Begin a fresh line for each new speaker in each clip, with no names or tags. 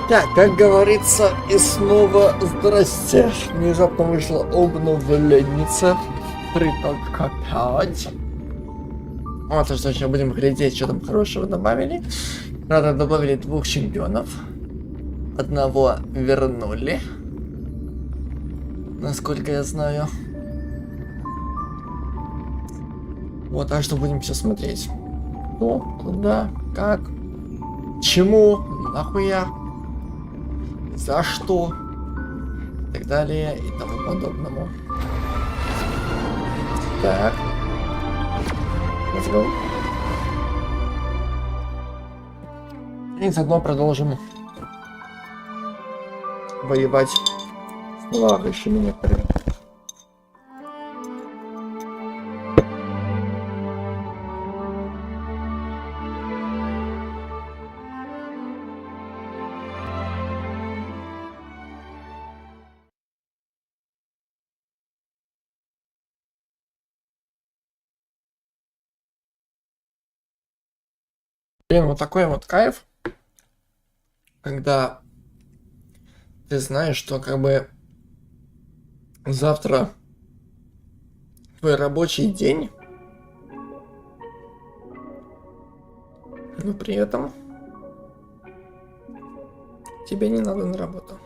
Так, как говорится, и снова здрасте. Внезапно вышла обновленница 3.5. Вот, что сейчас будем глядеть, что там хорошего добавили. Правда, добавили 2 чемпионов. Одного вернули. Насколько я знаю. Вот, а что будем сейчас смотреть? Что, куда, как, чему, нахуя, за что, и так далее, и тому подобному. Так. Let's go. И заодно продолжим воевать с лагающими некоторыми. Блин, вот такой вот кайф, когда ты знаешь, что как бы завтра твой рабочий день, но при этом тебе не надо на работу.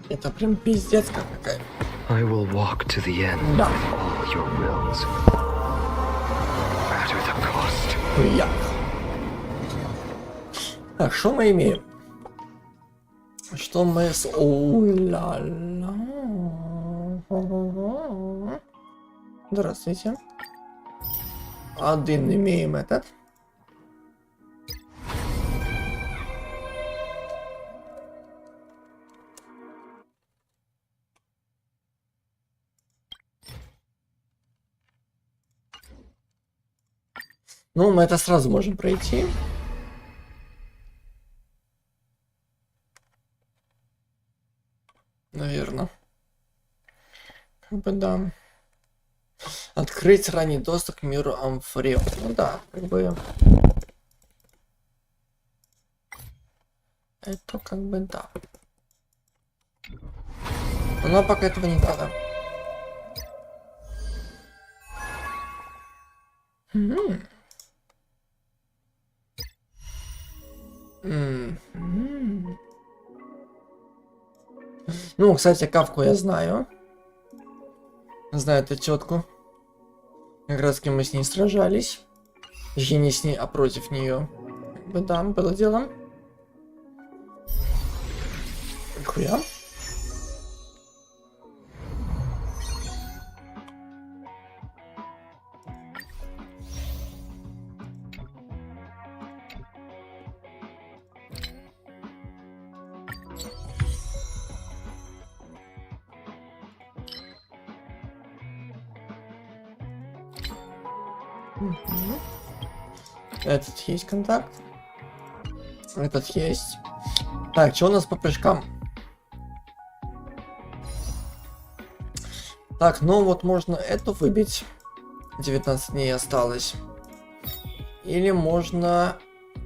Это прям пиздец какая.
I will walk to the end
Да.
of all your wills. At the cost.
Приятно. Так, что мы имеем? Что мы с... О-ля-ля. Здравствуйте. Один имеем этот. Ну, мы это сразу можем пройти. Наверное. Как бы да. Открыть ранний доступ к миру Амфрил. Ну да, как бы. Это как бы да. Но пока этого не надо. Ну, кстати, Кавку я знаю. Знаю эту тетку. Как раз таки мы с ней сражались. Точнее, не с ней, а против нее. Как бы да, было дело. Нихуя. Этот есть контакт. Этот есть. Так, что у нас по прыжкам? Так, ну вот можно эту выбить. 19 дней осталось. Или можно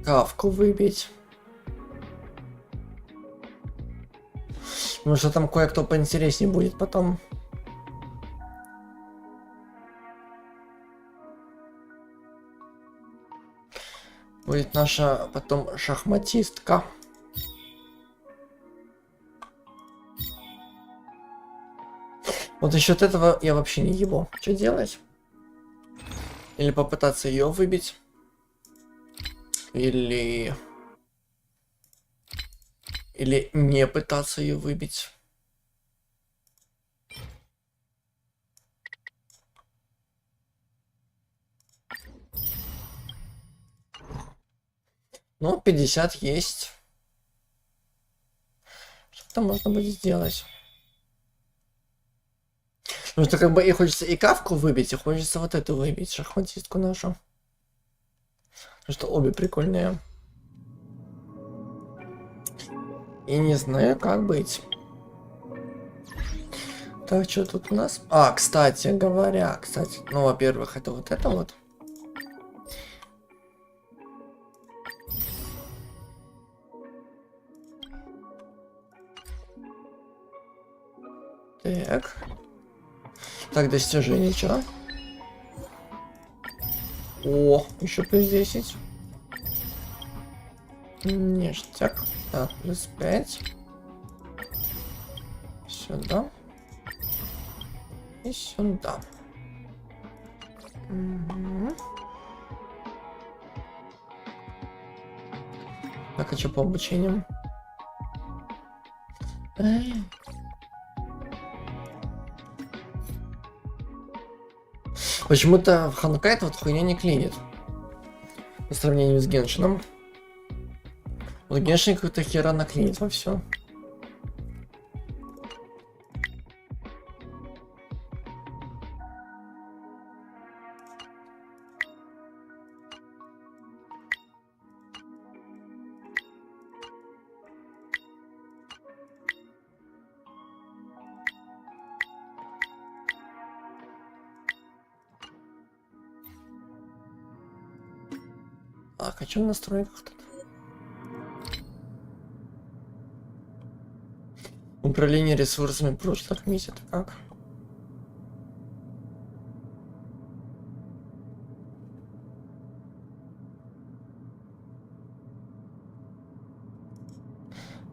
Кавку выбить. Потому что там кое-кто поинтереснее будет потом. Будет наша потом шахматистка. Вот насчет этого я вообще не ебу. Что делать? Или попытаться ее выбить. Или не пытаться ее выбить. Ну, 50 есть. Что можно будет сделать? Потому что как бы и хочется и кавку выбить, и хочется вот эту выбить, шахматистку нашу. Потому что обе прикольные. И не знаю, как быть. Так, что тут у нас? А, кстати говоря, ну, во-первых, это вот это вот. Так. Так, достижение, что? О, еще плюс 10. Ништяк. Так, плюс 5. Сюда. И сюда. Угу. Так, а что по обучениям? Почему-то в Honkai эта вот хуйня не клинит. По сравнению с Геншином. Вот Геншин какой-то хера наклинит во все. А хочу в настройках тут. Управление ресурсами прошлых миссий, это как?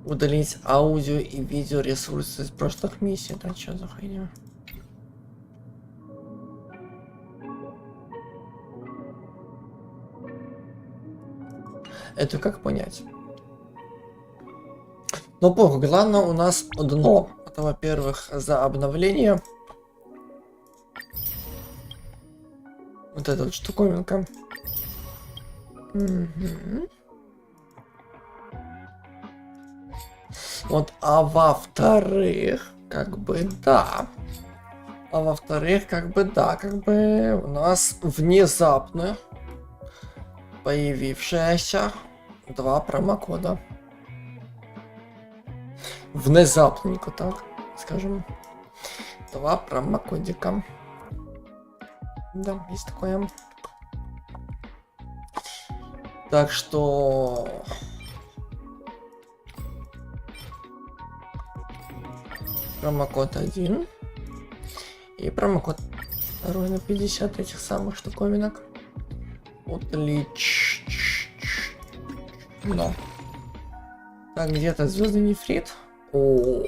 Удалить аудио и видео ресурсы из прошлых миссий, это что за хуйня? Это как понять? Но похуй, главное у нас дно. Это, во-первых, за обновление. Вот эта вот штуковинка. Угу. Вот, а во-вторых, как бы да. А во-вторых, как бы да, как бы у нас внезапно появившиеся 2 промокода. Внезапненько, так скажем. 2 промокодика. Да, есть такое. Так что... Промокод 1. И промокод 2 на 50 этих самых штуковинок. Отлично. Так, где-то звездный нефрит. О,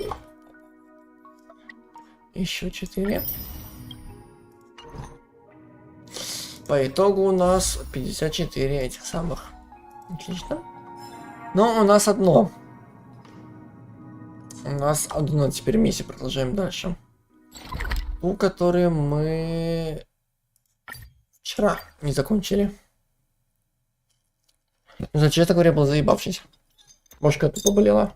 еще 4. По итогу у нас 54 этих самых. Отлично. Но у нас одно. У нас одно теперь миссия. Продолжаем дальше. Ту, которую мы вчера не закончили. Ну, честно говоря, был заебавшись. Башка тупо болела.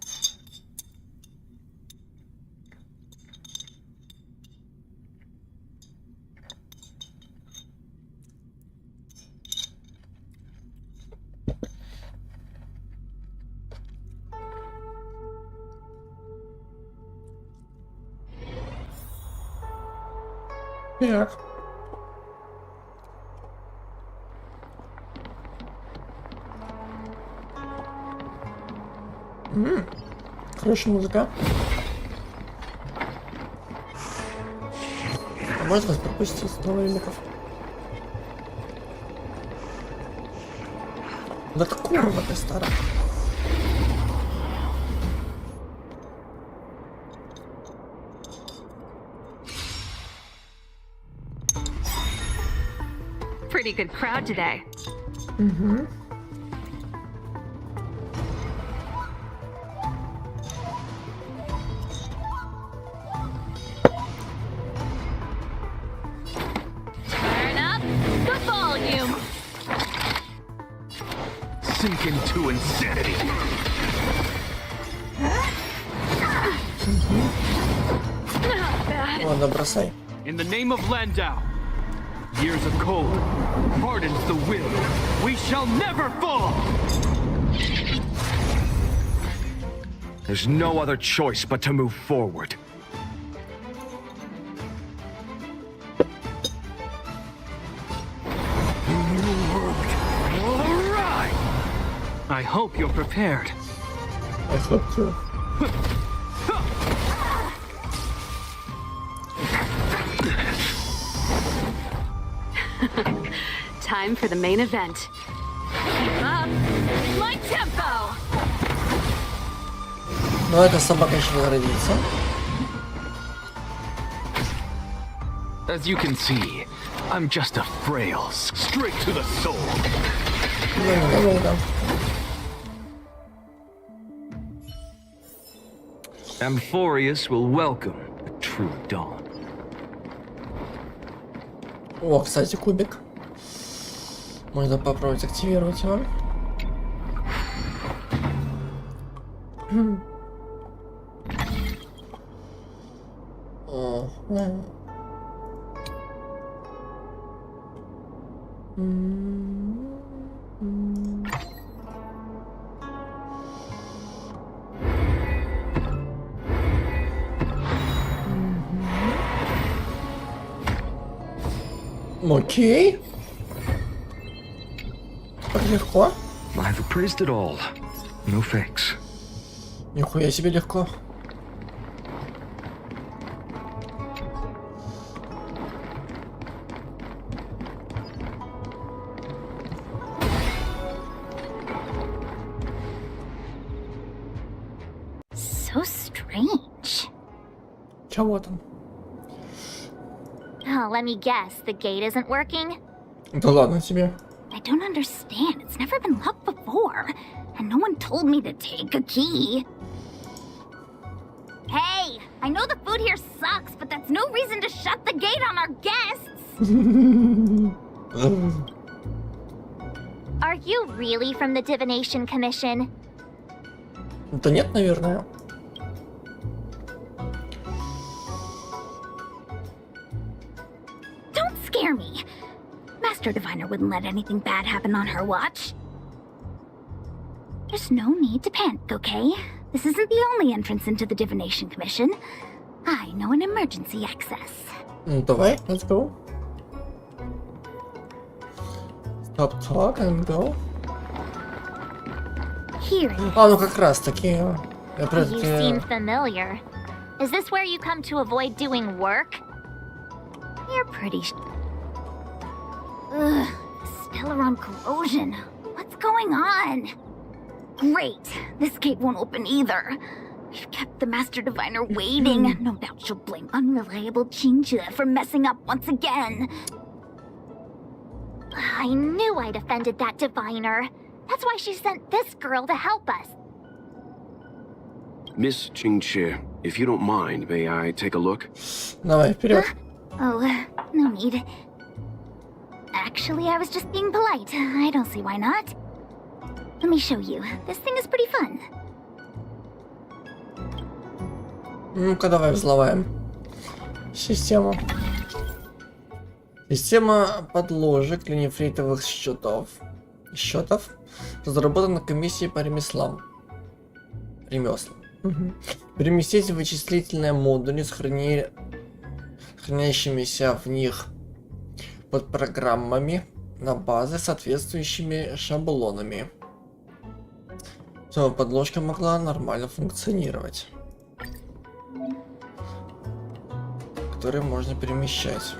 Так. Хорошая музыка. А можно вас пропустить с новинников? Да курва ты старая.
Pretty good crowd today.
Угу.
Turn up the volume.
Sink into insanity.
Not bad.
Ладно, бросай.
In the name of Landau, years of cold hardens the will. We shall never fall!
There's no other choice but to move forward.
All right! I hope you're prepared.
I hope too.
Time for the main event. Keep up my tempo.
Но эта собака еще не родится.
As you can see, I'm just a frail, straight to the soul.
Долго.
Amphorius will welcome the true dawn.
О, кстати, кубик. Можно попробовать активировать его. Окей. Так легко.
I've appraised it all. No fakes.
Нихуя себе легко.
So strange.
Чего там?
Oh, let me guess, the gate isn't working?
Да ладно тебе.
I don't understand. It's never been locked before. And no one told me to take a key. Hey, I know the food here sucks, but that's no reason to shut the gate on our guests. Are you really from the Divination Commission?
Да нет, наверное.
Don't scare me. Master Diviner wouldn't let anything bad happen on her watch. There's no need to panic, okay? This isn't the only entrance into the Divination Commission. I know an emergency access.
Ну давай, let's go. Stop talk and go.
Here it is.
А, ну как раз таки.
You seem familiar. Is this where you come to avoid doing work? You're pretty Ugh, Stellaron corrosion. What's going on? Great. This gate won't open either. We've kept the Master Diviner waiting. No doubt she'll blame unreliable Chinchilla for messing up once again. I knew I'd offended that Diviner. That's why she sent this girl to help us.
Miss Qingqi, if you don't mind, may I take a look?
Давай, вперед.
Oh, no need. Actually, I was just being polite. I don't see why not. Let me show you. This thing is pretty fun.
Ну-ка, давай взломаем систему. Система подложек для нефритовых счетов, разработана комиссией по ремеслам. Переместить вычислительные модули с хранящимися в них подпрограммами на базы с соответствующими шаблонами, чтобы подложка могла нормально функционировать, которые можно перемещать.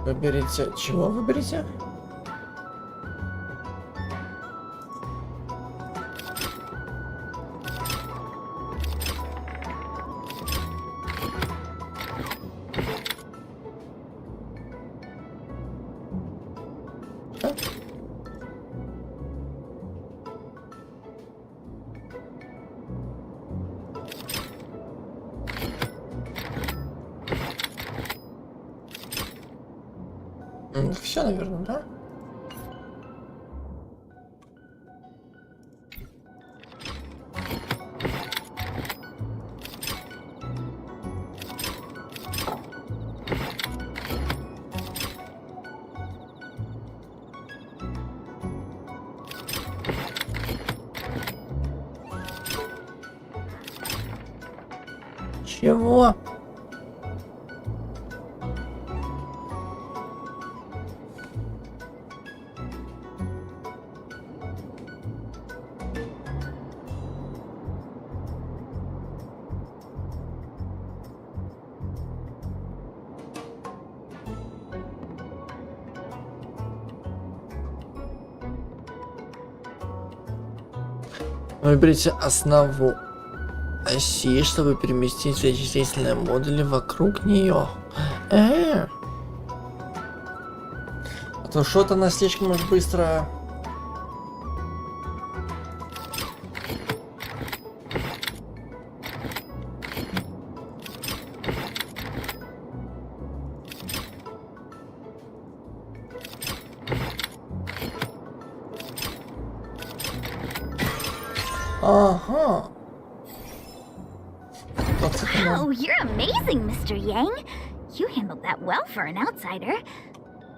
Выберите... Чего выберите? Все, наверное, да? Чего? Выберите основу оси, чтобы переместить вычислительные модули вокруг нее. А то что-то она слишком уж быстро. Ага.
Oh, you're amazing, Mr. Yang. You handled that well for an outsider.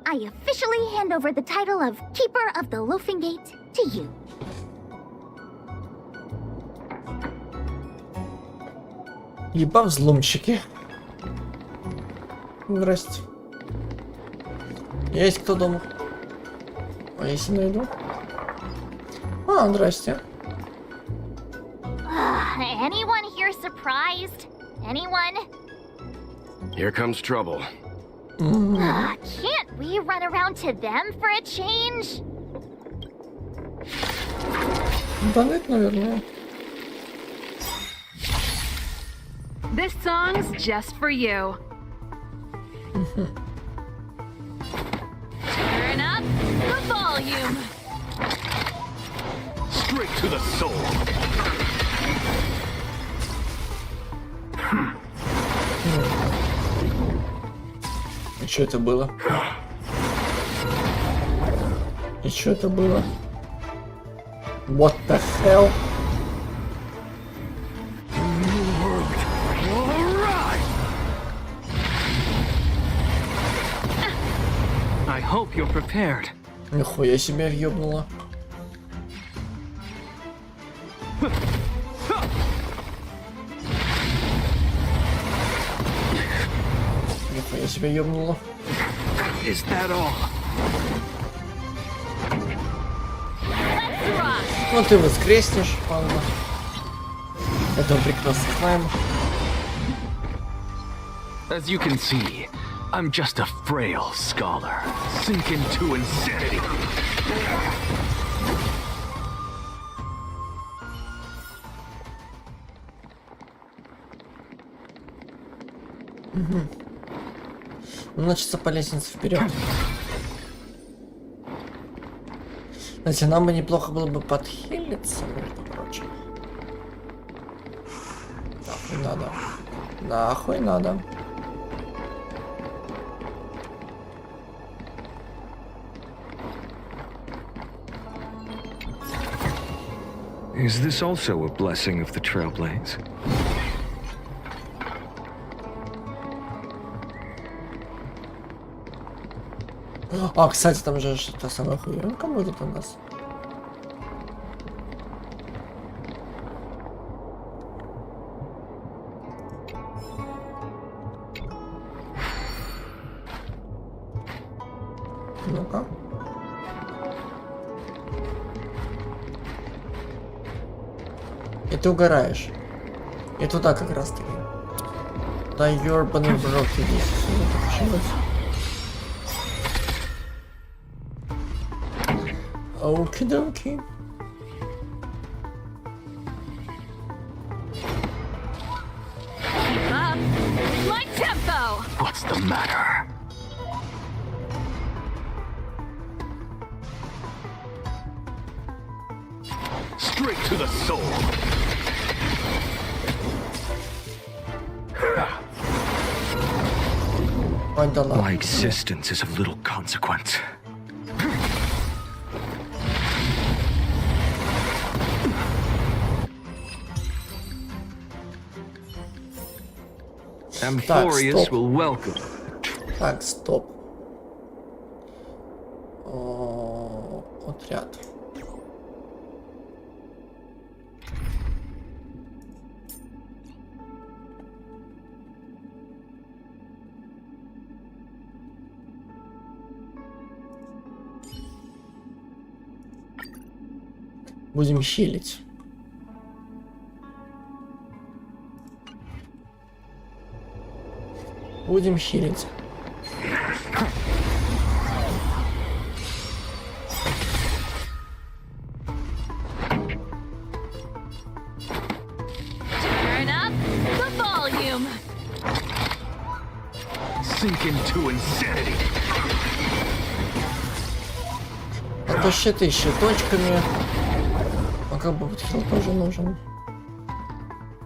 I officially hand over the title of Keeper of the Loafing Gate to you.
Ебо взломщики. Здрасте. Есть кто дома? А если найду? А, здрасте.
Anyone here surprised? Anyone?
Here comes trouble.
Can't we run around to them for a change?
Да нет, наверное.
This song's just for you. Turn up the volume.
Straight to the soul.
И что это было? И что это было? What the hell?
I hope you're prepared.
Нихуя себя въебнула. Нихуя себя ёбнула.
Is that all?
Ну ты воскреснешь, ладно. Это прекрасно знаем.
As you can see, I'm just a frail scholar, sink into insanity.
Значит, по лестнице вперед. Знаете, нам бы неплохо было бы подхилиться, между прочим. Нахуй надо. Нахуй надо.
Is this also a blessing of the Trailblaze?
А, кстати, там же та самая хуёнка будет у нас. Ну-ка. И ты угораешь. И туда как раз таки. Да ёрбаный в рот, иди сюда, почему? Okie-dokie.
Keep up my tempo.
What's the matter? Straight to the soul.
Ой, да ладно.
My existence is of little consequence. Amphorius will welcome.
Так, стоп. Отряд. Будем хилить. Будем хилить.
Turn up the volume.
Sink into insanity.
А то щиты щиточками. А как бы подхил тоже нужен.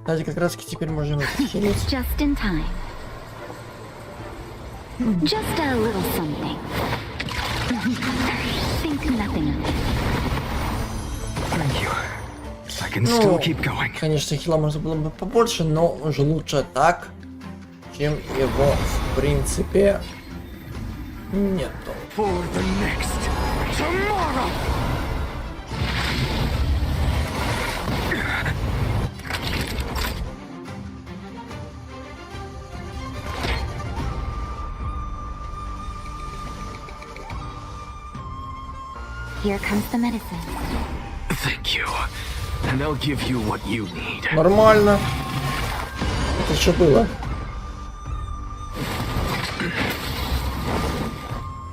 Кстати, как раз таки теперь можем хилить.
Just in time. Just a little something. Think nothing of it.
Thank you. I can still keep going.
Конечно, хила можно было бы побольше, но уже лучше так, чем его в принципе нету.
For the next tomorrow.
Here comes the medicine.
Thank you. And I'll give you what you need.
Нормально. Это что было?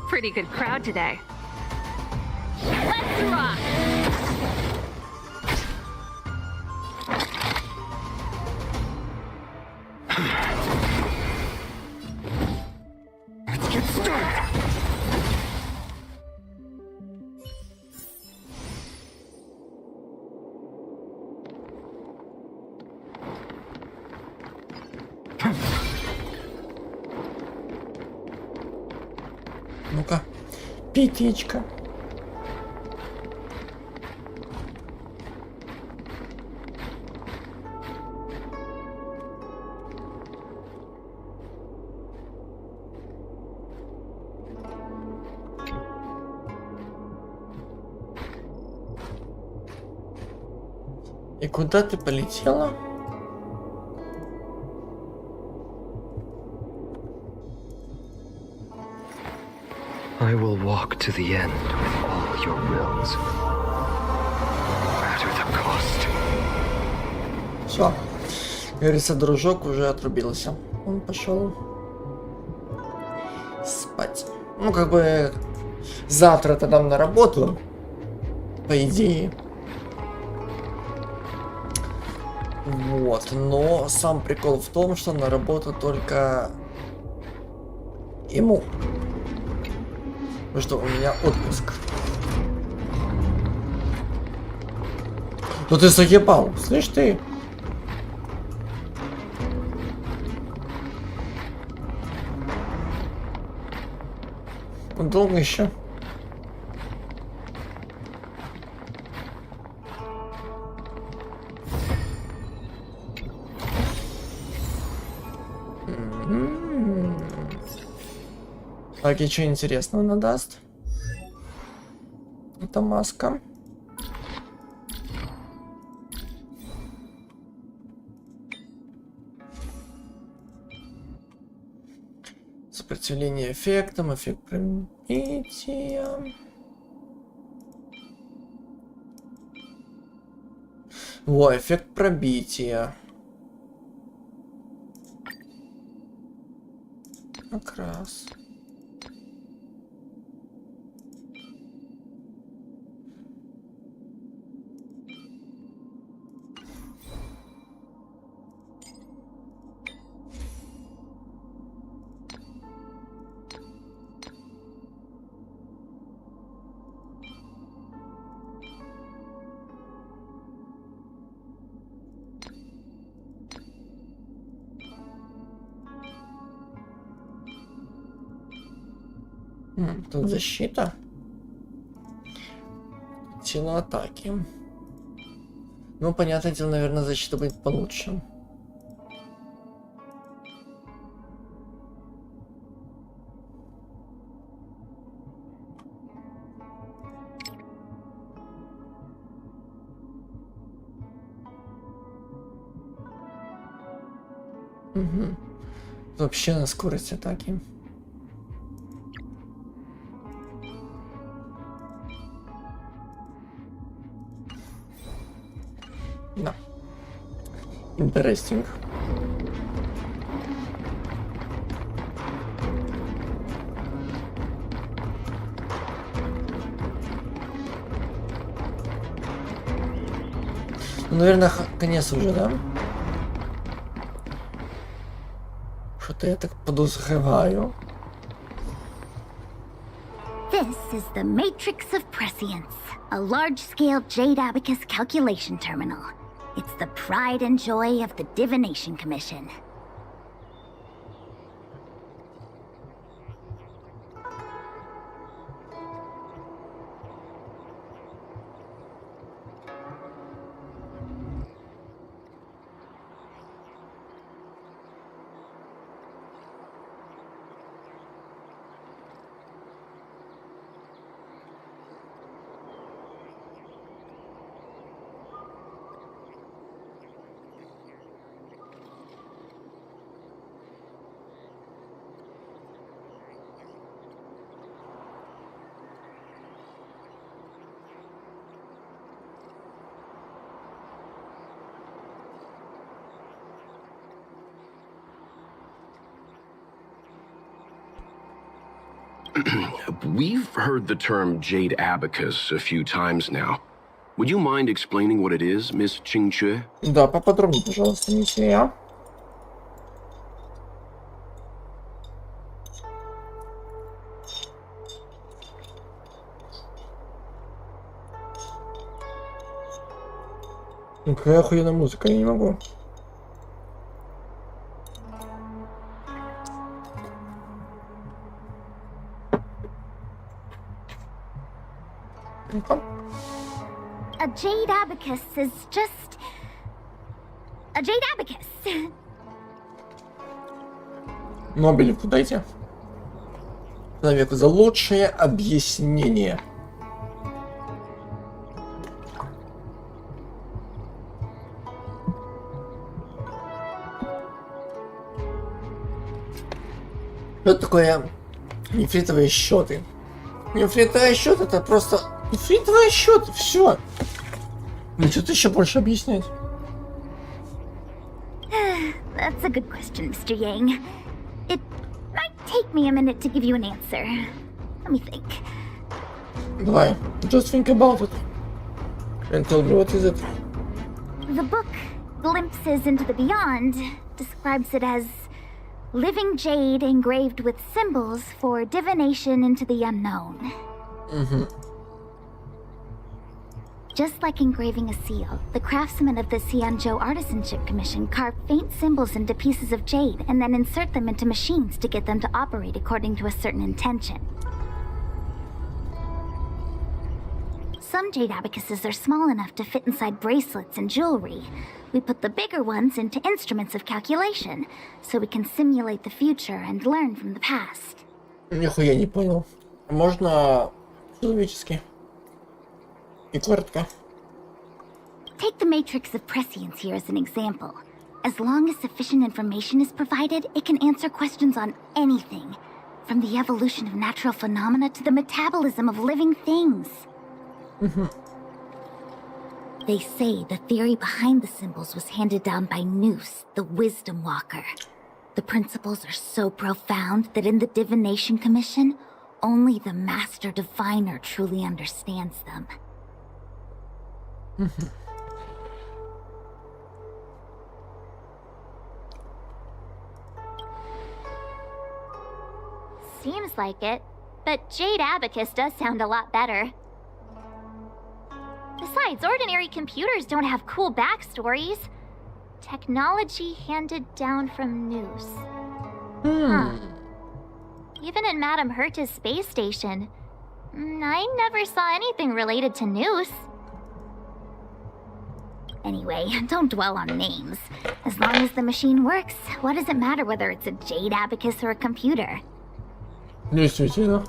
Pretty good crowd today. Let's rock.
Let's get started.
Ну-ка. Пятичка. И куда ты полетела?
I will walk to the end with all your wills. No matter the cost.
Все. Говорится, дружок уже отрубился. Он пошел спать. Ну, как бы завтра-то нам на работу. По идее. Вот. Но сам прикол в том, что на работу только ему. Потому что у меня отпуск. Ну ты закипал, слышь ты? Долго еще? Так, и что интересного надаст? Это маска. Сопротивление эффектам, эффект пробития. Во, эффект пробития. Как раз. Тут защита. Сила атаки. Ну, понятное дело, наверное, защита будет получше. Угу. Вообще на скорость атаки. Да. Интересting. Ну, наверное, конец уже, да? Что-то я так подозреваю.
This is the Matrix of Prescience, a large-scale Jade Abacus calculation terminal. It's the pride and joy of the Divination Commission.
We've heard the term Jade Abacus a few times now. Would you mind explaining what it is, Miss Ching-Chue?
Да, поподробнее, пожалуйста, миссия. Ну, какая охуенная музыка, я не могу.
A Jade Abacus is just... a Jade Abacus.
Нобелевку дайте. Человеку за лучшее объяснение. Что такое нефритовые счеты? Нефритовый счет это просто нефритовый счет, все. Ну что-то еще больше объяснять.
That's a good question, Mr. Yang. It might take me a minute to give you an answer. Let me think.
Давай, just think about it. And tell me what is it.
The book, Glimpses into the Beyond, describes it as living jade engraved with symbols for divination into the unknown. Just like engraving a seal, the craftsmen of the Xianzhou Artisanship Commission carve faint symbols into pieces of jade and then insert them into machines to get them to operate according to a certain intention. Some jade abacuses are small enough to fit inside bracelets and jewelry. We put the bigger ones into instruments of calculation, so we can simulate the future and learn from the past.
Нихуя не понял. Можно человечески? И коротко.
Take the matrix of prescience here as an example. As long as sufficient information is provided, it can answer questions on anything, from the evolution of natural phenomena to the metabolism of living things. They say the theory behind the symbols was handed down by Noose, the Wisdom Walker. The principles are so profound that in the Divination Commission, only the Master Diviner truly understands them.
Seems like it, but Jade Abacus does sound a lot better. Besides, ordinary computers don't have cool backstories. Technology handed down from Noose. Huh. even in Madame Herta's space station. I never saw anything related to Noose.
Anyway, don't dwell on names. As long as the machine works, what does it matter whether it's a jade abacus or a computer?
Действительно.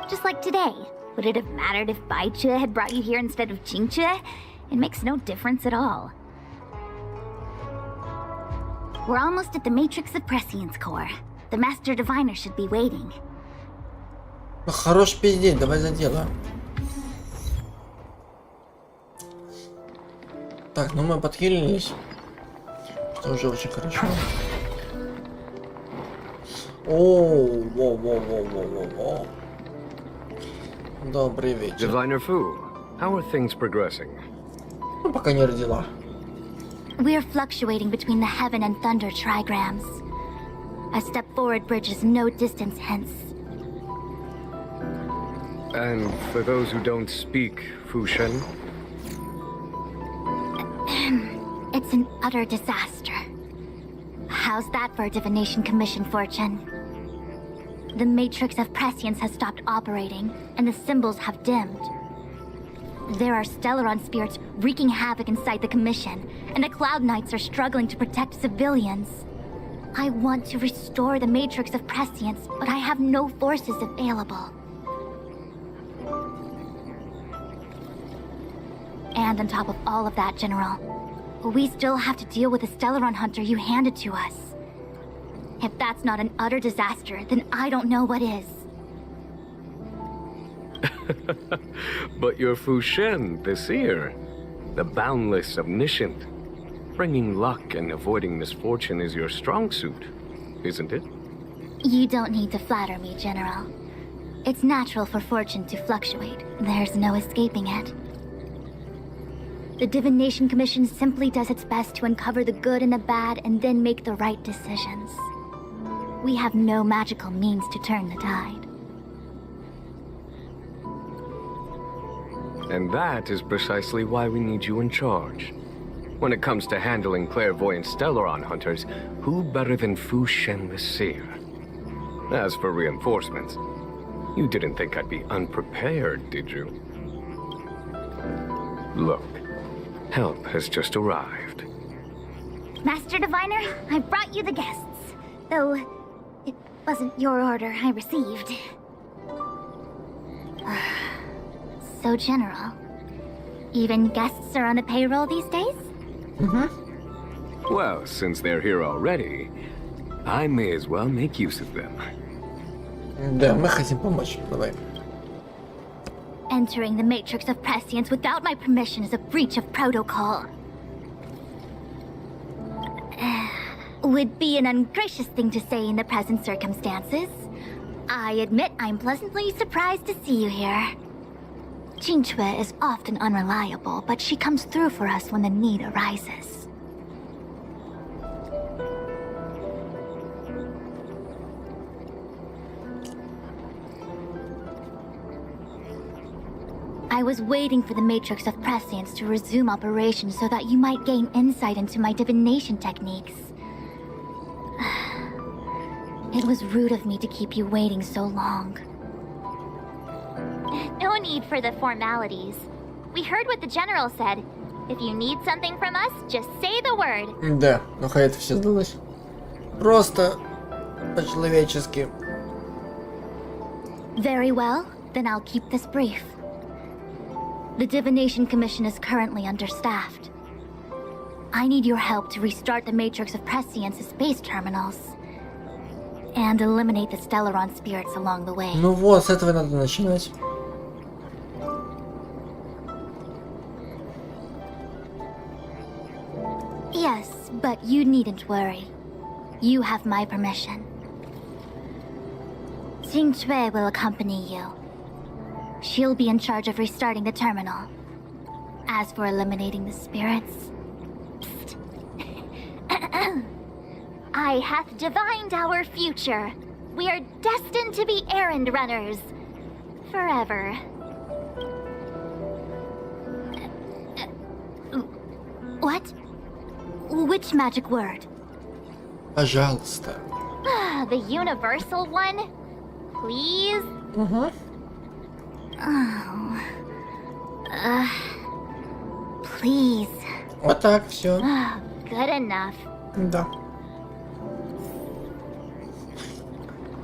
Just like today. Would it have mattered if Baichue had brought you here instead of Qingchue? It makes no difference at all. We're almost at the matrix of prescience core. The master diviner should be waiting.
Хорош пиздеть, давай за дело. Так, ну мы подхилились. Что уже очень хорошо. О, во. Добрый вечер.
Diviner Fu, how are things progressing?
Ну, пока не родила.
We're fluctuating between the heaven and thunder trigrams. A step forward bridges no distance hence.
And for those who don't speak Fushen,
It's an utter disaster. How's that for a divination commission, Fortune? The matrix of prescience has stopped operating, and the symbols have dimmed. There are Stellaron spirits wreaking havoc inside the commission, and the Cloud Knights are struggling to protect civilians. I want to restore the matrix of prescience, but I have no forces available. And on top of all of that, General, we still have to deal with the Stellaron hunter you handed to us. If that's not an utter disaster, then I don't know what is.
but you're Fushen, the seer, the boundless omniscient. Bringing luck and avoiding misfortune is your strong suit, isn't it?
You don't need to flatter me, General. It's natural for fortune to fluctuate. There's no escaping it. The Divination Commission simply does its best to uncover the good and the bad and then make the right decisions. We have no magical means to turn the tide.
And that is precisely why we need you in charge. When it comes to handling clairvoyant Stellaron hunters, who better than Fushen the Seer? As for reinforcements, you didn't think I'd be unprepared, did you? Look, help has just arrived.
Master Diviner, I brought you the guests. Though, it wasn't your order I received. So, General, even guests are on the payroll these days?
Well, since they're here already, I may as well make use of them.
Да, мы хотим помочь. Давай.
Entering the matrix of prescience without my permission is a breach of protocol. Would be an ungracious thing to say in the present circumstances. I admit I'm pleasantly surprised to see you here. Qingchue is often unreliable, but she comes through for us when the need arises. I was waiting for the Matrix of Prescience to resume operations so that you might gain insight into my divination techniques. It was rude of me to keep you waiting so long.
No need for the formalities. We heard what the General said. If you need something from us, just say the word.
Да, ну хай это все сдалось. Просто по-человечески.
Very well, then I'll keep this brief. The Divination Commission is currently understaffed. I need your help to restart the Matrix of Prescience's space terminals. And eliminate the Stellaron spirits along the way.
Ну вот, с этого надо начинать.
Yes, but you needn't worry. You have my permission. Qingchue will accompany you. She'll be in charge of restarting the terminal. As for eliminating the spirits...
I hath divined our future. We are destined to be errand runners. Forever.
What? Which magic word?
Пожалуйста.
The universal one? Please?
Угу.
Oh. Please.
Вот так, все.
Good enough.
Да.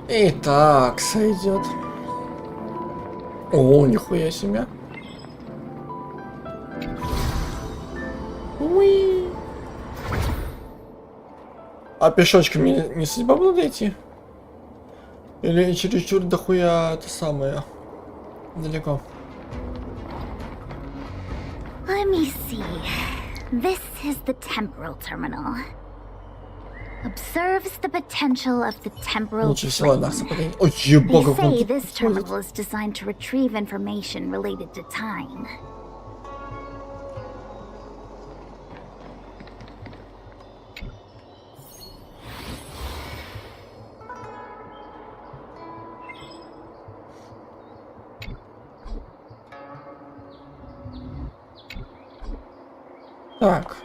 И так сойдет. О, нихуя себе. Уи. А пешочком не судьба было дойти? Или чересчур дохуя это самое? Далеко.
Let me see. This is the temporal terminal. Observes the potential of the temporal
Лучше всего
plane.
нас подойти. Ой, ебага,
They
как он
say
тут
this
ходит.
terminal is designed to retrieve information related to time.
Так.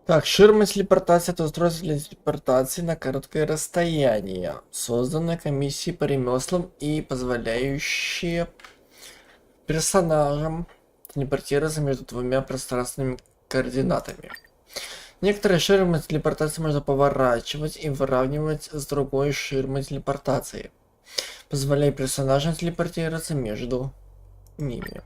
Так, ширма телепортации — это устройство для телепортации на короткое расстояние, созданное комиссией по ремеслам и позволяющее персонажам телепортироваться между двумя пространственными координатами. Некоторые ширмы телепортации можно поворачивать и выравнивать с другой ширмой телепортации, позволяя персонажам телепортироваться между ними.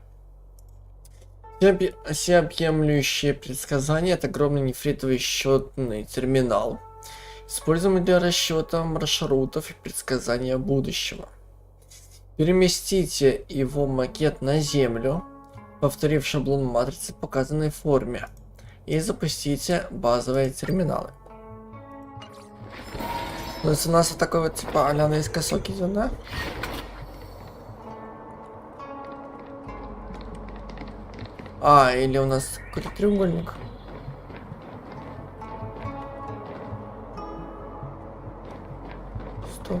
Всеобъемлющее предсказание — это огромный нефритовый счетный терминал, используемый для расчета маршрутов и предсказания будущего. Переместите его макет на Землю, повторив шаблон матрицы, показанной в форме, и запустите базовые терминалы. То есть у нас вот такой вот типа а-ля наискосок идет, да? А, или у нас какой-то треугольник. Стоп.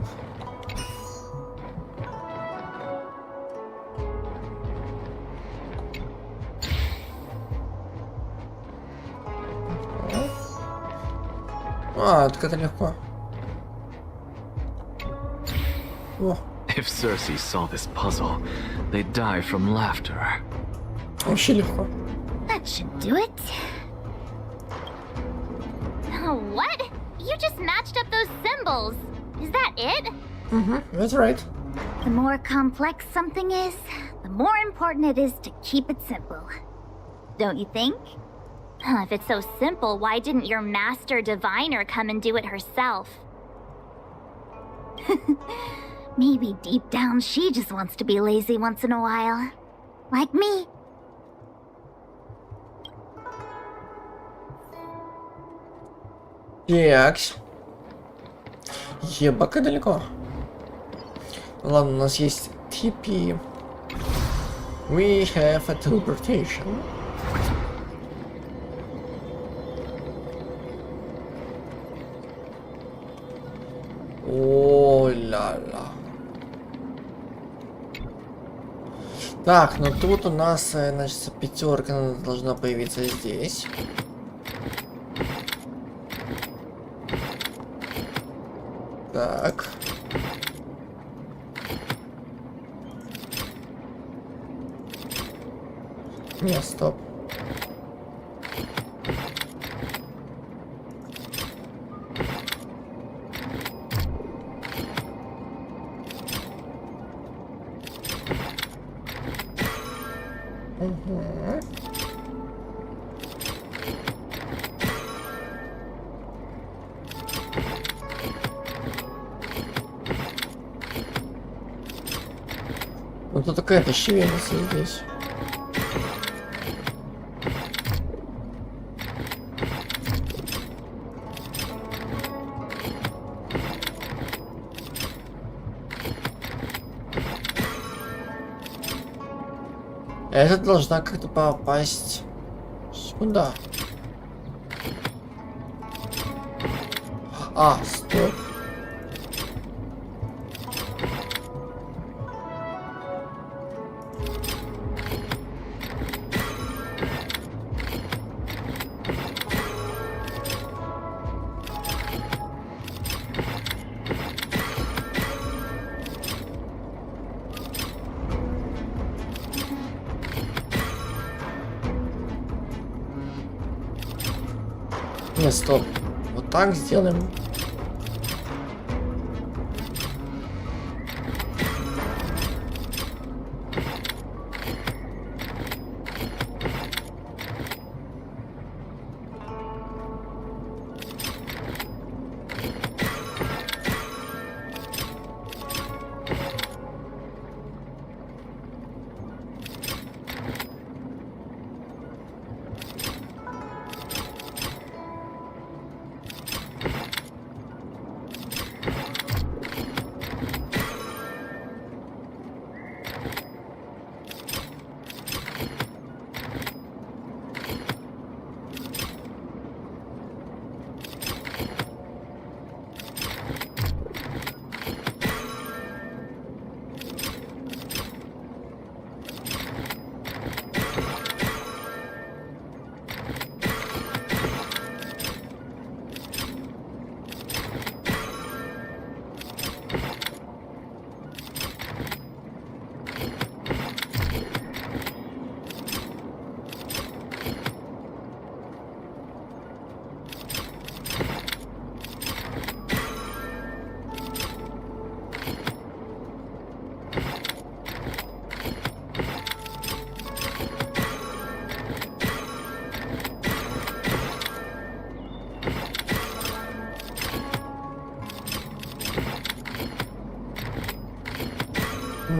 А, так это легко. О,
If Cersei saw this puzzle, they'd die from laughter.
вообще легко.
That should do it.
What? You just matched up those symbols. Is that it?
That's right.
The more complex something is, the more important it is to keep it simple. Don't you think?
If it's so simple, why didn't your master diviner come and do it herself?
Maybe deep down she just wants to be lazy once in a while. Like me.
Такс. Ебака далеко. Ладно, у нас есть TP. We have a teleportation. О-ля-ля. Так, ну тут у нас, значит, пятерка должна появиться здесь. Так. Не, стоп. Ну тут такая-то щевелится здесь. Это должна как-то попасть сюда. А, стоп. Не, стоп. Вот так сделаем.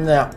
Да.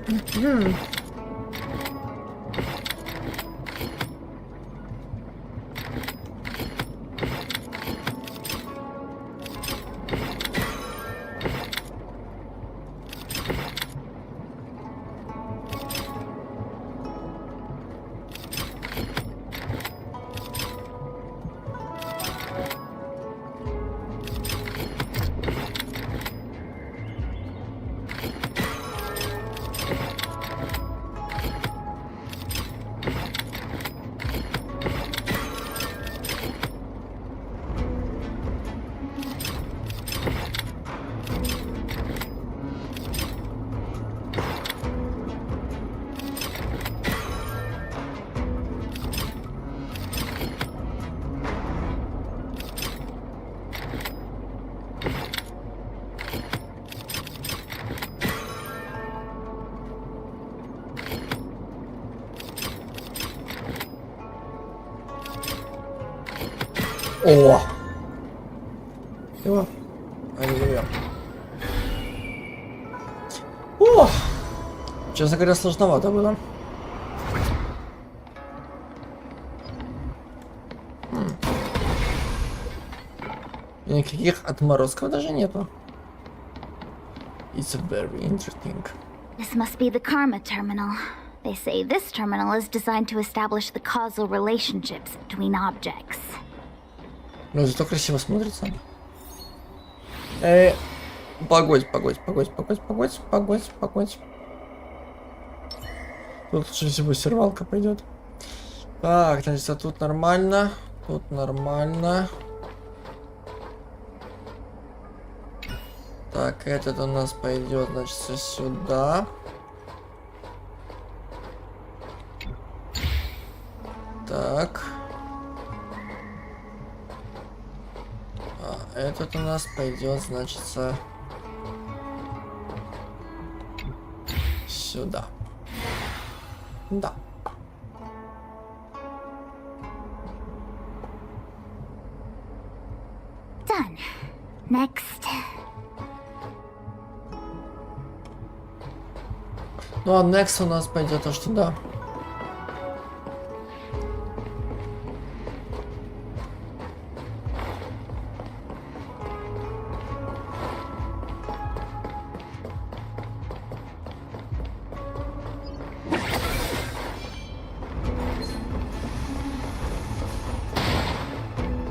О! Все. Ай-яй-яй. О! Честно говоря, сложновато было. И никаких отморозков даже нету. It's very interesting.
This must be the karma terminal. They say this terminal is designed to establish the causal relationships between objects.
Ну, зато красиво смотрится. Погодь. Тут лучше всего сервалка пойдет. Так, значит, а тут нормально. Тут нормально. Так, этот у нас пойдет, значит, сюда. Так. А этот у нас пойдет, значит, сюда. Да.
Done. Next.
Ну а next у нас пойдет аж туда.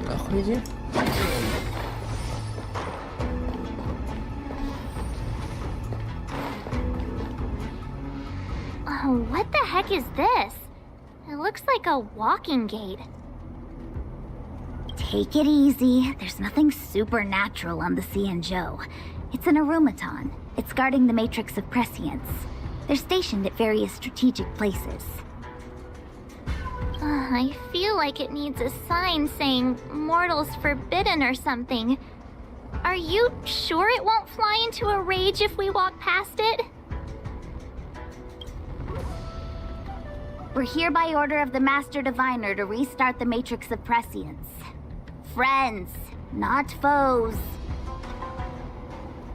Нахуй иди.
What the heck is this? It looks like a walking gate.
Take it easy. There's nothing supernatural on the Cianzhou. It's an arumaton. It's guarding the matrix of prescience. They're stationed at various strategic places.
I feel like it needs a sign saying mortals forbidden or something. Are you sure it won't fly into a rage if we walk past it? We're here by order of the Master Diviner to restart the Matrix of Prescience. Friends, not foes.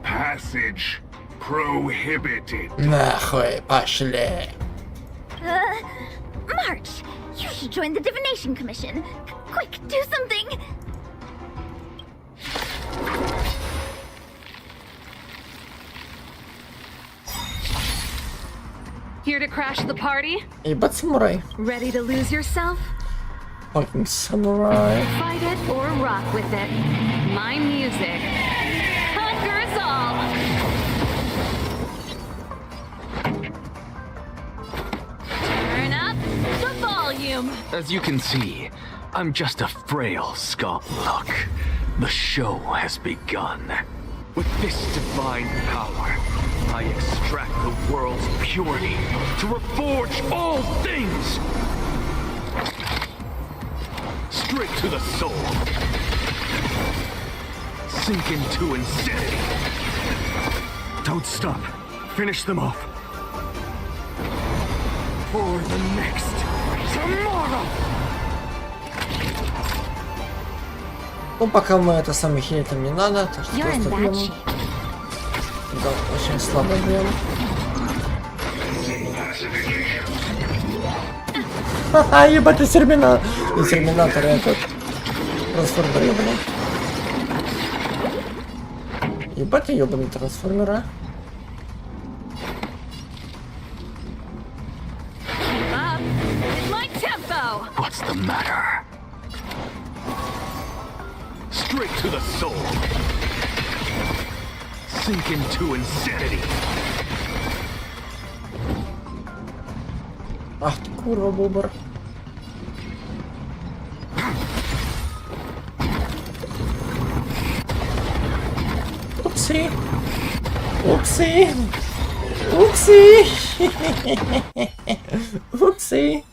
Passage prohibited.
Нахуй, пошли.
March, you should join the Divination Commission. Quick, do something!
Here to crash the party?
Ебать, самурай.
Ready to lose yourself?
Fucking samurai.
Fight it or rock with it. My music. Conquers all! Turn up the volume!
As you can see, I'm just a frail skull. Look, the show has begun.
With this divine power, I extract the world's purity to reforge all things! Straight to the soul. Sink into insanity. Don't stop. Finish them off. For the next tomorrow!
Ну, пока мы это сами хилить там не надо, так что
You're in
просто
bad
бьем.
shape.
Да, очень слабо бьем. Ха-ха, ебать, из терминатора этот. Трансформер ебаный. Ебать, ебаный трансформера.
Keep up with my tempo!
What's the matter?
Straight to the soul. Sink into insanity.
Ах ты курва, бобр. Упси. Упси. Упси. Упси.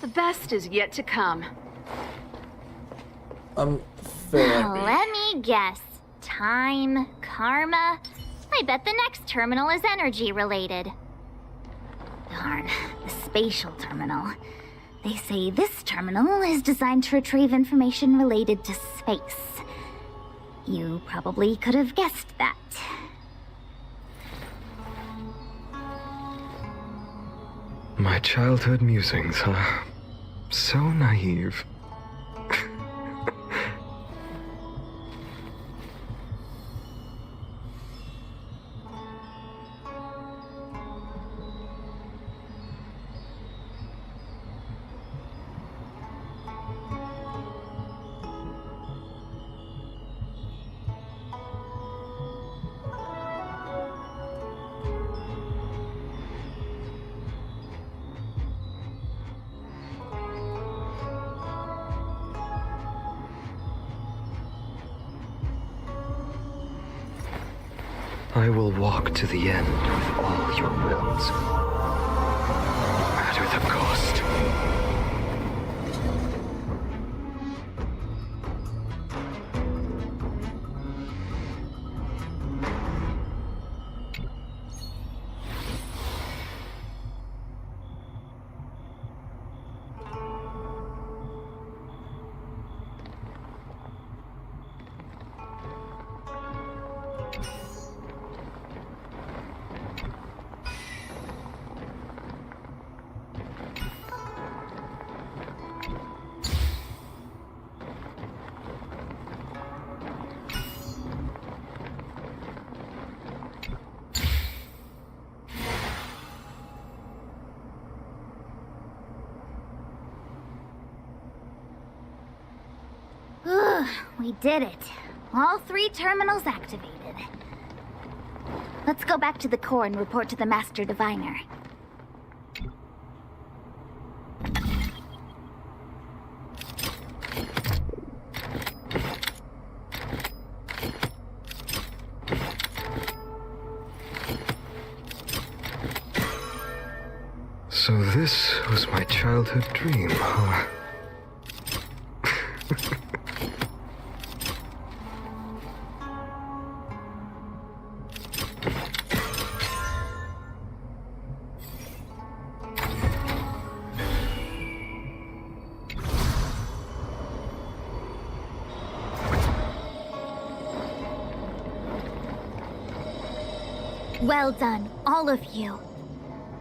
The best is yet to come.
Let me guess. Time, karma. I bet the next terminal is energy related.
Darn, the spatial terminal. They say this terminal is designed to retrieve information related to space. You probably could have guessed that.
My childhood musings, huh? So naive. I will walk to the end with all your wills, no matter the cost.
We did it. All 3 terminals activated. Let's go back to the core and report to the Master Diviner.
So this was my childhood dream, huh?
Well done, all of you.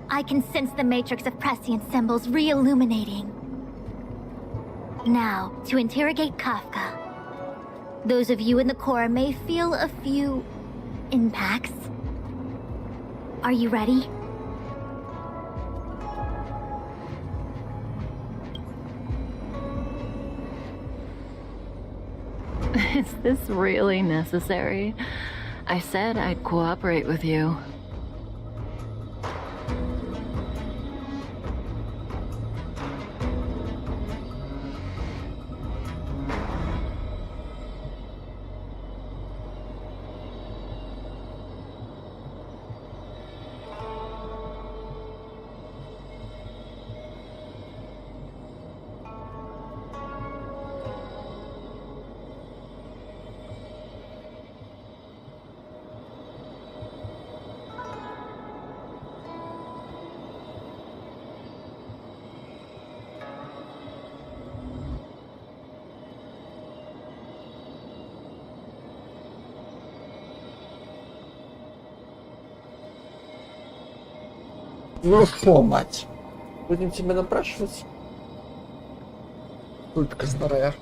I can sense the matrix of prescient symbols re-illuminating. Now, to interrogate Kafka. Those of you in the core may feel a few impacts. Are you ready?
Is this really necessary? I said I'd cooperate with you.
Ну что, мать? Будем тебя допрашивать? Только старая.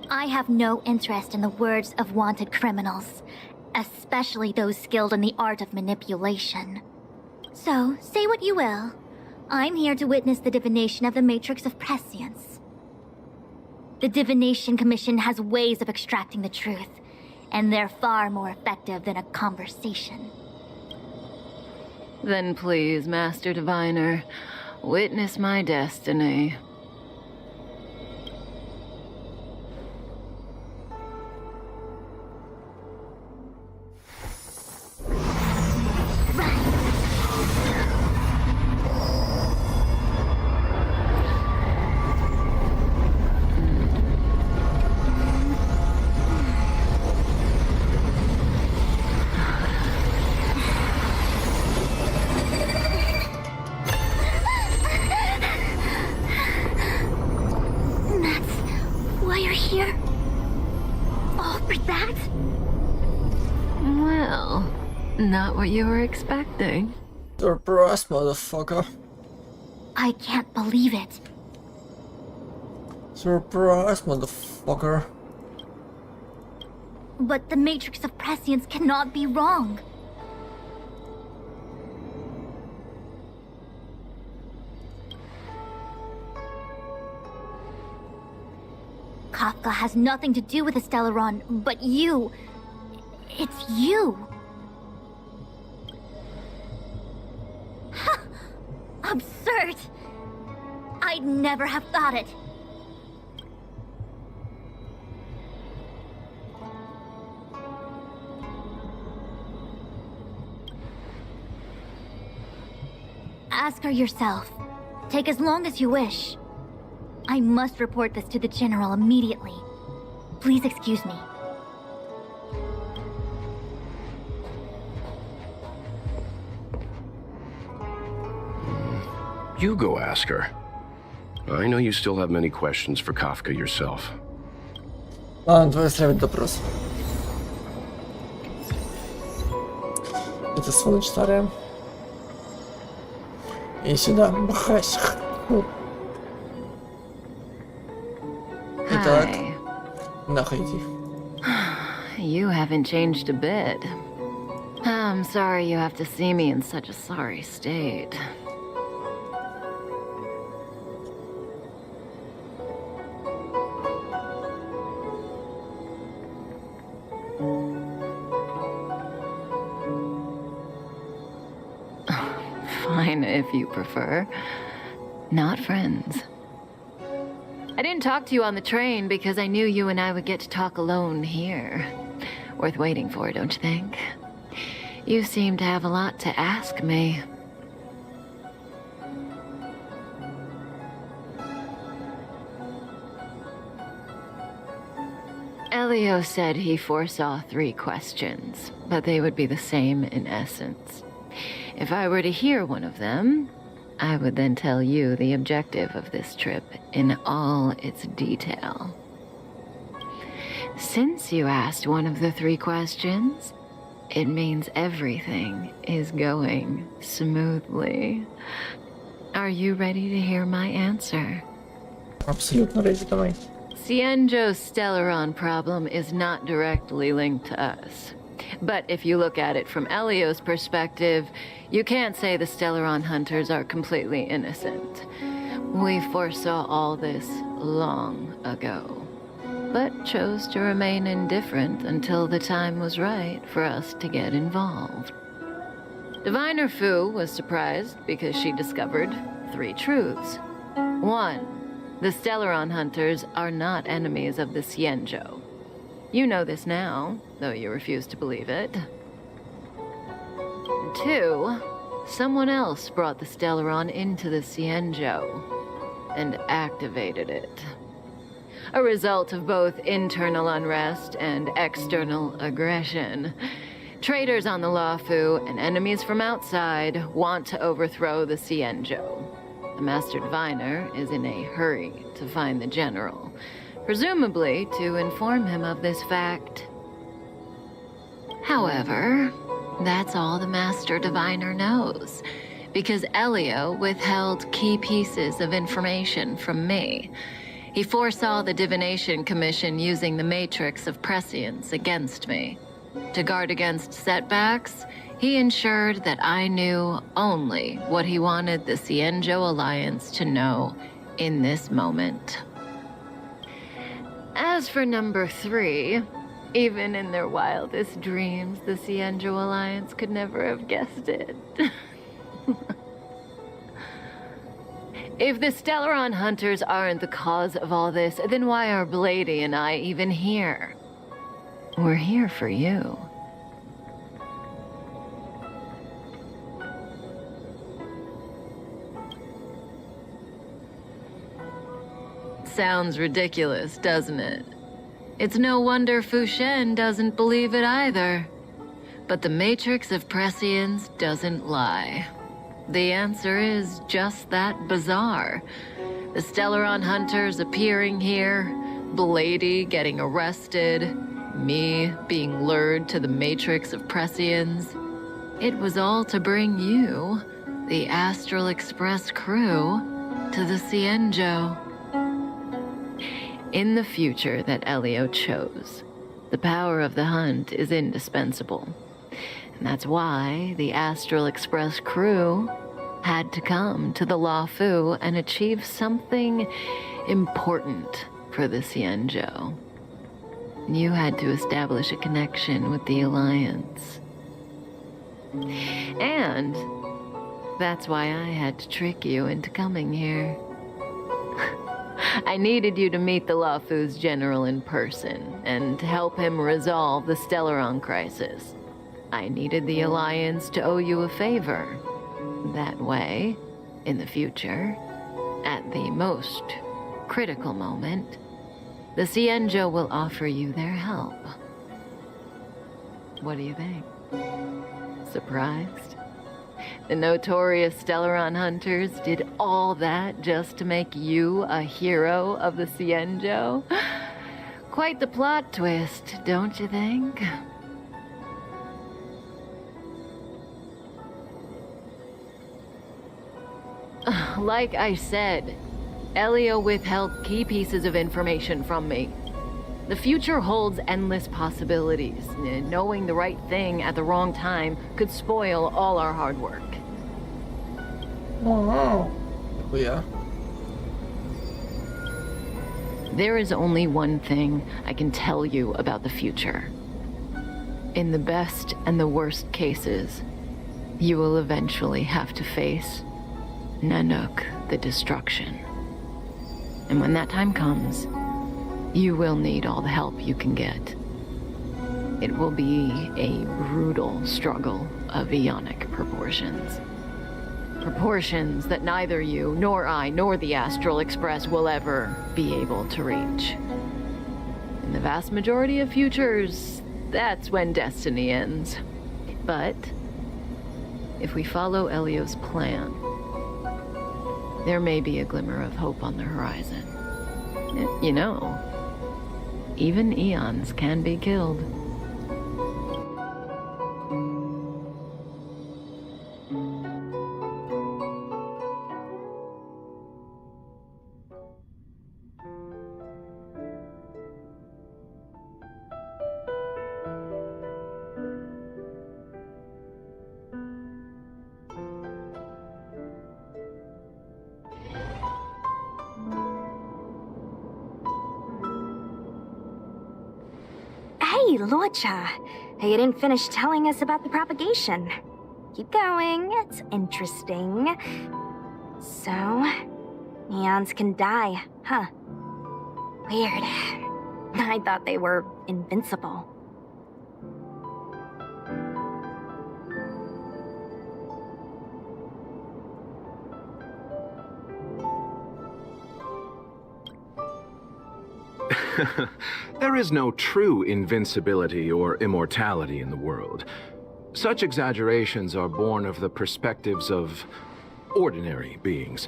I have no interest in the words of wanted criminals, especially those skilled in the art of manipulation. So, say what you will. I'm here to witness the divination of the matrix of prescience. The Divination Commission has ways of extracting the truth, and they're far more effective than a conversation.
Then please, Master Diviner, witness my destiny. Not what you were expecting.
Surprise, motherfucker.
I can't believe it.
Surprise, motherfucker.
But the matrix of prescience cannot be wrong. Kafka has nothing to do with the Stellaron, but you... It's you. Absurd! I'd never have thought it. Ask her yourself. Take as long as you wish. I must report this to the General immediately. Please excuse me.
You go ask her. I know you still have many questions for Kafka yourself.
Ладно, давай устраивать допрос. Это сволочь старая. И сюда, бахась. Итак, нахуй иди.
You haven't changed a bit. I'm sorry you have to see me in such a sorry state. Fine, if you prefer. Not friends. I didn't talk to you on the train because I knew you and I would get to talk alone here. Worth waiting for, don't you think? You seem to have a lot to ask me. Elio said he foresaw 3 questions, but they would be the same in essence. If I were to hear one of them, I would then tell you the objective of this trip in all its detail. Since you asked one of the 3 questions, it means everything is going smoothly. Are you ready to hear my answer?
Абсолютно ready, давай.
Xianzhou's Stellaron problem is not directly linked to us. But if you look at it from Elio's perspective, you can't say the Stellaron hunters are completely innocent. We foresaw all this long ago, but chose to remain indifferent until the time was right for us to get involved. Diviner Fu was surprised because she discovered 3 truths. 1. The Stellaron hunters are not enemies of the Xianzhou. You know this now, though you refuse to believe it. 2. Someone else brought the Stellaron into the Xianzhou and activated it. A result of both internal unrest and external aggression. Traitors on the Luofu and enemies from outside want to overthrow the Xianzhou. The Master Diviner is in a hurry to find the general, presumably to inform him of this fact. However, that's all the Master Diviner knows, because Elio withheld key pieces of information from me. He foresaw the Divination Commission using the matrix of prescience against me. To guard against setbacks, he ensured that I knew only what he wanted the Xianzhou Alliance to know in this moment. As for number 3, even in their wildest dreams, the Xianzhou Alliance could never have guessed it. If the Stellaron hunters aren't the cause of all this, then why are Blady and I even here? We're here for you. Sounds ridiculous, doesn't it? It's no wonder Fu Shen doesn't believe it either. But the matrix of prescience doesn't lie. The answer is just that bizarre. The Stellaron hunters appearing here, Blady getting arrested, me being lured to the matrix of prescience. It was all to bring you, the Astral Express crew, to the Xianzhou. In the future that Elio chose, the power of the hunt is indispensable. And that's why the Astral Express crew had to come to the Luofu and achieve something important for the Xianzhou. You had to establish a connection with the Alliance. And that's why I had to trick you into coming here. I needed you to meet the Luofu's general in person and help him resolve the Stellaron crisis. I needed the Alliance to owe you a favor. That way, in the future, at the most critical moment, the Xianzhou will offer you their help. What do you think? Surprised? The notorious Stellaron hunters did all that just to make you a hero of the Xianzhou? Quite the plot twist, don't you think? Like I said, Elio withheld key pieces of information from me. The future holds endless possibilities. Knowing the right thing at the wrong time could spoil all our hard work.
Wow. Yeah.
There is only one thing I can tell you about the future. In the best and the worst cases, you will eventually have to face Nanook, the destruction. And when that time comes, you will need all the help you can get. It will be a brutal struggle of Ionic proportions. Proportions that neither you, nor I, nor the Astral Express will ever be able to reach. In the vast majority of futures, that's when destiny ends. But if we follow Elio's plan, there may be a glimmer of hope on the horizon. You know, even eons can be killed.
Hey, Luocha. You didn't finish telling us about the propagation. Keep going, it's interesting. So, eons can die, huh? Weird. I thought they were invincible.
There is no true invincibility or immortality in the world. Such exaggerations are born of the perspectives of ordinary beings.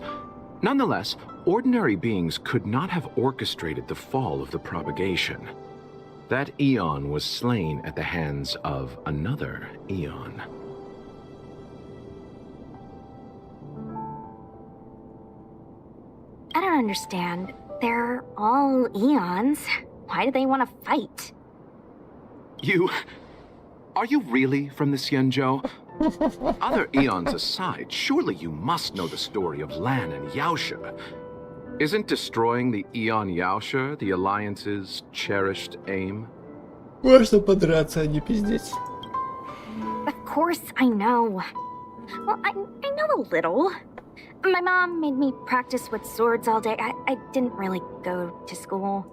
Nonetheless, ordinary beings could not have orchestrated the fall of the propagation. That eon was slain at the hands of another eon.
I don't understand. They're all eons. Why do they want to fight?
Are you really from the Xianzhou? Other eons aside, surely you must know the story of Lan and Yaoshe. Isn't destroying the Eon Yaoshe the Alliance's cherished aim?
Можно подраться, а не пиздеть.
Of course I know. Well, I know a little. My mom made me practice with swords all day. I didn't really go to school.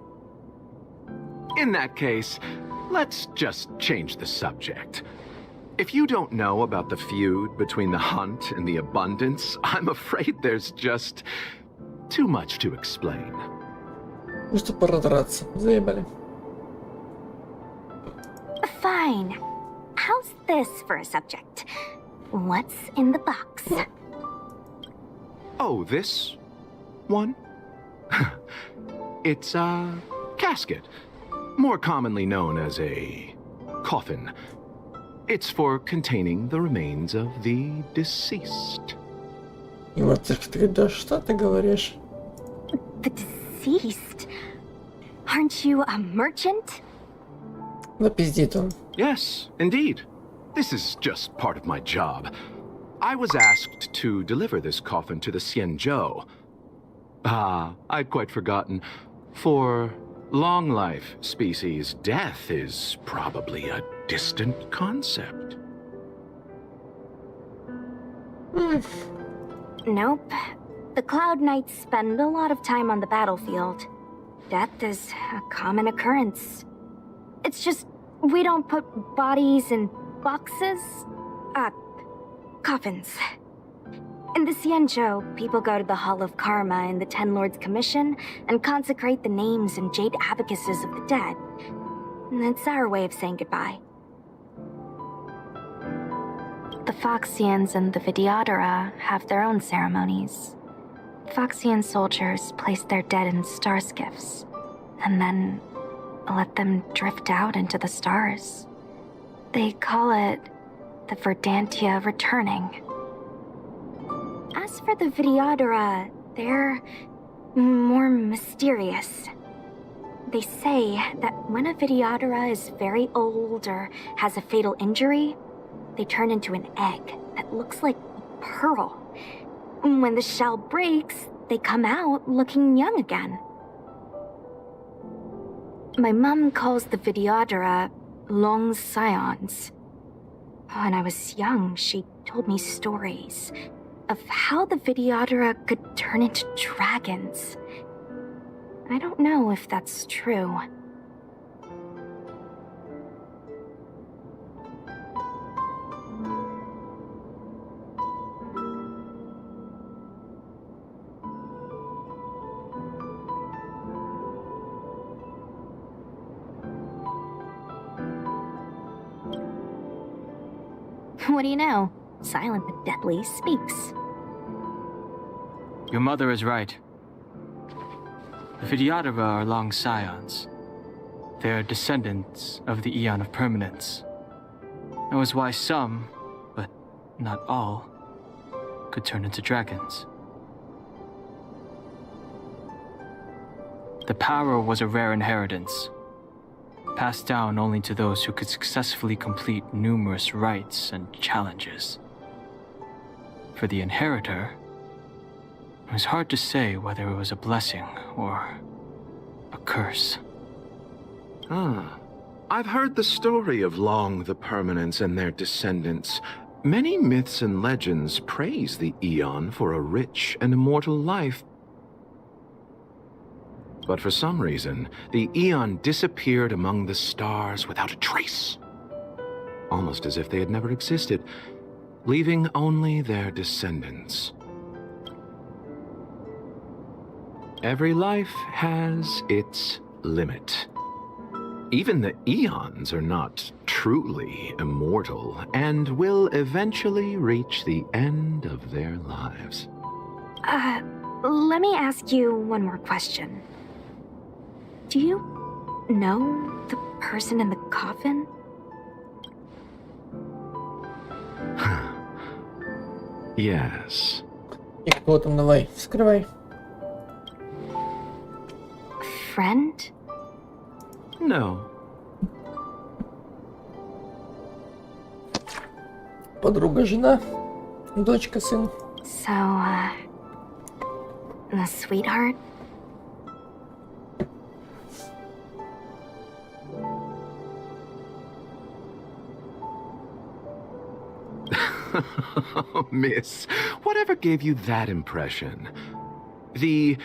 In that case, let's just change the subject. If you don't know about the feud between the Hunt and the Abundance, I'm afraid there's just too much to explain.
Просто подраться. Заебали.
Fine. How's this for a subject? What's in the box?
Oh, this one? It's a casket, more commonly known as a coffin. It's for containing the remains of the deceased.
И вот ты да что ты говоришь?
The deceased? Aren't you a merchant?
Да пиздит он.
Yes, indeed. This is just part of my job. I was asked to deliver this coffin to the Xianzhou. I'd quite forgotten. For long life species, death is probably a distant concept.
Nope. The Cloud Knights spend a lot of time on the battlefield. Death is a common occurrence. It's just we don't put bodies in boxes. Coffins. In the Xianzhou, people go to the Hall of Karma in the Ten Lords Commission and consecrate the names and jade abacuses of the dead. It's our way of saying goodbye. The Foxians and the Vidyadhara have their own ceremonies. Foxian soldiers place their dead in star skiffs, and then let them drift out into the stars. They call it the Verdantia returning. As for the Vidyadhara, they're more mysterious. They say that when a Vidyadhara is very old or has a fatal injury, they turn into an egg that looks like a pearl. When the shell breaks, they come out looking young again. My mom calls the Vidyadhara long scions. When I was young, she told me stories of how the Vidyadhara could turn into dragons. I don't know if that's true. What do you know? Silent but deadly speaks.
Your mother is right. The Vidyadhara are long scions. They are descendants of the Eon of Permanence. That was why some, but not all, could turn into dragons. The power was a rare inheritance, passed down only to those who could successfully complete numerous rites and challenges. For the inheritor, it was hard to say whether it was a blessing or a curse.
Ah, I've heard the story of Long the Permanence and their descendants. Many myths and legends praise the Eon for a rich and immortal life. But for some reason, the Eon disappeared among the stars without a trace. Almost as if they had never existed, leaving only their descendants. Every life has its limit. Even the Eons are not truly immortal and will eventually reach the end of their lives.
Let me ask you one more question. Do you know the person in the coffin?
Yes.
И кто там, давай, вскрывай.
Friend?
No.
Подруга, жена, дочка, сын.
So, the sweetheart?
Miss, whatever gave you that impression? The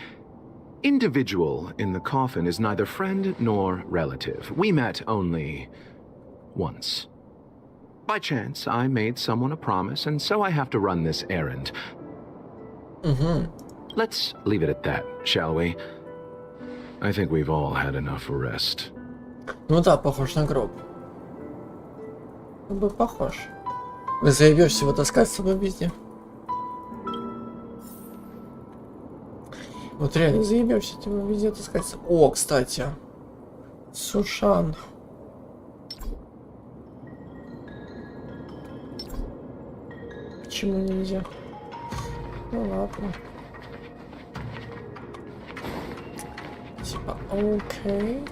individual in the coffin is neither friend nor relative. We met only once. By chance, I made someone a promise, and so I have to run this errand. Let's leave it at that, shall we? I think we've all had enough rest.
Ну да, похож на гроб. Как бы похож. Вы заебешься его таскать с собой везде. Вот реально заебешься его везде таскать с собой. О, кстати. Сушан. Почему нельзя? Ну ладно. Типа, окей.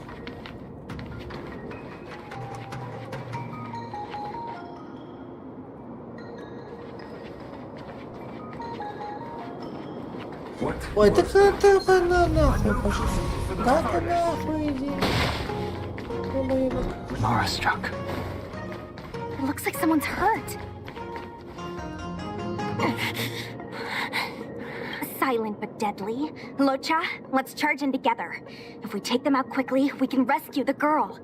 Ой, так это нахуй, пожалуйста. Да ты нахуй иди.
Mara struck.
It looks like someone's hurt.
Silent but deadly. Locha, let's charge in together. If we take them out quickly, we can rescue the girl.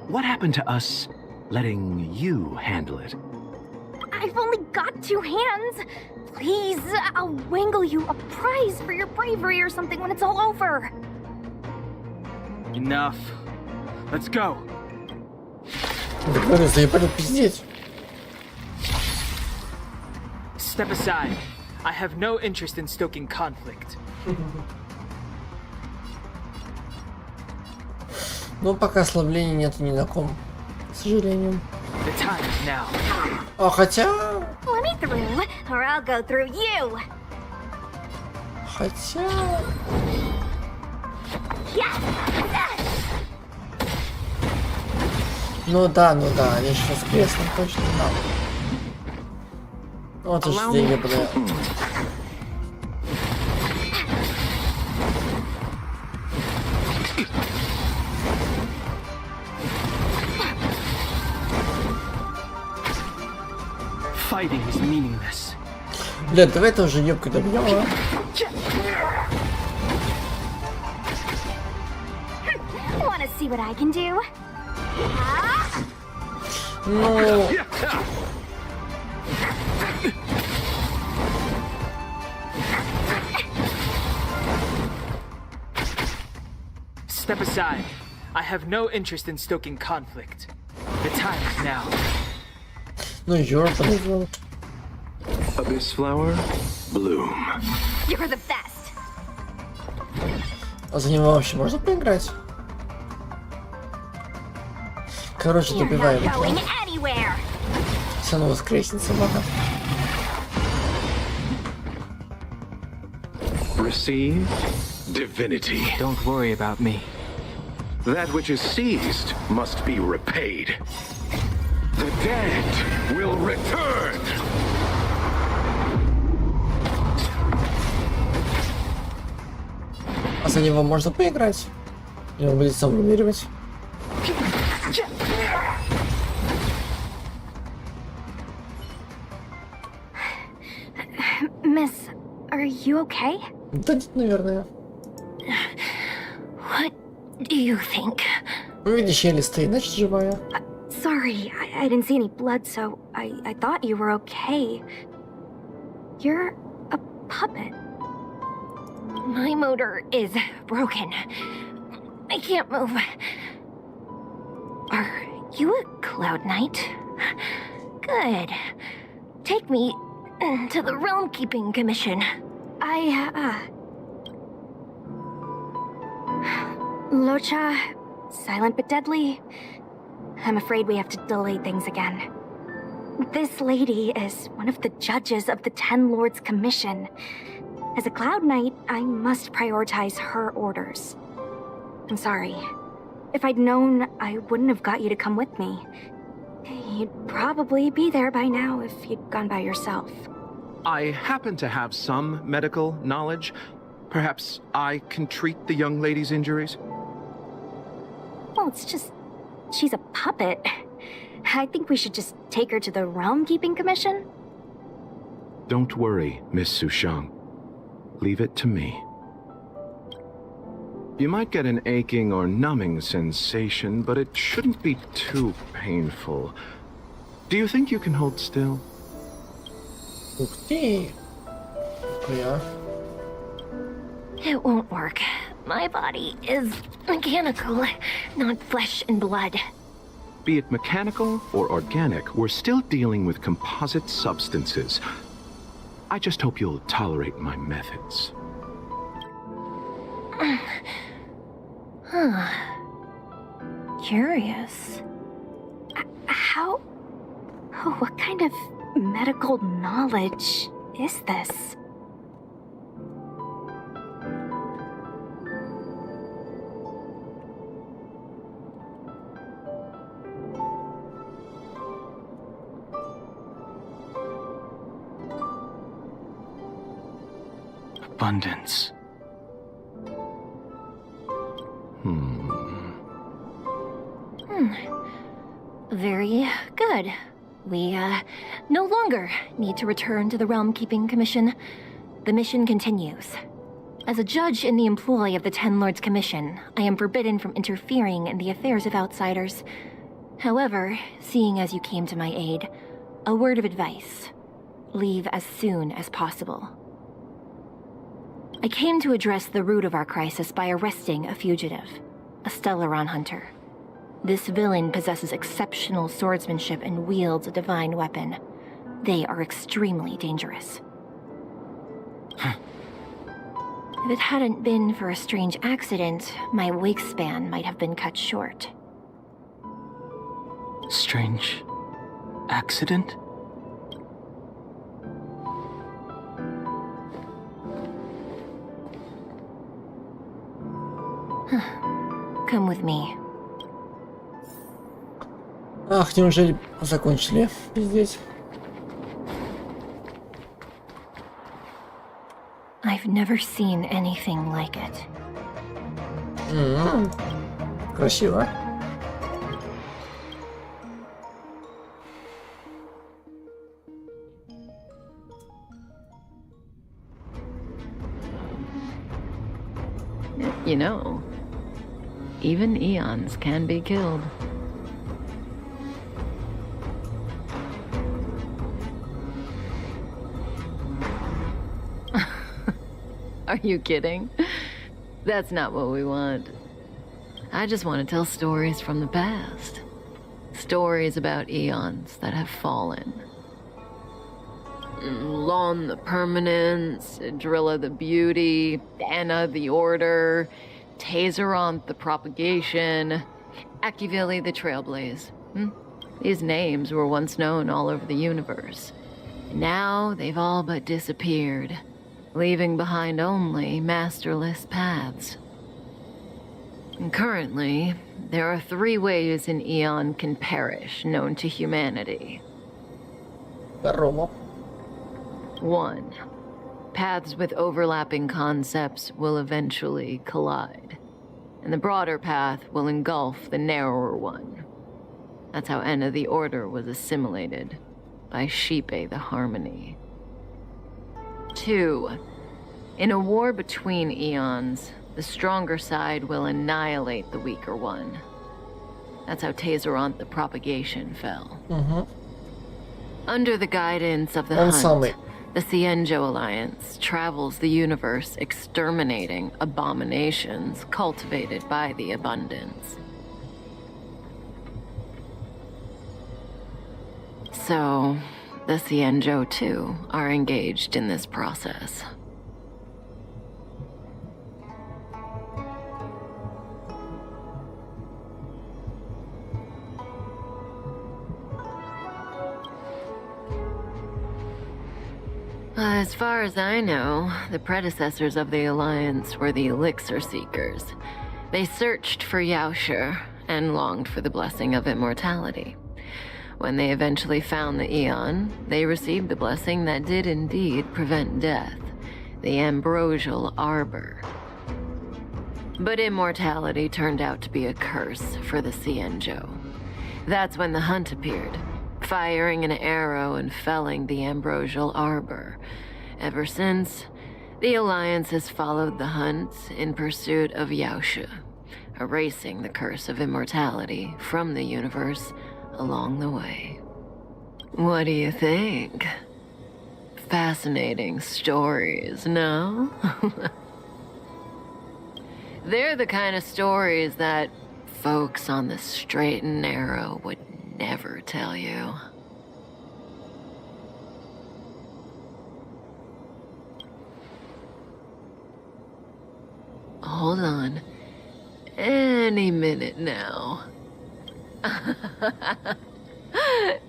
What happened to us letting you handle it?
I've only got 2 hands. Please, I'll wangle you a prize for your bravery or something when it's all over.
Enough. Let's go.
Заебали пиздеть.
Step aside. I have no interest in stoking conflict.
Ну, пока ослаблений нету ни на ком, к сожалению.
The time is now.
А хотя...
Let me through, or I'll go through you.
Хотя... Ну да, они сейчас креслом точно там. Вот уж деньги подают.
Fighting is meaningless.
Бля, давай это уже ёбку добьем, а?
Wanna see what I can do?
Ну...
Step aside. I have no interest in stoking conflict. The time is now.
Ну, Йорка назвал.
Abyss flower, bloom.
You're the best.
А за него вообще можно поиграть? Короче,
You're
добиваем
not going
его.
anywhere.
Все равно воскреснет собака.
Receive divinity.
Don't worry about me.
That which is seized must be repaid. The dead will return.
А за него можно поиграть? Или он будет сам вымеривать?
Miss, are you okay?
Да нет, наверное.
What do you think?
Ну, видишь, еле стоит, значит живая.
Sorry, I didn't see any blood, so I thought you were okay. You're a puppet. My motor is broken. I can't move. Are you a Cloud Knight? Good. Take me to the Realm Keeping Commission. Locha, silent but deadly. I'm afraid we have to delay things again. This lady is one of the judges of the Ten Lords Commission. As a Cloud Knight, I must prioritize her orders. I'm sorry. If I'd known, I wouldn't have got you to come with me. You'd probably be there by now if you'd gone by yourself.
I happen to have some medical knowledge. Perhaps I can treat the young lady's injuries?
Well, it's just... she's a puppet. I think we should just take her to the Realm Keeping Commission.
Don't worry, Miss Sushang. Leave it to me. You might get an aching or numbing sensation, but it shouldn't be too painful. Do you think you can hold still?
Ух ты! Yeah.
It won't work. My body is mechanical, not flesh and blood.
Be it mechanical or organic, we're still dealing with composite substances. I just hope you'll tolerate my methods.
Huh. Curious. How... what kind of medical knowledge is this?
Abundance.
Very good. We, no longer need to return to the Realm Keeping Commission. The mission continues. As a judge in the employ of the Ten Lords Commission, I am forbidden from interfering in the affairs of outsiders. However, seeing as you came to my aid, a word of advice. Leave as soon as possible. I came to address the root of our crisis by arresting a fugitive, a Stellaron hunter. This villain possesses exceptional swordsmanship and wields a divine weapon. They are extremely dangerous. If it hadn't been for a strange accident, my wingspan might have been cut short.
Strange accident?
Come with me.
Ах, неужели закончили? Пиздец.
I've never seen anything like it.
Красиво.
You know, even eons can be killed. Are you kidding? That's not what we want. I just want to tell stories from the past. stories about eons that have fallen. Lon the Permanence, Drilla the Beauty, Anna the Order, Tazeronth the Propagation, Akivili the Trailblaze. These names were once known all over the universe. Now they've all but disappeared, leaving behind only masterless paths. And currently, there are 3 ways an eon can perish known to humanity. 1. Paths with overlapping concepts will eventually collide, and the broader path will engulf the narrower one. That's how Enna the Order was assimilated by Shipe the Harmony. 2. In a war between eons, the stronger side will annihilate the weaker one. That's how Tazeronth the Propagation fell. Under the guidance of the Hunt, the Cienjo Alliance travels the universe exterminating abominations cultivated by the Abundance. So, the Cienjo too are engaged in this process. As far as I know, the predecessors of the Alliance were the Elixir Seekers. They searched for Yaoshi and longed for the blessing of immortality. When they eventually found the Eon, they received the blessing that did indeed prevent death, the Ambrosial Arbor. But immortality turned out to be a curse for the Cienjo. That's when the Hunt appeared, firing an arrow and felling the Ambrosial Arbor. Ever since, the Alliance has followed the Hunt in pursuit of Yaoshi, erasing the curse of immortality from the universe along the way. What do you think? Fascinating stories, no? They're the kind of stories that folks on the straight and narrow would never tell you. Hold on. Any minute now.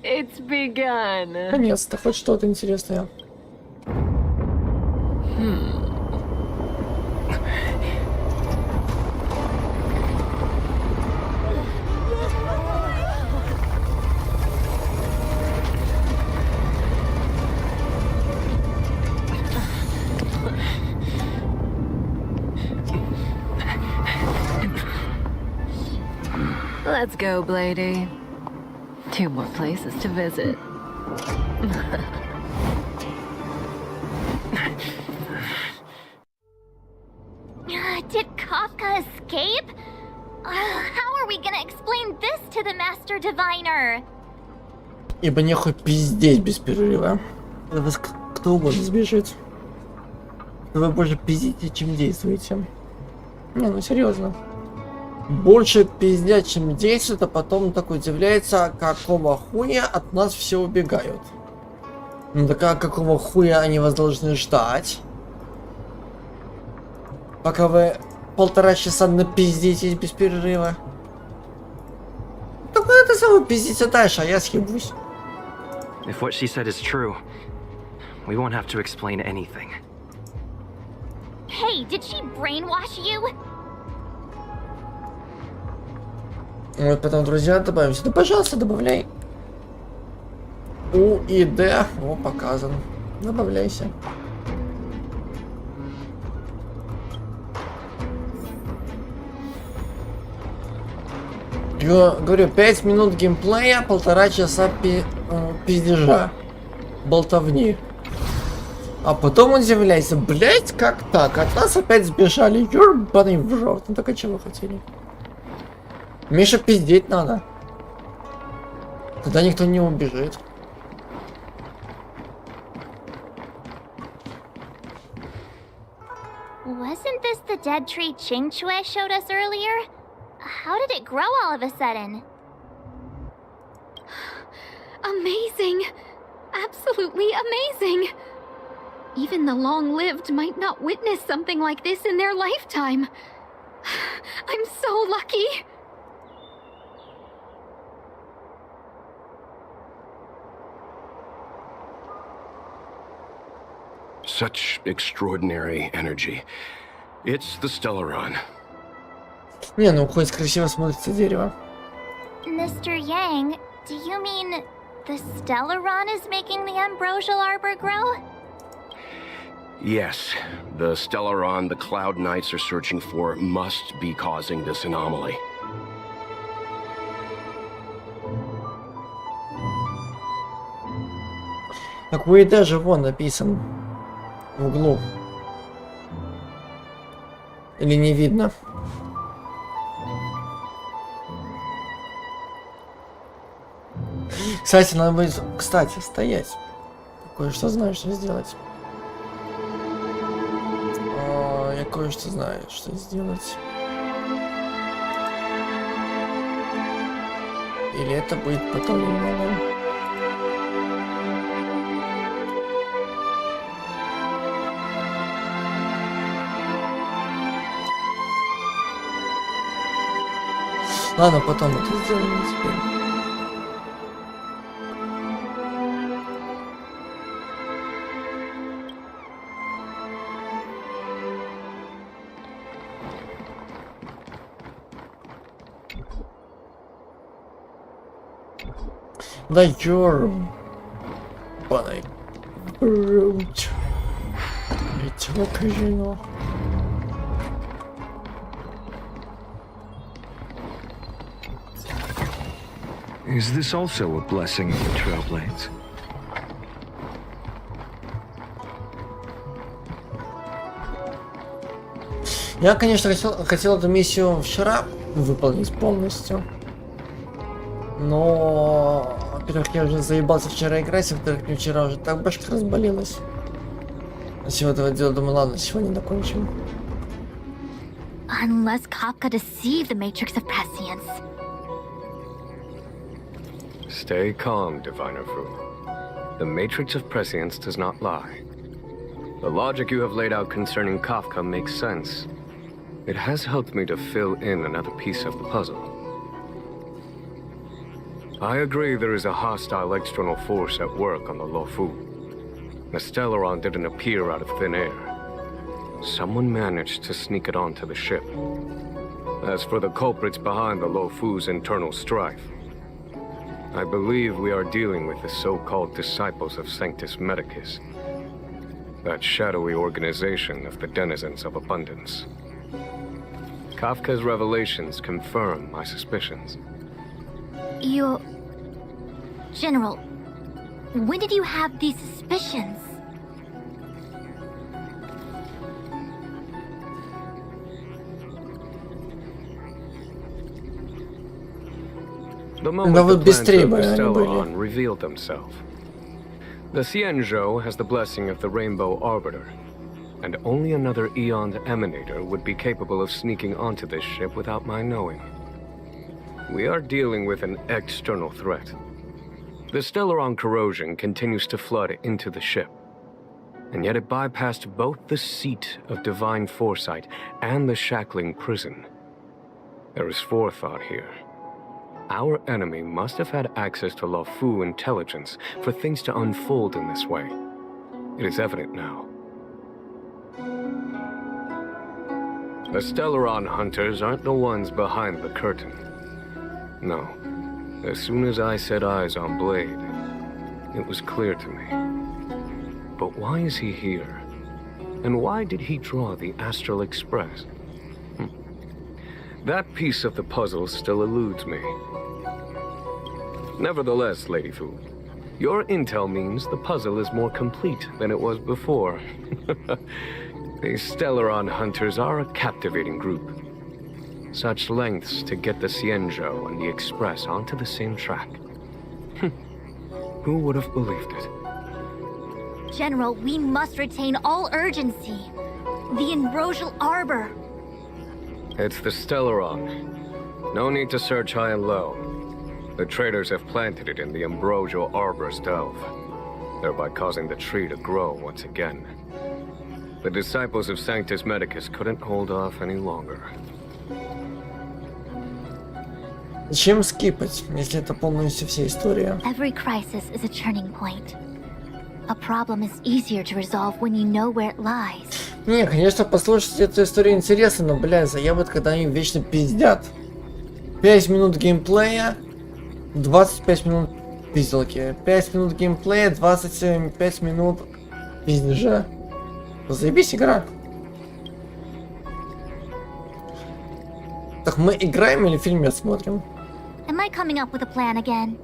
It's begun.
Наконец-то, хоть что-то интересное.
Let's go, Blady. 2 more places to visit.
Did Kafka escape? How are we gonna explain this to the Master Diviner?
Ибо нехуй пиздеть без перерыва. Вас кто угодно сбежит. Вы больше пиздите, чем действуете. Не, ну серьезно. Больше пиздят, чем действует, а потом такой удивляется, какого хуя от нас все убегают. Ну так а какого хуя они вас должны ждать? Пока вы 1,5 часа напиздитесь без перерыва. Так это самое пиздите дальше, а я съебусь.
If what she said is true, we won't have to explain anything.
Hey, did she brainwash you?
Вот потом, друзья, добавим сюда. Пожалуйста, добавляй. У и Д. О, показан. Добавляйся. Я говорю, 5 минут геймплея, 1,5 часа пиздежа. Болтовни. А потом удивляйся, блять, как так? От нас опять сбежали. Ёбаный в рот. Ну так а чего вы хотели? Миша, пиздеть надо. Тогда никто не убежит.
Wasn't this the dead tree Qingque showed us earlier? How did it grow all of a sudden?
Amazing. Absolutely amazing. Even the long-lived might not witness something like this in their lifetime. I'm so lucky.
Such extraordinary energy. It's the Stellaron.
Не, ну хоть красиво смотрится дерево.
Mr. Yang, do you mean the Stellaron is making the ambrosial arbor grow?
Yes, the Stellaron the Cloud Knights are searching for must be causing this anomaly.
Так вы даже вон написан в углу. Или не видно? Кстати, надо будет, стоять. Кое-что знаю, что сделать. Я кое-что знаю, что сделать. Или это будет потом немного. Ладно, потом это сделаем теперь. Да ёрбаный брут. Этого казино.
Is this also a blessing of the Trailblades?
Я, конечно, хотел эту миссию вчера выполнить полностью. Но, во-первых, я уже заебался вчера играть, а во-вторых, мне вчера уже так башка разболелась. А всего этого дела, думаю, ладно, сегодня закончим.
Unless Kafka deceived the Matrix of Prescience.
Stay calm, Diviner Fu. The Matrix of Prescience does not lie. The logic you have laid out concerning Kafka makes sense. It has helped me to fill in another piece of the puzzle. I agree there is a hostile external force at work on the Luofu. The Stellaron didn't appear out of thin air. Someone managed to sneak it onto the ship. As for the culprits behind the Luofu's internal strife, I believe we are dealing with the so-called disciples of Sanctus Medicus, that shadowy organization of the denizens of abundance. Kafka's revelations confirm my suspicions.
General, when did you have these suspicions?
The moment the plans of the Stellaron revealed themselves. The Xianzhou has the blessing of the Rainbow Arbiter, and only another Eon's Emanator would be capable of sneaking onto this ship without my knowing. We are dealing with an external threat. The Stellaron corrosion continues to flood into the ship, and yet it bypassed both the seat of divine foresight and the shackling prison. There is forethought here. Our enemy must have had access to Luofu intelligence for things to unfold in this way. It is evident now. The Stellaron hunters aren't the ones behind the curtain. No. As soon as I set eyes on Blade, it was clear to me. But why is he here? And why did he draw the Astral Express? That piece of the puzzle still eludes me. Nevertheless, Lady Fu, your intel means the puzzle is more complete than it was before. These Stellaron hunters are a captivating group. Such lengths to get the Xianzhou and the Express onto the same track. Who would have believed it?
General, we must retain all urgency. The Ambrosial Arbor.
It's the Stellaron. No need to search high and low. The traders have planted it in the ambrosial arbor's delve, thereby causing the tree to grow once again. The disciples of Sanctus Medicus couldn't hold off any longer.
Зачем скипать, если это полностью вся история?
Every crisis is a turning point. A problem is easier to resolve when you know where it lies.
Не, конечно, послушать эту историю интересно, но, блядь, заебут, когда они вечно пиздят. 5 минут геймплея, 25 минут пизделки. 5 минут геймплея, 25 минут пиздежа. Заебись игра. Так мы играем или фильмец смотрим?
Am I coming up with a plan again?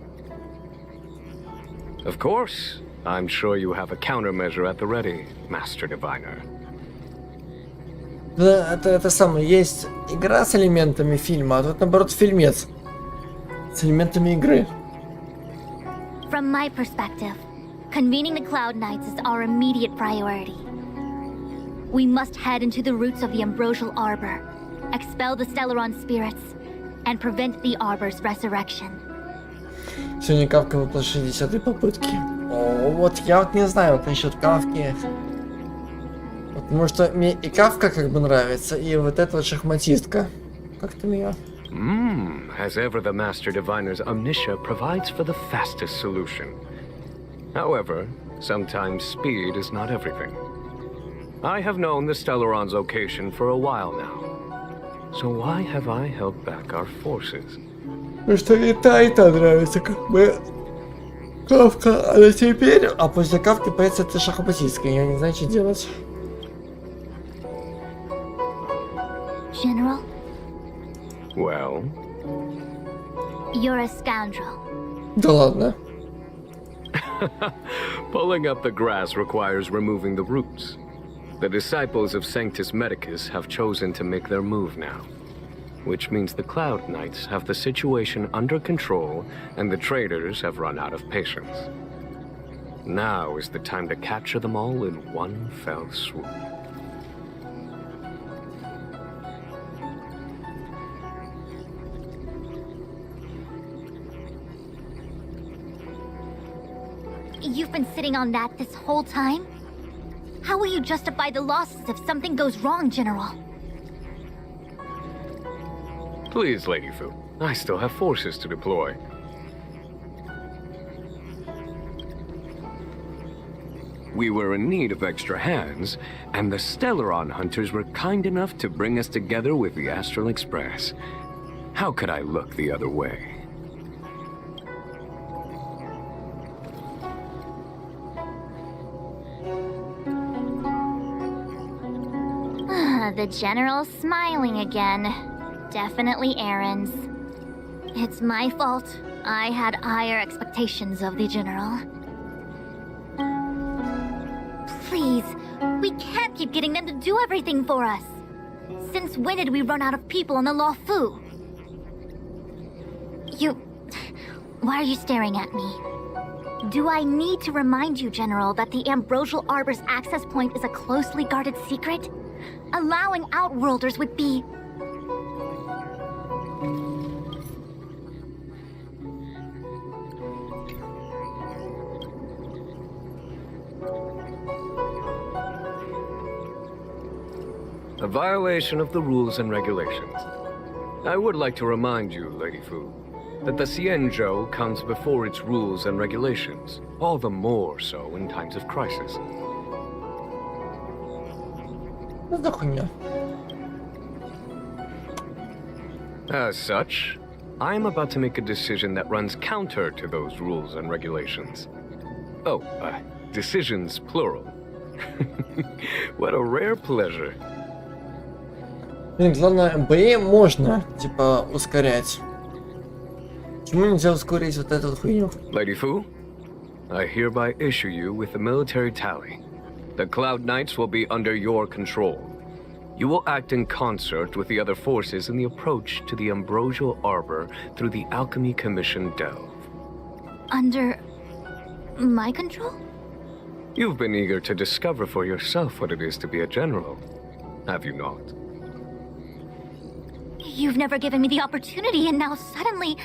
Of course. I'm sure you have a countermeasure at the ready, Master Diviner.
Да, это самое, есть игра с элементами фильма, а тут наоборот фильмец с элементами игры.
From my perspective, convening the Cloud Knights is our immediate priority. We must head into the roots of the Ambrosial Arbor, expel the Stellaron spirits, and prevent the Arbor's resurrection.
Сегодня Кавка выпала 60-й попытки. О, вот я вот не знаю, вот насчет Кавки. Потому что мне и Кавка как бы нравится, и вот эта вот шахматистка. Как-то меня.
As ever, the Master Diviner's omniscia provides for the fastest solution. However, sometimes speed is not everything. I have known the Stellaron's location for a while now. So why have I held back our forces?
Потому что и та нравится, как бы Кавка, а теперь, а после Кавки появится эта шахматистка, я не знаю, что делать.
General?
Well?
You're a scoundrel.
Да ладно.
Pulling up the grass requires removing the roots. The disciples of Sanctus Medicus have chosen to make their move now, which means the Cloud Knights have the situation under control and the traders have run out of patience. Now is the time to capture them all in one fell swoop.
You've been sitting on that this whole time? How will you justify the losses if something goes wrong, General?
Please, Lady Fu. I still have forces to deploy. We were in need of extra hands, and the Stellaron hunters were kind enough to bring us together with the Astral Express. How could I look the other way?
The General's smiling again. Definitely errands. It's my fault. I had higher expectations of the General. Please, we can't keep getting them to do everything for us. Since when did we run out of people on the Law Fu? Why are you staring at me? Do I need to remind you, General, that the Ambrosial Arbor's access point is a closely guarded secret? Allowing Outworlders would be...
A violation of the rules and regulations. I would like to remind you, Lady Fu, that the Xianzhou comes before its rules and regulations, all the more so in times of crisis. As such, I am about to make a decision that runs counter to those rules and regulations. Oh, decisions plural. What a rare pleasure.
Блин, главное, бои можно, типа, ускорять. Почему нельзя ускорить вот эту хуйню?
Lady Fu, I hereby issue you with the military tally. The Cloud Knights will be under your control. You will act in concert with the other forces in the approach to the Ambrosial Arbor through the Alchemy Commission delve.
Under... my control?
You've been eager to discover for yourself what it is to be a general, have you not?
You've never given me the opportunity, and now suddenly...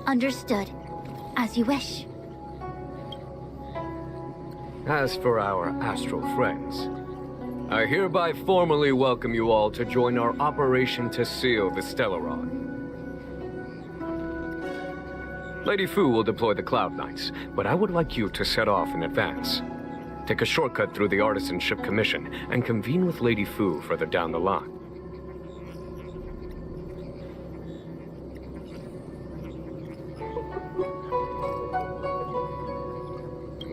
Understood. As you wish.
As for our astral friends, I hereby formally welcome you all to join our operation to seal the Stellaron. Lady Fu will deploy the Cloud Knights, but I would like you to set off in advance. Take a shortcut through the Artisanship Commission and convene with Lady Fu further down the line.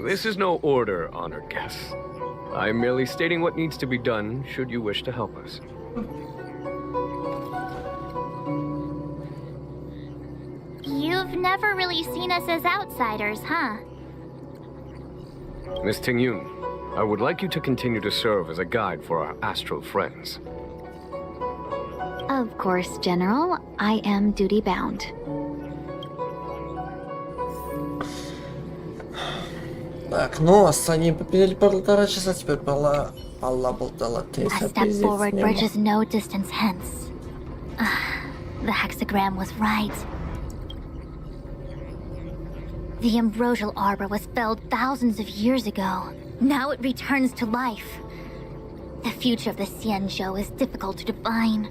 This is no order, honored guests. I'm merely stating what needs to be done should you wish to help us.
You've never really seen us as outsiders, huh?
Miss Tingyun, I would like you to continue to serve as a guide for our astral friends.
Of course, General. I am duty-bound.
Так, ну, они попили 1,5 часа, теперь Пала болтала.
A step forward bridges no distance hence. The hexagram was right. The ambrosial arbor was felled thousands of years ago. Now it returns to life. The future of the Xianzhou is difficult to define.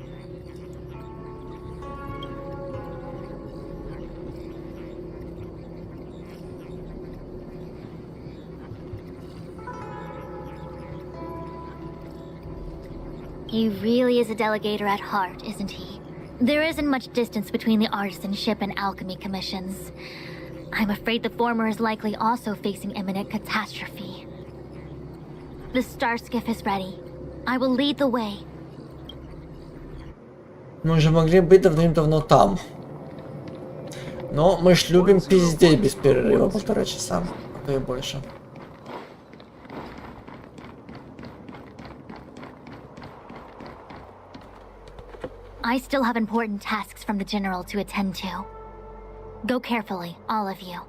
He really is a delegator at heart, isn't he? There isn't much distance between the artisanship and alchemy commissions. I'm afraid the former is likely also facing imminent catastrophe. The star skiff is ready. I will lead the way.
Мы же могли быть давным-давно там. Но мы ж любим пиздеть без перерыва 1,5 часа, а то и больше.
I still have important tasks from the General to attend to. Go carefully, all of you.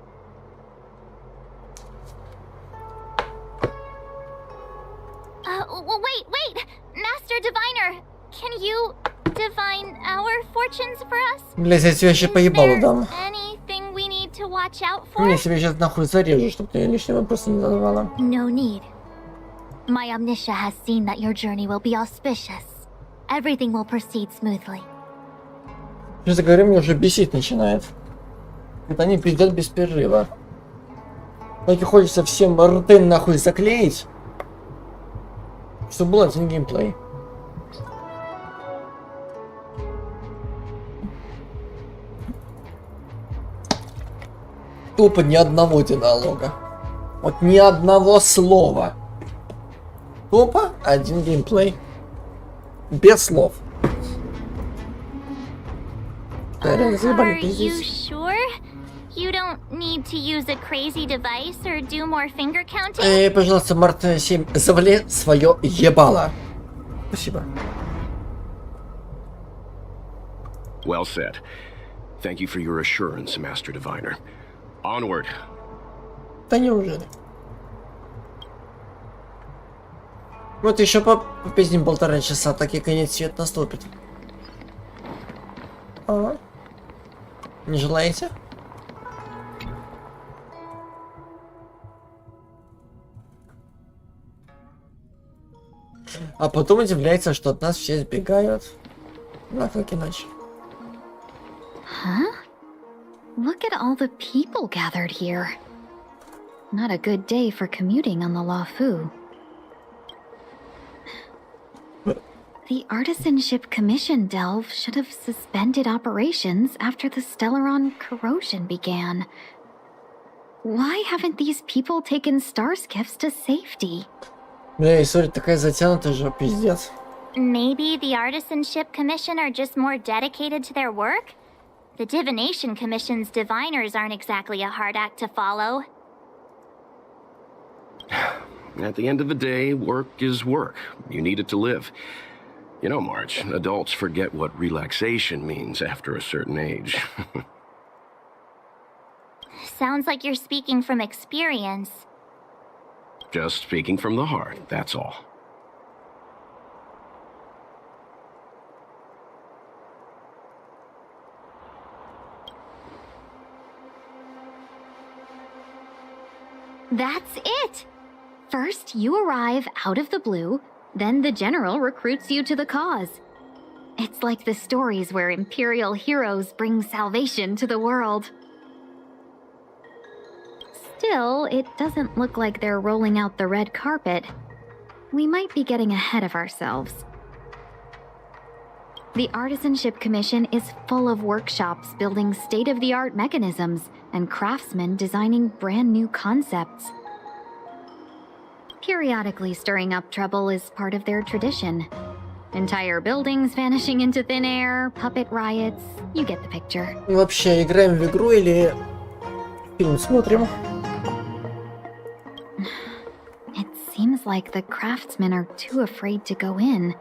Wait! Master Diviner! Can you divine our fortunes for us?
Блять, я тебе вообще поебало дам.
Anything we need to watch out for?
Я себе сейчас нахуй зарежу, чтобы ты лишние вопросы не задавала.
No need. My Omniscia has seen that your journey will be auspicious. Everything will proceed smoothly.
Честно говоря, меня уже бесить начинает. Это они пиздят без перерыва. Так и хочется всем рты нахуй заклеить. Чтобы был один геймплей. Тупо ни одного диалога. Вот ни одного слова. Тупо один геймплей. Без слов.
Are you sure? You don't need to use a crazy device or do more finger counting?
Пожалуйста, Март 7, завали свое ебало. Спасибо.
Well said. Thank you for your assurance, Master Diviner. Onward.
Да неужели? Вот еще попиздим 1,5 часа, так и конец свет наступит. Ага. Не желаете? А потом удивляется, что от нас все сбегают. Ну, как иначе.
Huh? Look at all the people gathered here. Not a good day for commuting on the Luofu. The Artisanship Commission delve should have suspended operations after the Stellaron corrosion began. Why haven't these people taken star skiffs to safety?
Бля, история такая затянутая же, пиздец.
Maybe the Artisanship Commission are just more dedicated to their work? The Divination Commission's diviners aren't exactly a hard act to follow.
At the end of the day, work is work. You need it to live. You know, March, adults forget what relaxation means after a certain age.
Sounds like you're speaking from experience.
Just speaking from the heart, that's all.
That's it! First, you arrive out of the blue, then the general recruits you to the cause. It's like the stories where Imperial heroes bring salvation to the world. Still, it doesn't look like they're rolling out the red carpet. We might be getting ahead of ourselves. The Artisanship Commission is full of workshops building state-of-the-art mechanisms and craftsmen designing brand new concepts. Periodically stirring up trouble is part of their tradition. Entire buildings vanishing into thin air, puppet riots, you get the picture.
Вообще, играем в игру или фильм смотрим?
It seems like the craftsmen are too afraid to go in.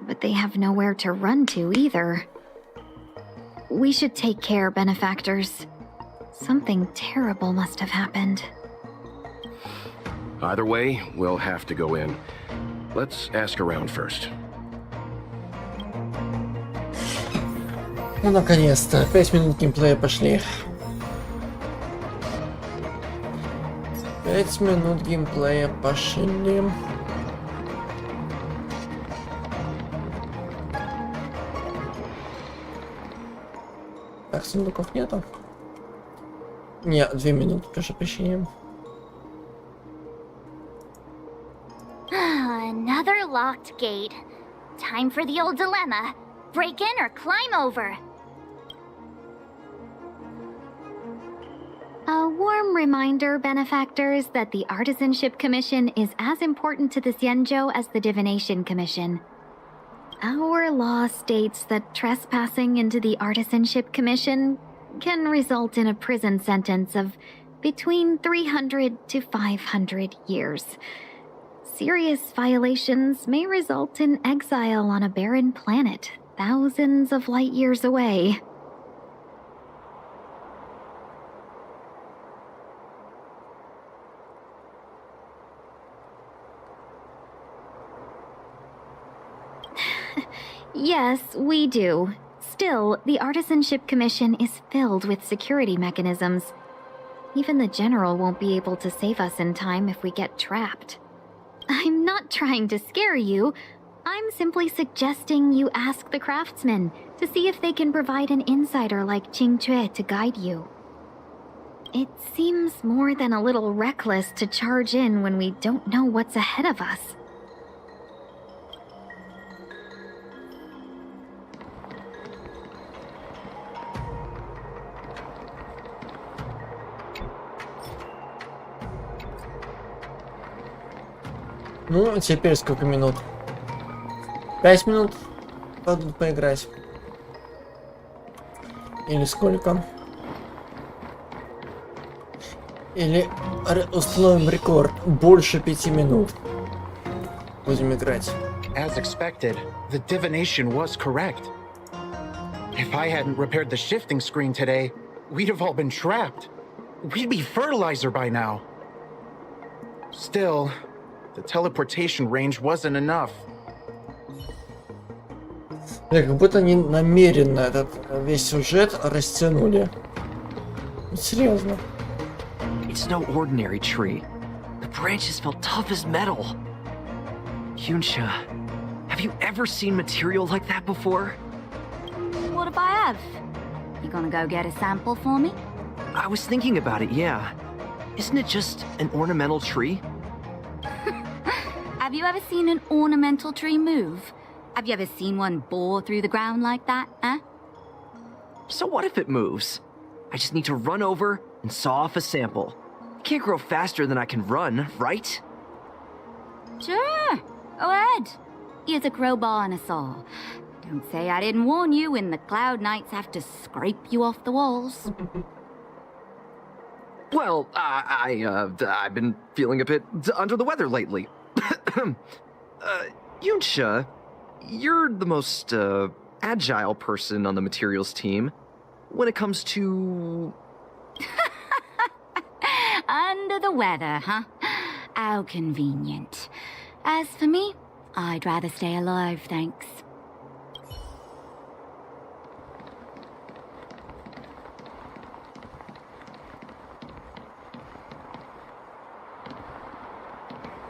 But they have nowhere to run to either. We should take care, benefactors. Something terrible must have happened.
Either way, we'll have to go in. Let's ask around first.
Ну, наконец-то. 5 минут геймплея пошли. 5 минут геймплея пошли. Так, сундуков нету? Не, 2 минуты, прошу прощения.
Another locked gate. Time for the old dilemma. Break in or climb over.
A warm reminder, benefactors, that the Artisanship Commission is as important to the Xianzhou as the Divination Commission. Our law states that trespassing into the Artisanship Commission can result in a prison sentence of between 300 to 500 years. Serious violations may result in exile on a barren planet, thousands of light years away. Yes, we do. Still, the Artisanship Commission is filled with security mechanisms. Even the General won't be able to save us in time if we get trapped. I'm not trying to scare you. I'm simply suggesting you ask the craftsmen to see if they can provide an insider like Qing Cue to guide you. It seems more than a little reckless to charge in when we don't know what's ahead of us.
Ну, теперь сколько минут? 5 минут? Надо поиграть. Или сколько? Или установим рекорд. Больше 5 минут. Будем играть.
As expected, the divination was correct. If I hadn't repaired the shifting screen today, we'd have all been trapped. We'd be fertilizer by now. Still, the teleportation range wasn't enough.
Как будто они намеренно этот весь сюжет растянули. Серьезно.
It's no ordinary tree. The branches felt tough as metal. Yunsha, have you ever seen material like that before?
What if I have? You gonna go get a sample for me?
I was thinking about it, yeah. Isn't it just an ornamental tree?
Have you ever seen an ornamental tree move? Have you ever seen one bore through the ground like that, huh?
So what if it moves? I just need to run over and saw off a sample. It can't grow faster than I can run, right?
Sure, go ahead. Here's a crowbar and a saw. Don't say I didn't warn you when the Cloud Knights have to scrape you off the walls.
Well, I've been feeling a bit under the weather lately. Yunsha, you're the most agile person on the materials team when it comes to...
Under the weather, huh? How convenient. As for me, I'd rather stay alive, thanks.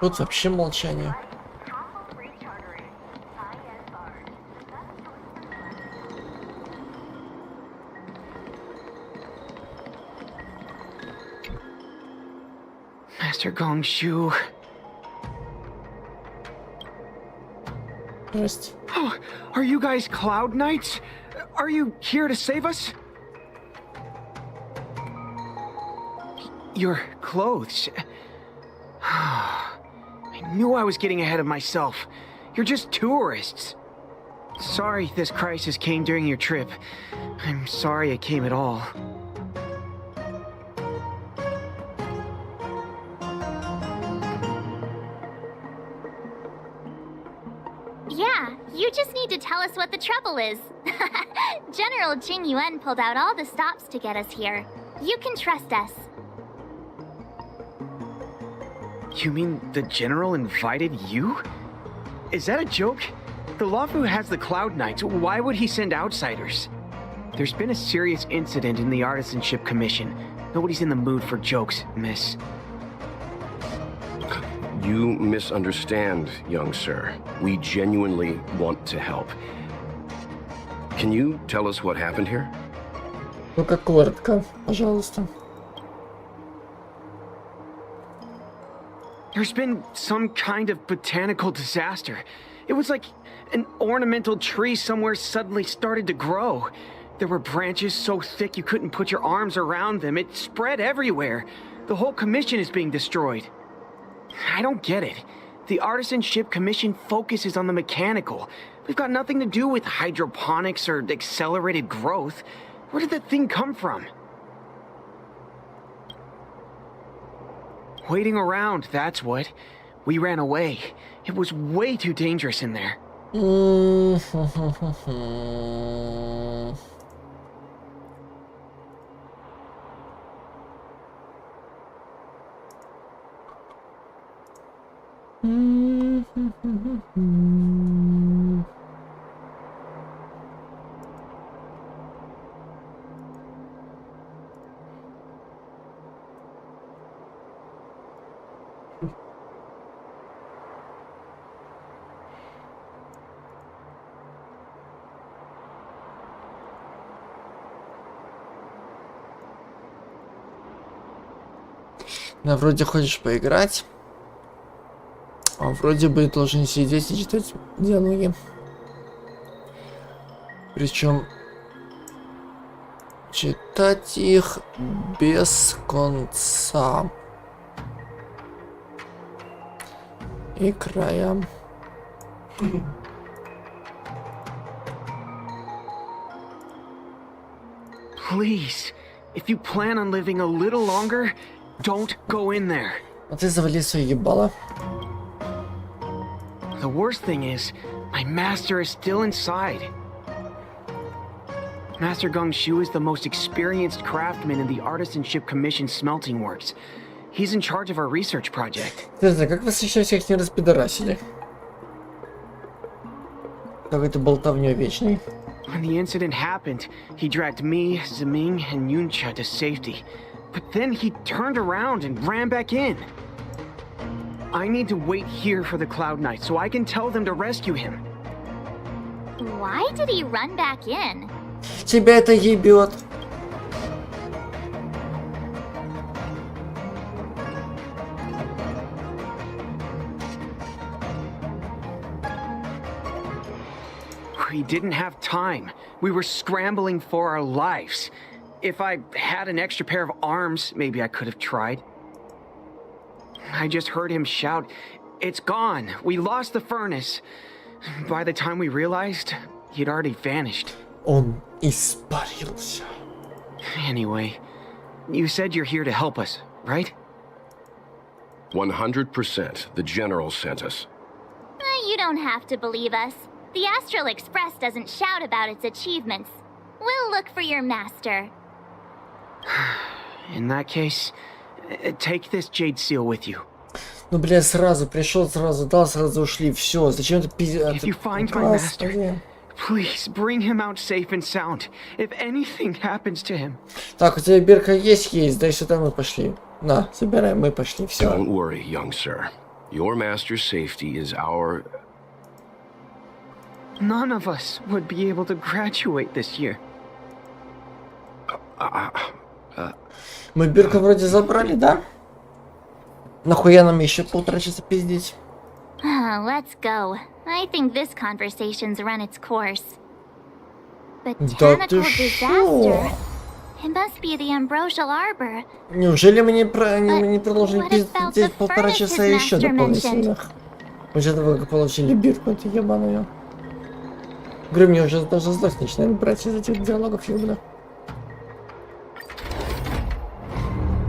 Тут вообще молчание.
Master Gongshu. Oh, are you guys Cloud Knights? Are you here to save us? Your clothes. I knew I was getting ahead of myself. You're just tourists. Sorry this crisis came during your trip. I'm sorry it came at all.
Yeah, you just need to tell us what the trouble is. General Jing Yuan pulled out all the stops to get us here. You can trust us.
You mean the General invited you? Is that a joke? The Luofu has the Cloud Knights. Why would he send outsiders? There's been a serious incident in the Artisanship Commission. Nobody's in the mood for jokes, miss.
You misunderstand, young sir. We genuinely want to help. Can you tell us what happened here?
Ну-ка, коротко, пожалуйста.
There's been some kind of botanical disaster. It was like an ornamental tree somewhere suddenly started to grow. There were branches so thick you couldn't put your arms around them. It spread everywhere. The whole commission is being destroyed. I don't get it. The Artisanship Commission focuses on the mechanical. We've got nothing to do with hydroponics or accelerated growth. Where did that thing come from? Waiting around, that's what. We ran away. It was way too dangerous in there.
Да, вроде хочешь поиграть, а вроде бы должен сидеть и читать диалоги. Причем читать их без конца и края.
Please, if you plan on living a little longer, don't go in there.
А ты завали свое ебало.
The worst thing is, my master is still inside. Master Gongshu is the most experienced craftsman in the Artisanship Commission smelting works. He's in charge of our research project.
Интересно, как вы сейчас всех не распидорасили? Какой-то болтовнёй вечный.
When the incident happened, he dragged me, Ziming, and Yuncha to safety. But then he turned around and ran back in. I need to wait here for the Cloud Knights so I can tell them to rescue him.
Why did he run back in?
Тебя это ебет.
We didn't have time. We were scrambling for our lives. If I had an extra pair of arms, maybe I could have tried. I just heard him shout, "It's gone! We lost the furnace!" By the time we realized, he'd already vanished.
Он испарился.
Anyway, you said you're here to help us, right?
100%. The General sent us.
You don't have to believe us. The Astral Express doesn't shout about its achievements. We'll look for your master.
In that case, take this jade seal with you.
Ну, бля, сразу пришел, сразу дал, сразу ушли. Все, зачем это пиздец?
If you find my master, please bring him out safe and sound. If anything happens to him.
Так, у тебя бирка есть, дай сюда, мы пошли. На, забираем, мы пошли, все.
Don't worry, young sir. Your master's safety is our...
None of us would be able to graduate this year.
Мы Бирка вроде забрали, да? Нахуя нам еще 1,5 часа пиздить?
Let's go. I think this conversation's run its course.
Да
Botanical
ты
disaster.
шо?
It must be the ambrosial arbor.
Неужели мы не продолжим пиздеть 1,5 часа еще дополнительных? После того, как получили Бирку эту ебаную. Говорю, мне уже даже злость начинает брать из этих диалогов ебаных.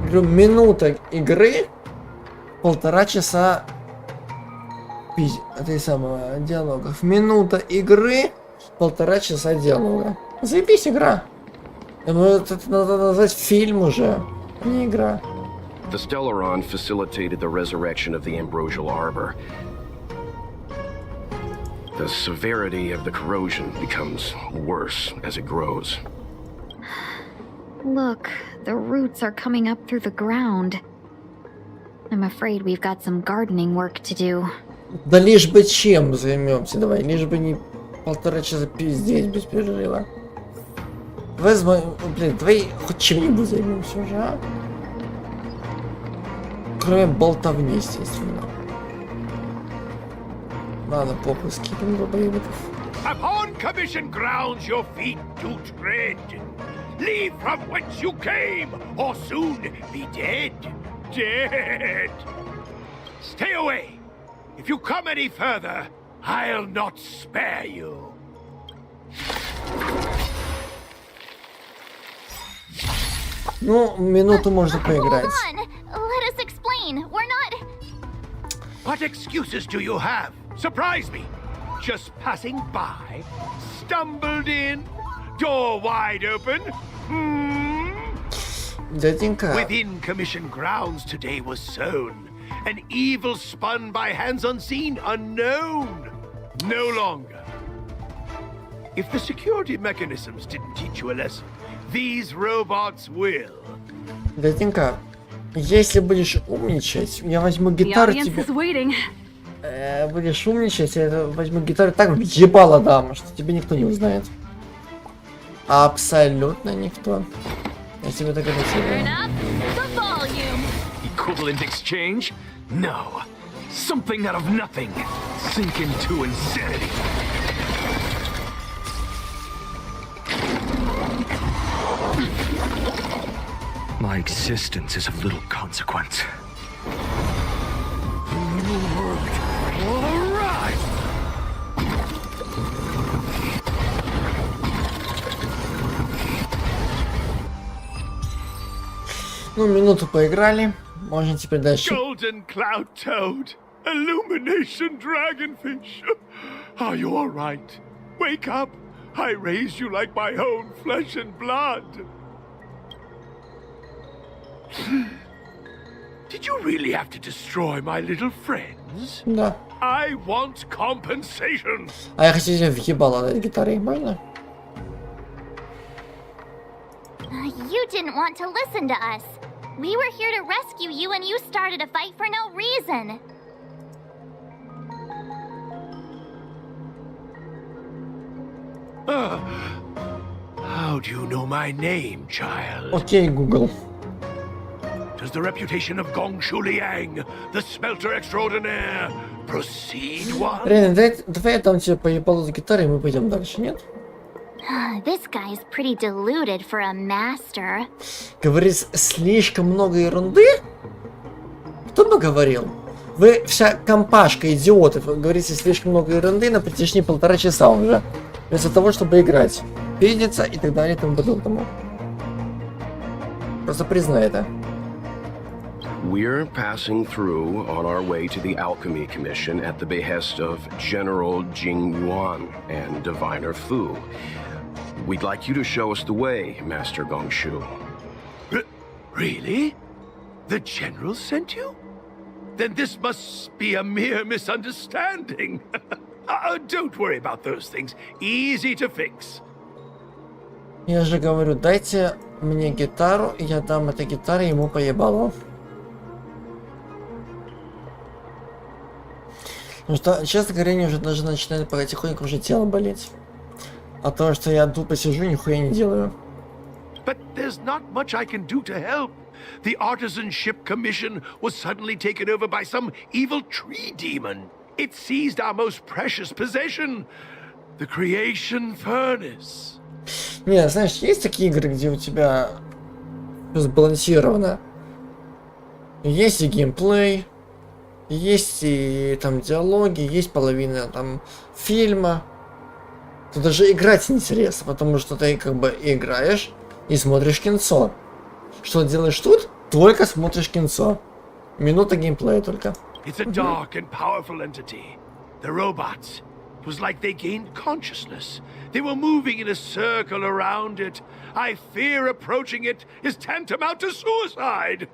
Говорю, минута игры, 1,5 часа этой самого диалогов. Минута игры, 1,5 часа диалога. Заебись, игра. Это надо назвать фильм уже, а не игра.
The Stellaron facilitated the resurrection of the ambrosial arbor. The severity of the corrosion becomes worse as it grows.
Look, the roots are coming up through the ground. I'm afraid we've got some gardening work to do.
Да лишь бы чем займемся, давай, лишь бы не 1,5 часа пиздеть без перерыва. Давай хоть чем-нибудь займемся уже, а? Кроме болтовни, естественно. Ладно, похуй, скипим долбоебиков.
Upon commission grounds your feet do tread. Leave from whence you came, or soon be dead. Dead. Stay away. If you come any further, I'll not spare you.
Ну, минуту можно поиграть.
Let us explain. We're not...
What excuses do you have? Surprise me. Just passing by, stumbled in, door wide open.
Дяденька.
Within commission grounds today was sown. An evil spun by hands unseen, unknown. No longer. If the security mechanisms didn't teach you a lesson, these robots will.
Дяденька, если будешь умничать, я возьму гитару тебе. Будешь умничать, я возьму гитару так въебало дам, что тебе никто не узнает. Абсолютно никто. Я тебе так обещаю.
Equivalent exchange? No. Something out of nothing. Sink into insanity. My existence is of little consequence.
All right.
Ну, минуту поиграли. Можно теперь дальше.
Golden cloud toad, illumination dragonfish. Are you all right? Wake up. I raised you like my own flesh and blood. Did you really have to destroy my little friends?
Да.
I want compensation.
А я хочу тебе въебало дать гитарой, можно?
You didn't want to listen to us. We were here to rescue you and you started a fight for no reason.
How do you know my name, child?
Окей, Google.
Does the reputation of Gongshu Liang, the smelter extraordinaire, precede one?
Реально, давай я дам тебе поебалу с гитарой, и мы пойдем дальше, нет?
This guy's pretty deluded for a master.
Говорит, слишком много ерунды? Кто бы говорил? Вы вся компашка идиотов, вы говорите слишком много ерунды на протяжении 1,5 часа уже. Вместо того, чтобы играть, пиздиться и так далее и тому подобному. Просто признай это.
We're passing through on our way to the Alchemy Commission at the behest of General Jing Yuan and Diviner Fu. We'd like you to show us the way, Master Gongshu.
Really? The General sent you? Then this must be a mere misunderstanding. Don't worry about those things. Easy to fix.
Я же говорю, дайте мне гитару, и я дам этой гитаре ему поебалу. Потому что, честно говоря, мне уже даже начинает потихоньку уже тело болеть. А то, что я тупо сижу, нихуя не делаю.
But there's not much I can do to help. The Artisanship Commission was suddenly taken over by some evil tree demon. It seized our most precious possession, the creation furnace.
Не, знаешь, есть такие игры, где у тебя сбалансировано. Есть и геймплей, есть и там диалоги, есть половина там фильма. Тут даже играть интересно, потому что ты как бы играешь и смотришь кинцо. Что делаешь тут? Только смотришь кинцо. Минута геймплея только.
It's a dark and powerful entity. The robots. It was like they gained consciousness. They were moving in a circle around it. I fear approaching it is tantamount to suicide.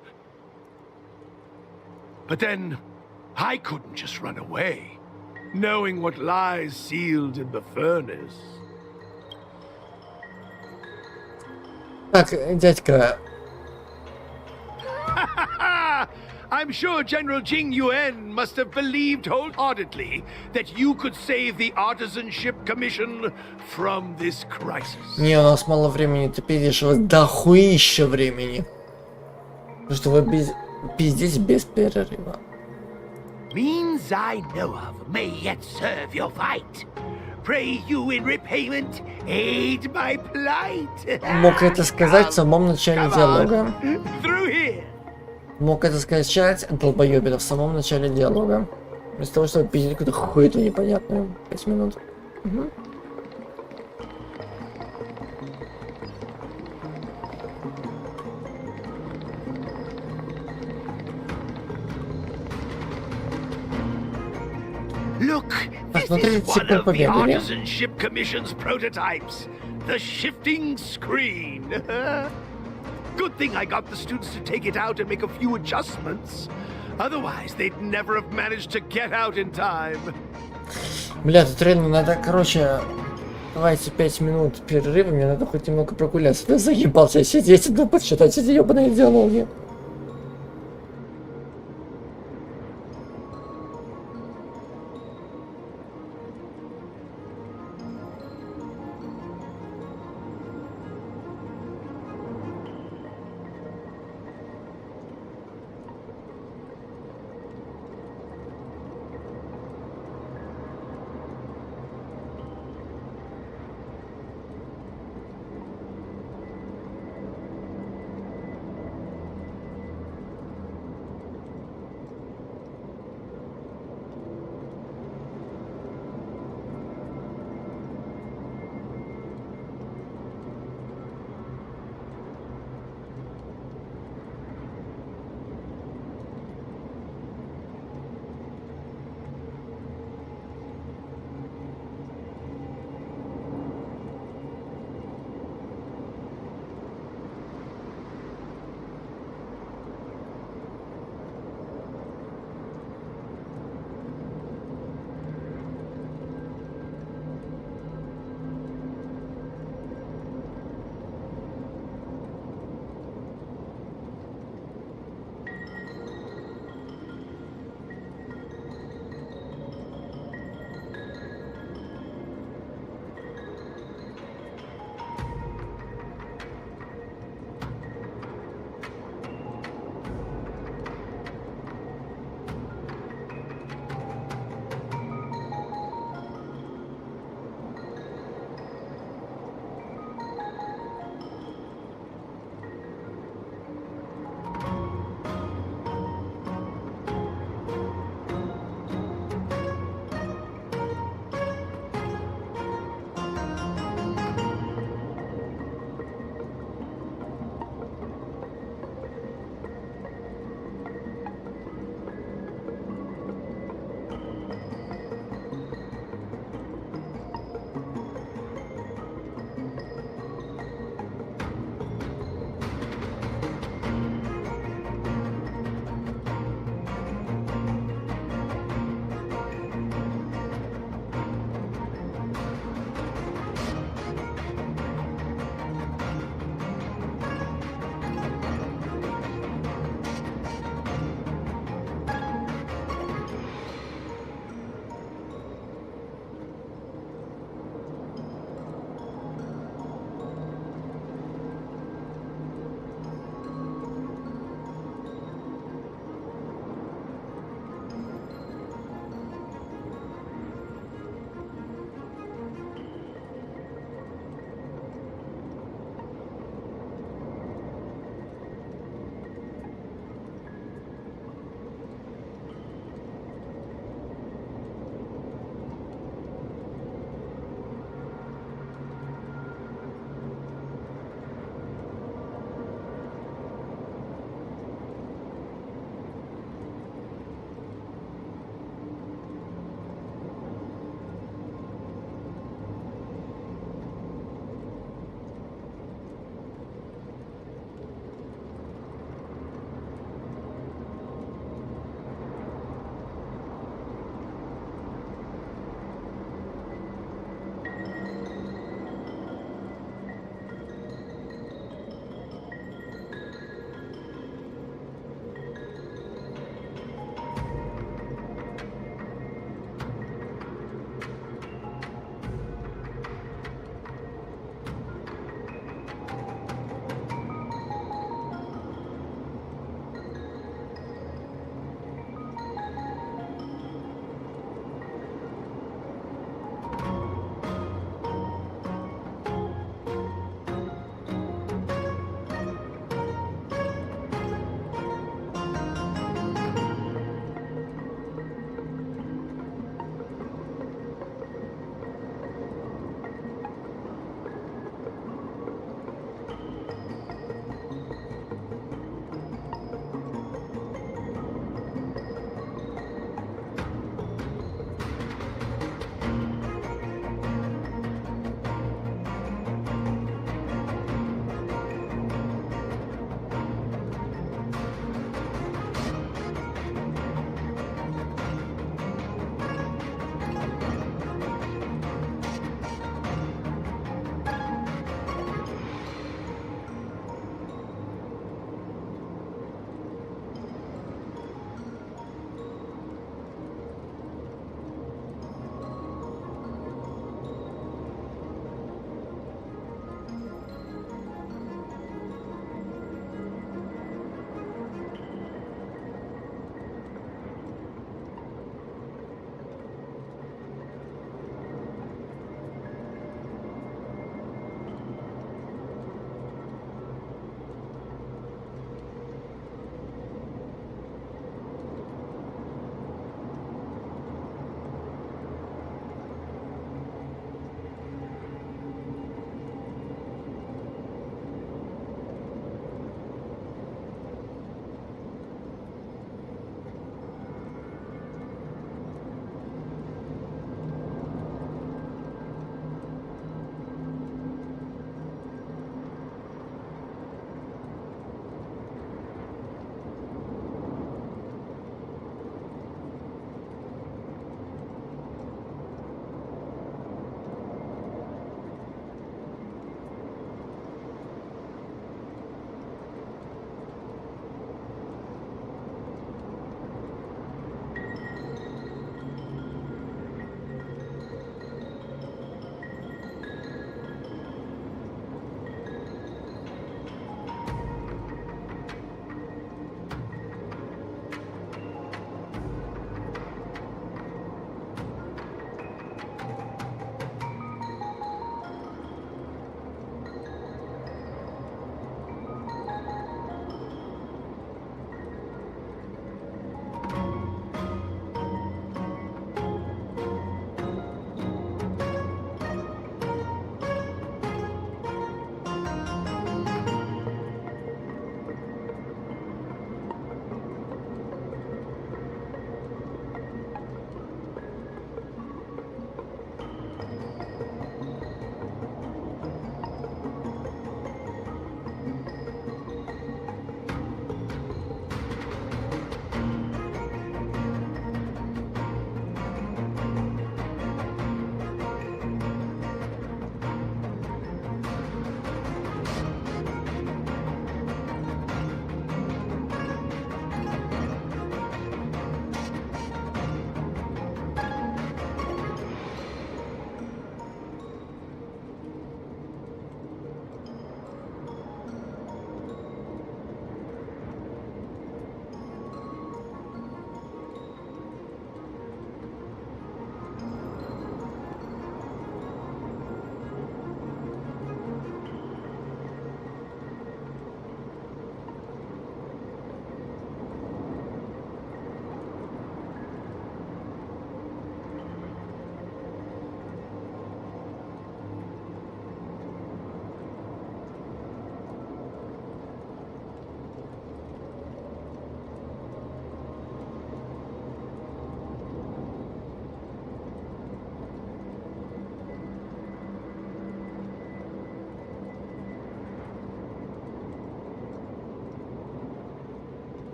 But then, I couldn't just run away, knowing what lies sealed in the furnace.
Так, дядька.
I'm sure General Jing Yuan must have believed wholeheartedly that you could save the Artisanship Commission from this crisis.
Не, у нас мало времени, ты пиздишь, у вас дохуища времени. Потому что вы пиздите без перерыва.
Means I know of may yet serve your fight. Pray you in repayment aid my plight.
Мог это сказать в самом начале диалога.
Through here.
Мог это сказать долбоёбина в самом начале диалога. Вместо того, чтобы пиздить какую-то хуету непонятную. 5 минут. Угу.
Look, this is one of the Artisanship Commission's prototypes. The shifting screen. Good thing I got the students to take it out and make a few adjustments. Otherwise, they'd never have managed to get out in time.
Бля, тут реально надо, короче, давайте 5 минут перерыва, мне надо хоть немного прогуляться. Да заебался сидеть, да подсчитать эти ебаные диалоги.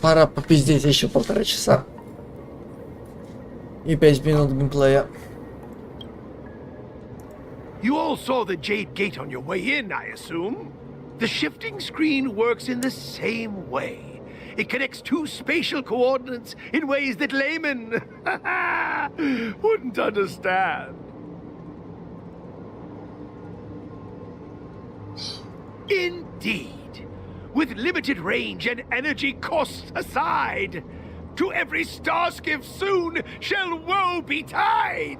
пора попиздеть еще 1,5 часа. И 5 минут геймплея.
You all saw the Jade Gate on your way in, I assume? The shifting screen works in the same way. It connects two spatial coordinates in ways that laymen wouldn't understand. Indeed. With limited range and energy costs aside, to every starskiff soon shall woe betide!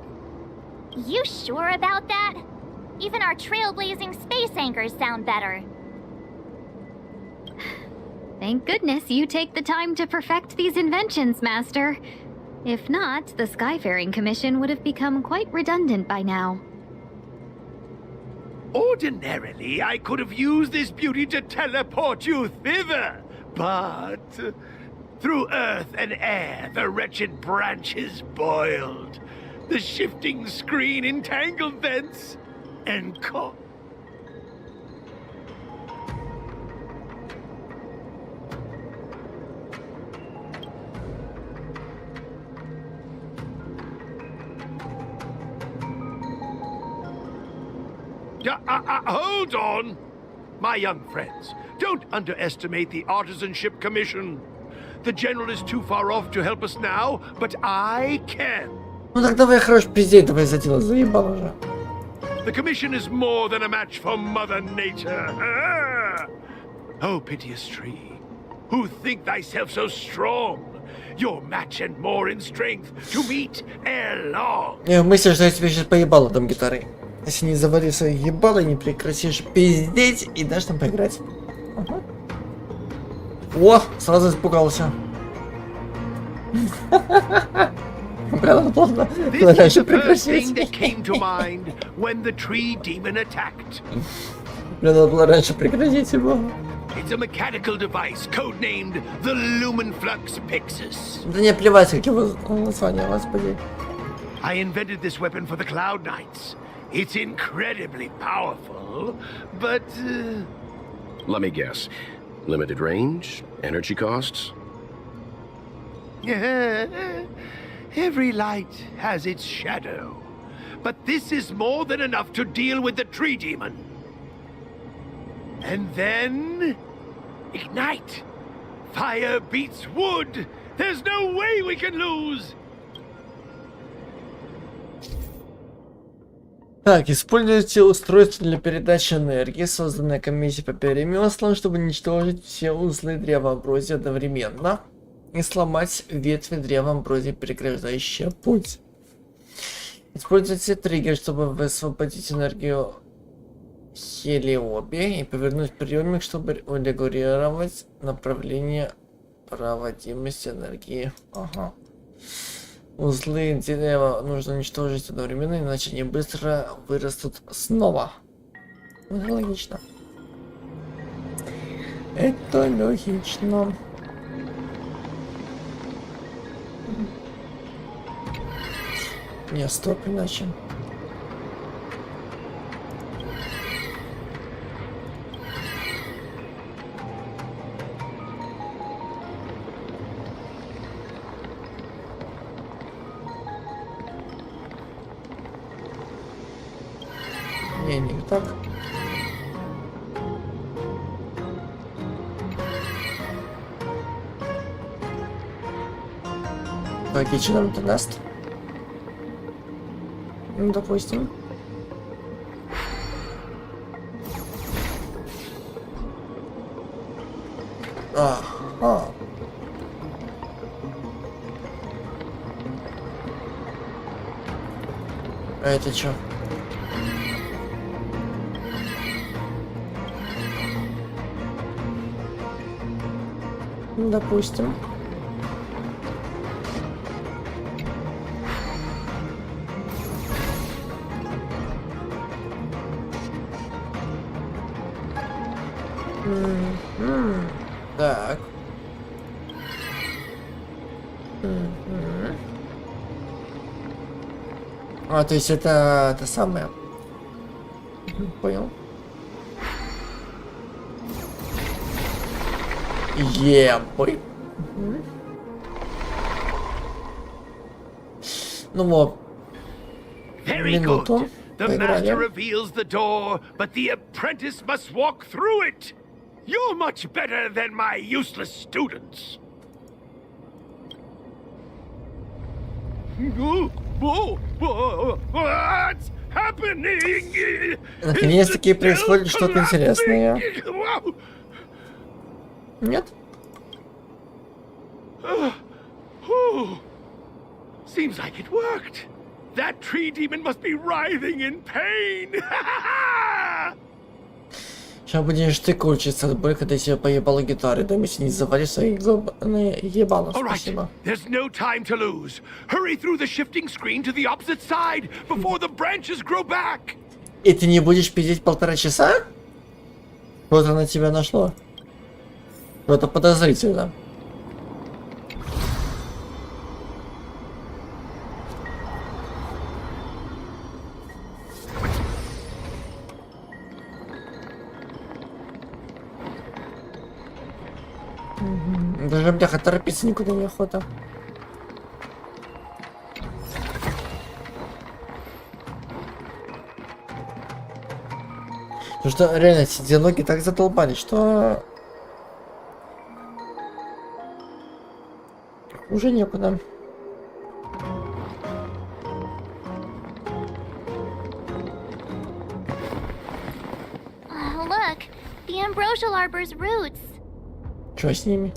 You sure about that? Even our trailblazing space anchors sound better.
Thank goodness you take the time to perfect these inventions, Master. If not, the Skyfaring Commission would have become quite redundant by now.
Ordinarily, I could have used this beauty to teleport you thither, but through earth and air, the wretched branches boiled. The shifting screen entangled thence and caught. Hold on! My young friends, don't underestimate the Artisanship Commission. The General is too far off to help us now, but I can.
Ну так давай, хорош пиздеть, давай за дело, заебал уже.
The Commission is more than a match for Mother Nature. Oh, piteous tree, who think thyself so strong, your match and more in strength to meet ere long.
Я мыслю, что я тебе сейчас поебал там гитарой. Если не завали свои ебалы, не прекратишь пиздеть и дашь там поиграть. Ага. О, сразу испугался. Прям плохо. Раньше прекратить. Надо было раньше прекратить его.
It's a mechanical device codenamed the Lumenflux Pixis.
Да не плевать, как его название, господи.
I invented this weapon for the Cloud Knights. It's incredibly powerful, but...
Let me guess. Limited range? Energy costs?
Every light has its shadow. But this is more than enough to deal with the tree demon. And then... ignite! Fire beats wood! There's no way we can lose!
Так, используйте устройство для передачи энергии, созданное комиссией по перемёслам, чтобы уничтожить все узлы древа амброзии одновременно и сломать ветви древа амброзии, преграждающие путь. Используйте триггер, чтобы высвободить энергию Хелиобе и повернуть приемник, чтобы урегулировать направление проводимости энергии. Ага. Узлы дерева нужно уничтожить одновременно, иначе они быстро вырастут снова. Это логично. Это логично. Не, стоп, иначе. Не так. Так, и что нам это даст? Ну, допустим. Ага. А это что? Допустим. Так. А, то есть это самое. Понял. Ебой. Ну вот.
Very good. The master reveals the door, but the apprentice must walk through it. You're much better than my useless students. What's happening?
Наконец-таки происходит что-то интересное. Нет?
Seems like it worked. That tree demon must be writhing in pain.
Сейчас будешь ты учиться от боли, когда тебе поебало гитары. Да мы не завали свои гробаные ебало. Спасибо.
There's no time to lose. Hurry through the shifting screen to the opposite side before the branches grow back.
И ты не будешь пиздеть 1,5 часа? Вот на тебя нашло. Это подозрительно. Даже, бляха, торопиться никуда не охота. Потому что реально эти диалоги так задолбали, что уже некуда.
Look, the ambrosial arbor's roots.
Что с ними?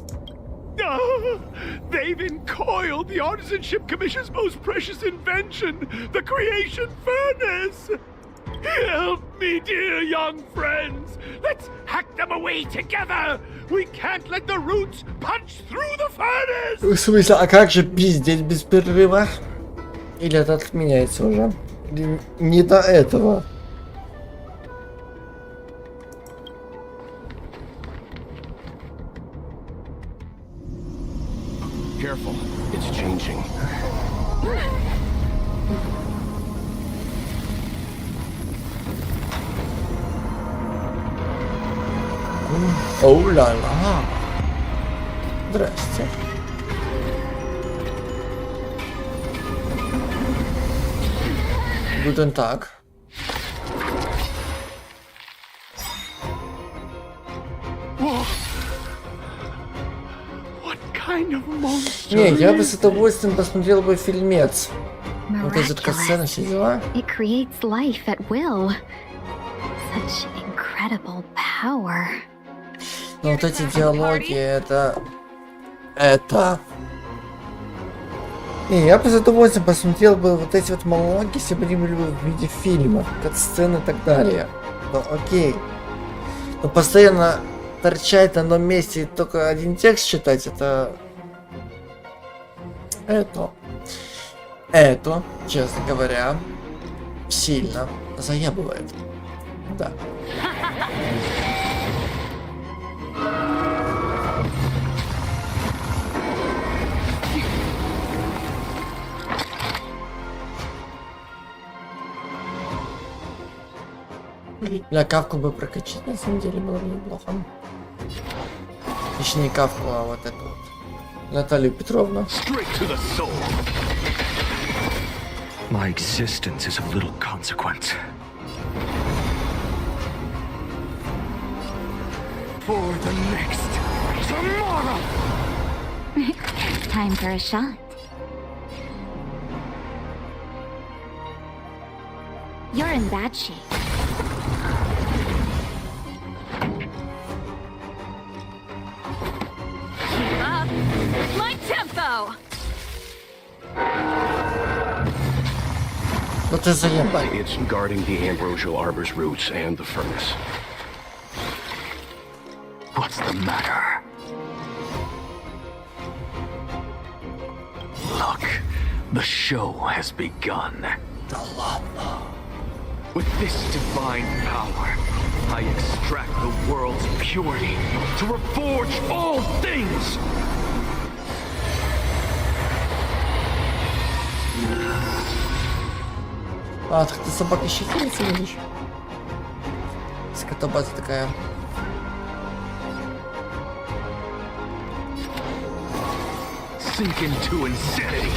They've encoiled the Artisanship Commission's most precious invention, the creation furnace. Help me, dear young friends. Let's hack them away together. We can't let the roots punch through the furnace.
В смысле, а как же пиздеть без перерыва? Или это отменяется уже? Или не до этого?
Careful, it's changing.
Оу-ла-ла. Здрасте. Guten Tag. Не, я бы с удовольствием посмотрел бы фильмец. Вот эти катсцены, все дела.
It creates life at will. Such incredible power.
Но вот эти диалоги, это... Не, я бы с удовольствием посмотрел бы вот эти вот монологи, если бы они были в виде фильма, катсцены и так далее. Ну, окей. Но постоянно торчать на одном месте и только один текст читать, это, честно говоря, сильно заебывает. Да. Для Кавку бы прокачать, на самом деле, было бы неплохо. Точнее не Кавку, а вот эту вот. Наталью Петровну.
My existence is of little consequence.
For the next tomorrow. Time for a shot. You're in bad shape. Keep up my tempo.
Вот это заебать.
It's guarding the ambrosial arbor's roots and the furnace.
What's the matter? Look, the show has begun. With this divine power, I extract the world's purity to reforge all things!
А, так ты собака щекинется, видишь? Скотобаза такая.
sink into insanity.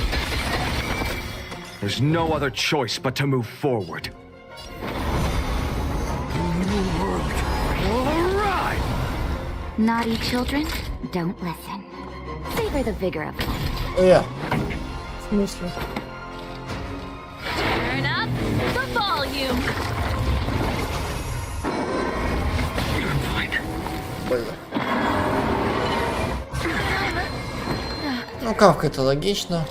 There's no other choice but to move forward. The new world will arrive!
Naughty children, don't listen. Savor the vigor of life.
Yeah. В смысле?
Turn up the volume.
Больно. Ну, кавка, это логично.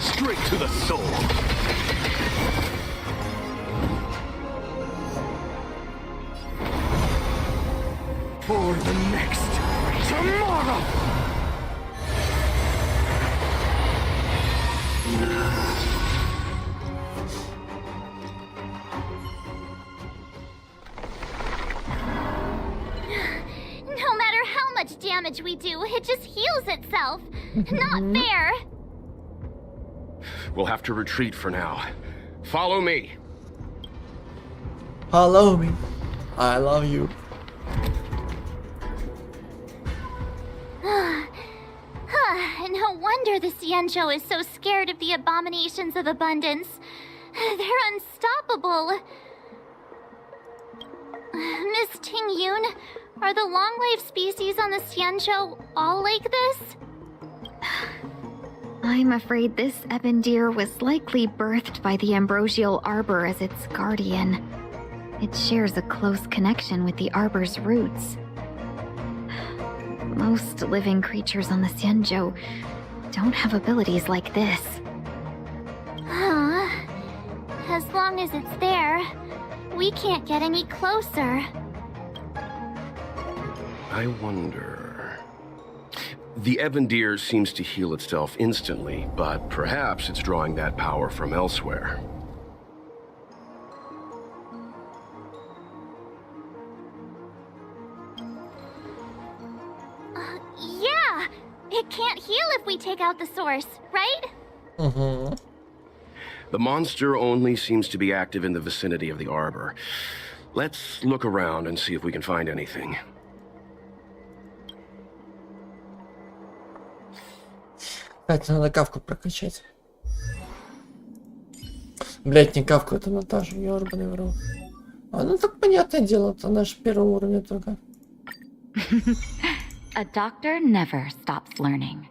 Straight to the soul. For the next tomorrow.
No matter how much damage we do, it just heals itself. Not fair.
We'll have to retreat for now. Follow me.
Follow me. I love you.
No wonder the Xianzhou is so scared of the abominations of abundance. They're unstoppable. Miss Ting Yun, are the long-life species on the Xianzhou all like this?
I'm afraid this ebon deer was likely birthed by the ambrosial arbor as its guardian. It shares a close connection with the arbor's roots. Most living creatures on the Xianzhou don't have abilities like this.
Huh. As long as it's there, we can't get any closer.
I wonder... The ebon deer seems to heal itself instantly, but perhaps it's drawing that power from elsewhere.
Yeah! It can't heal if we take out the source, right?
Mm-hmm.
The monster only seems to be active in the vicinity of the arbor. Let's look around and see if we can find anything.
Кстати, надо кавку прокачать. Блять, не кавку, это Наташа, ёрбаный в рот. А ну так понятное дело, она же первого уровня только.
A doctor never stops learning.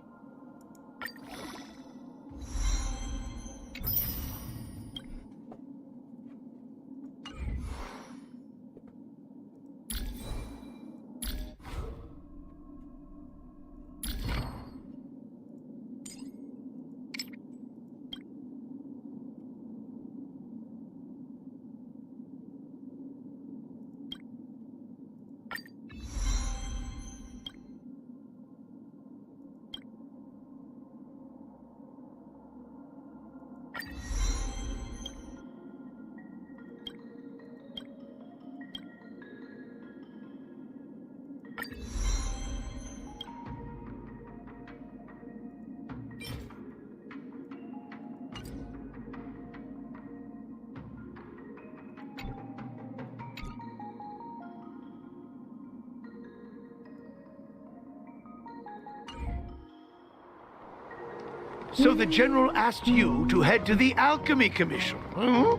So the General asked you to head to the Alchemy Commission, huh?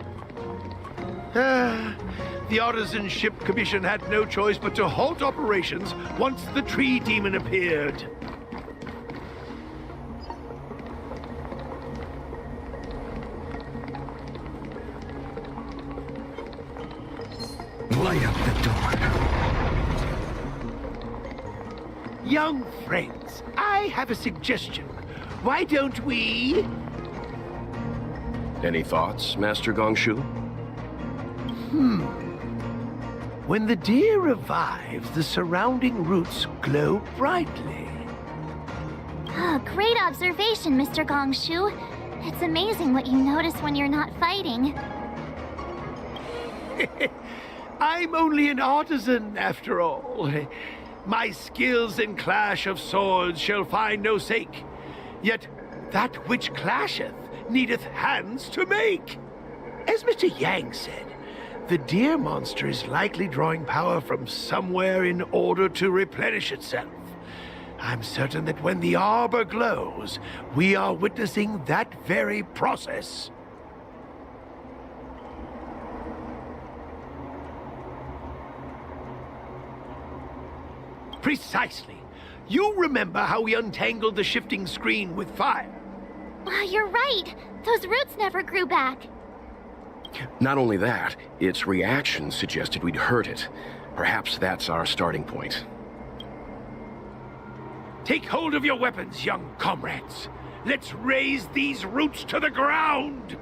The Artisanship Commission had no choice but to halt operations once the Tree Demon appeared.
Light up the door.
Young friends, I have a suggestion. Why don't we...
Any thoughts, Master Gongshu?
When the deer revives, the surrounding roots glow brightly.
Ah, great observation, Mr. Gongshu. It's amazing what you notice when you're not fighting.
I'm only an artisan, after all. My skills in clash of swords shall find no sake. Yet that which clasheth needeth hands to make. As Mr. Yang said, the deer monster is likely drawing power from somewhere in order to replenish itself. I'm certain that when the arbor glows, we are witnessing that very process. Precisely. You remember how we untangled the shifting screen with fire?
You're right. Those roots never grew back.
Not only that, its reaction suggested we'd hurt it. Perhaps that's our starting point.
Take hold of your weapons, young comrades. Let's raze these roots to the ground!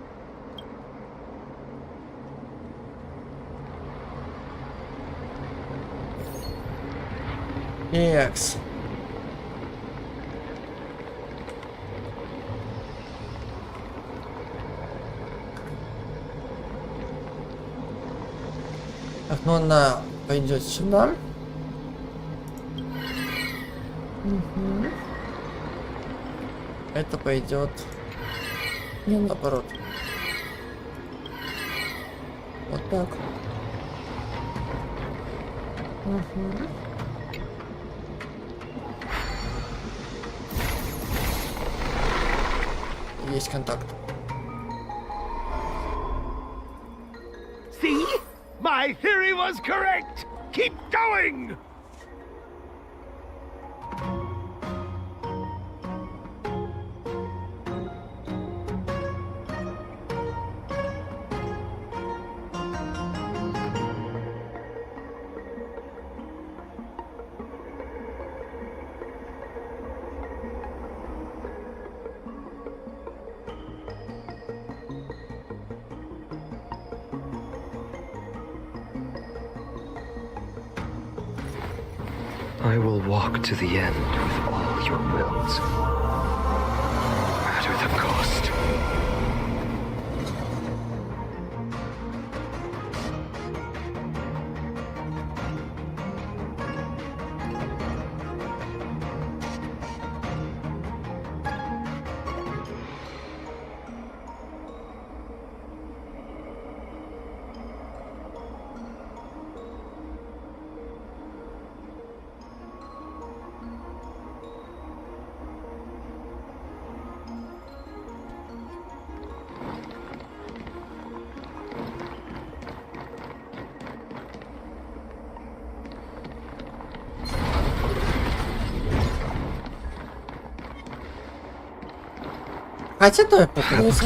X. Так, ну она пойдет сюда. Угу. Это пойдет не наоборот. Вот так. Угу. Есть контакт.
See? My theory was correct! Keep going!
I will walk to the end with all your wills, no matter the cost.
Хотя то я попытался.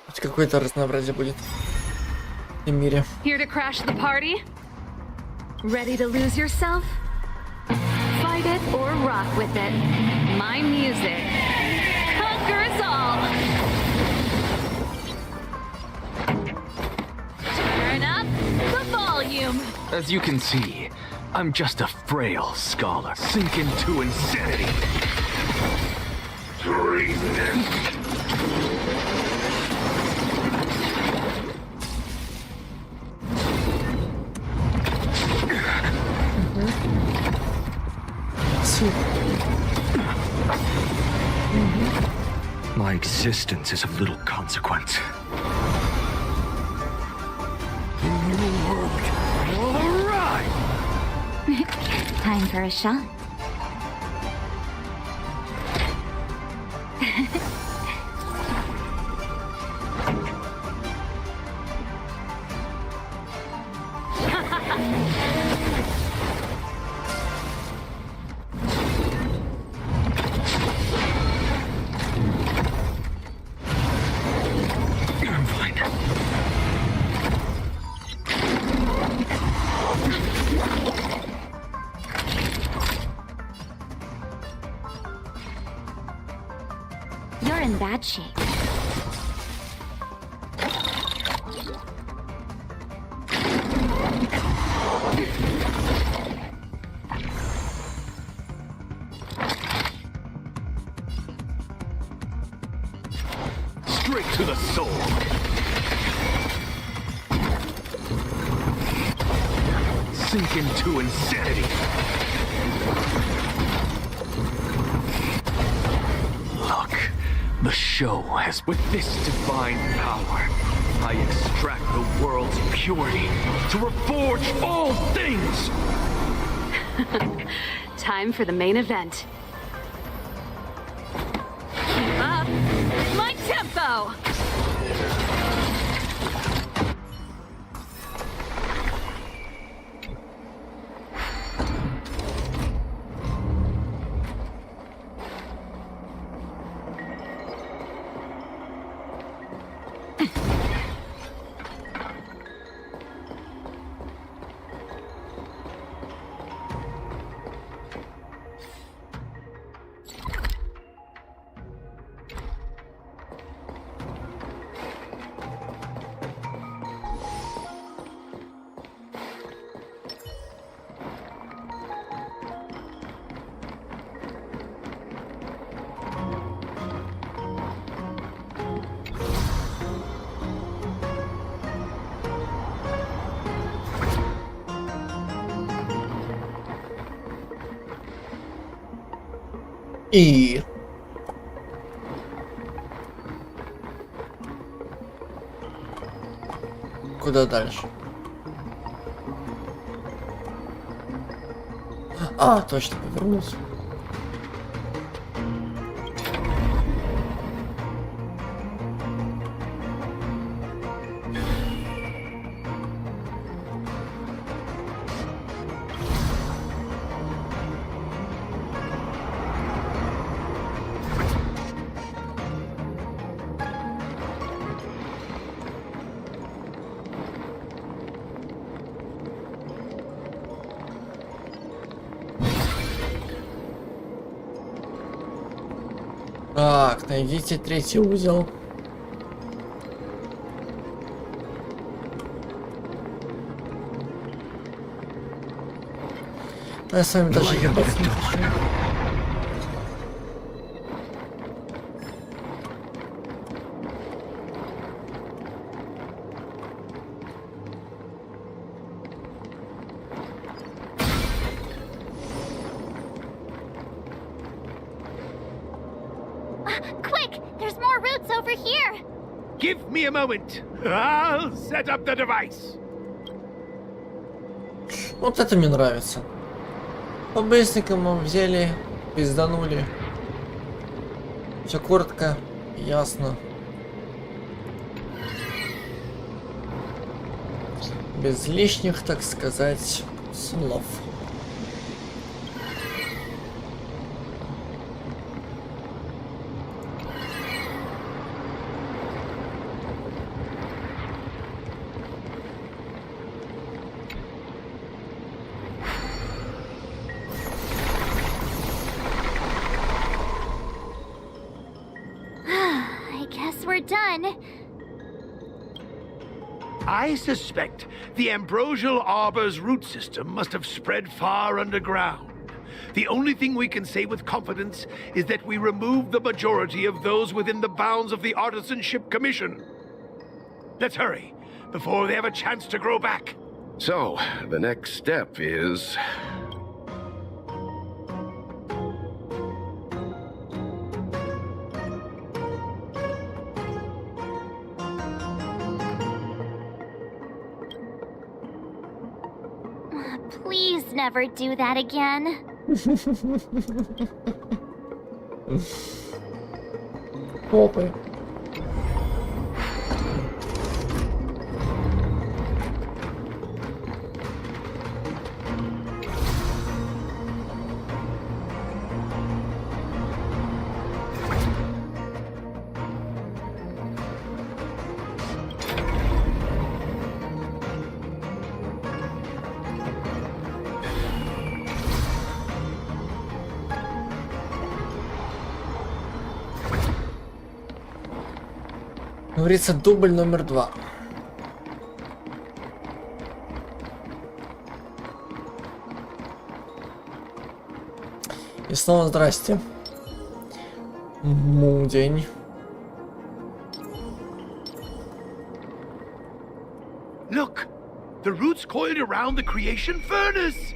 Хоть какое-то разнообразие будет в этом мире.
Here to crash the party? Ready to lose yourself? Fight it or rock with it. My music conquers all. Turn up the volume.
As you can see, I'm just a frail scholar, sink into insanity. Treason. My existence is of little consequence.
Time for a shot.
I'm fine.
You're in bad shape.
Straight to the soul. Sink into insanity. Look, the show has... With this divine power, I extract the world's purity to reforge all things!
Time for the main event. Keep up my tempo!
И... Куда дальше? А, точно, повернулся. Так, найдите третий узел. Я с вами даже не хочу.
Quick! There's more roots over here!
Give me a moment. I'll set up the device.
Вот это мне нравится. По-быстренькому взяли, пизданули. Все коротко, ясно. Без лишних, так сказать, слов.
We're done.
I suspect the ambrosial arbor's root system must have spread far underground. The only thing we can say with confidence is that we removed the majority of those within the bounds of the Artisanship Commission. Let's hurry, before they have a chance to grow back.
So, the next step is...
Please never do that again.
Похуй. Говорится, дубль номер 2. И снова здрасте. День.
Look, the roots coiled around the creation furnace.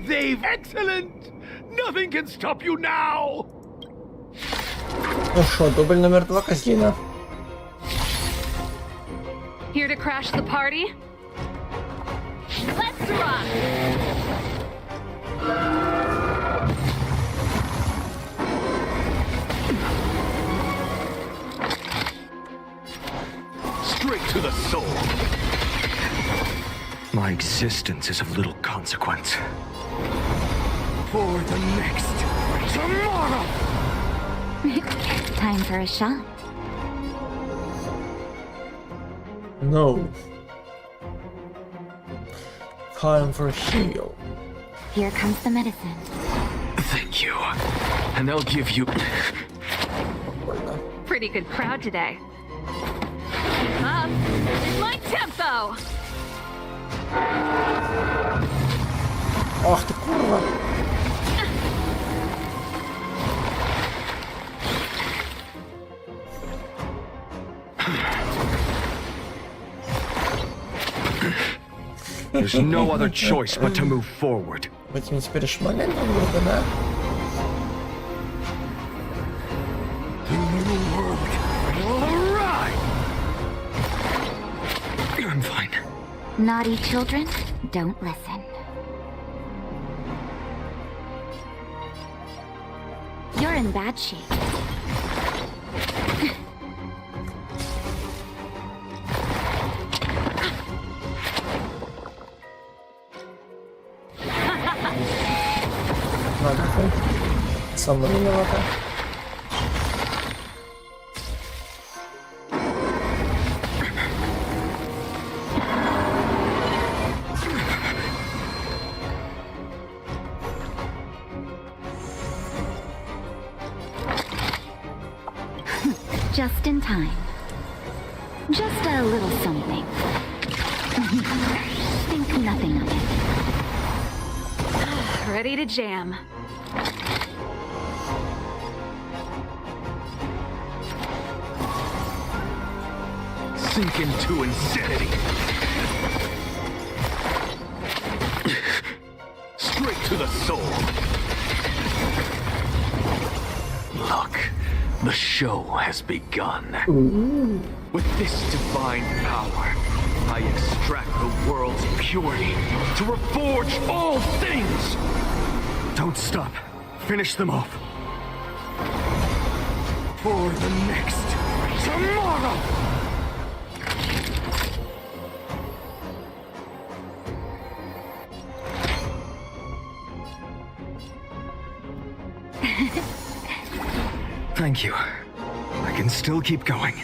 They've excellent. Nothing can stop you now.
Ну что, дубль номер 2, козлина.
Here to crash the party? Let's rock!
Straight to the soul.
My existence is of little consequence.
For the next tomorrow.
Time for a shot.
No. Time for heal.
Here comes the medicine.
Thank you. And I'll give you...
Pretty good crowd today. Keep up. It's my tempo!
Ах ты курва.
There's no other choice but to move forward.
Будем теперь шмалять друг друга, да?
I'm fine.
Naughty children, don't listen. You're in bad shape.
Сама виновата.
Just in time. Just a little something. Think nothing of it.
Ready to jam.
Sink into insanity. Straight to the soul. Look, the show has begun.
Ooh.
With this divine power, I extract the world's purity to reforge all things.
Don't stop. Finish them off.
For the next tomorrow.
Thank you. I can still keep going.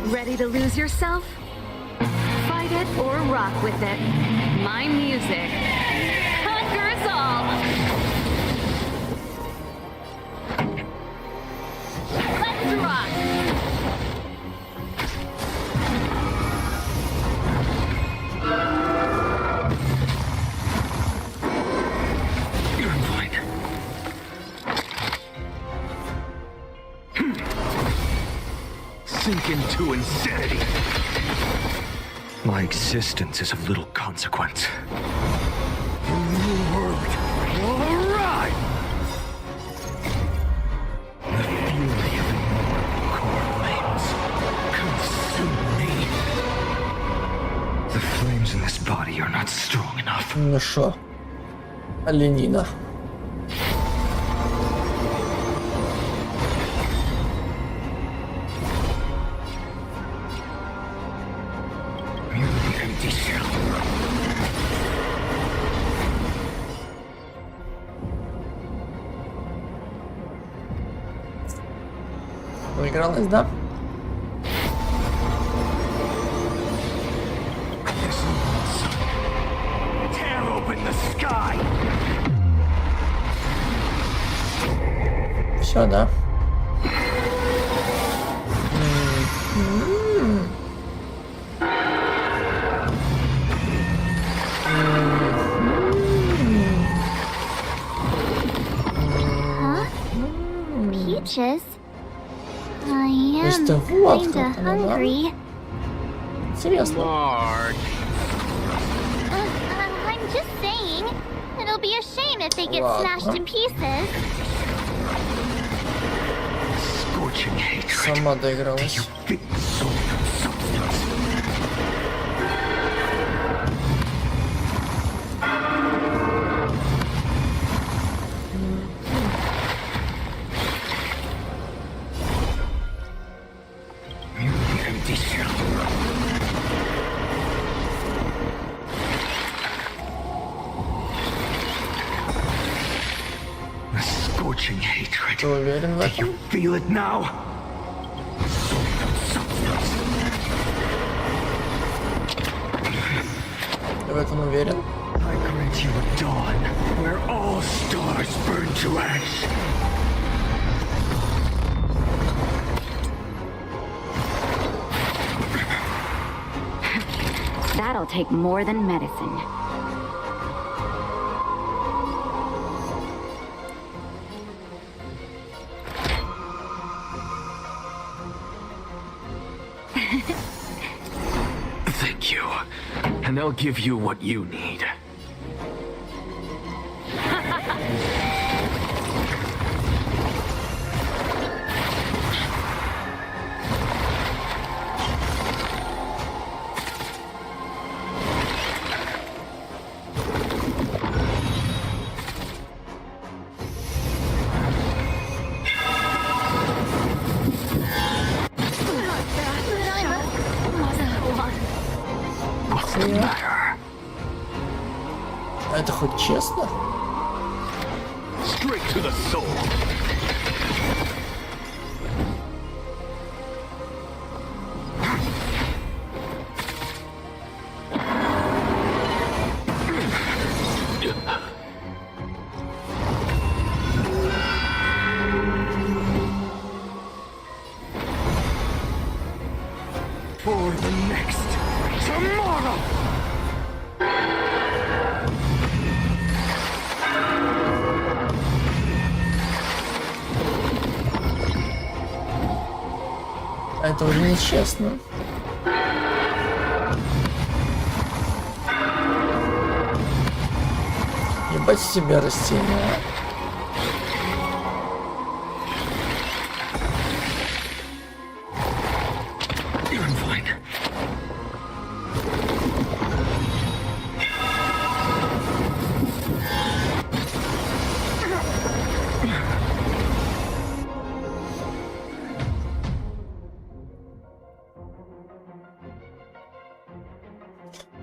Ready to lose yourself? Fight it or rock with it. My music conquers all. Let's rock!
I'm fine.
Sink into insanity.
My existence is of little consequence.
The new world will arrive.
The fury of immortal core flames consume me. The flames in this body are not strong enough.
Ну шо? Оленина.
Merely empty shell.
Выигралась, да?
Tear open the sky.
Все, да?
Peaches? I am
Just a what?
kinda hungry.
Серьезно?
I'm just saying that it'll be a shame if they get
Ладно.
smashed in pieces.
Scorching hatred.
Сама доигралась.
The scorching hatred.
Ты уверен в этом?
You feel it now?
Ты в этом уверен?
I grant you a dawn where all stars burn to ash.
That'll take more than medicine.
Thank you. And they'll give you what you need. What's the matter?
Это хоть честно?
Straight to the soul. For the next tomorrow.
Это уже нечестно. Ебать с тебя растения.
I'm fine.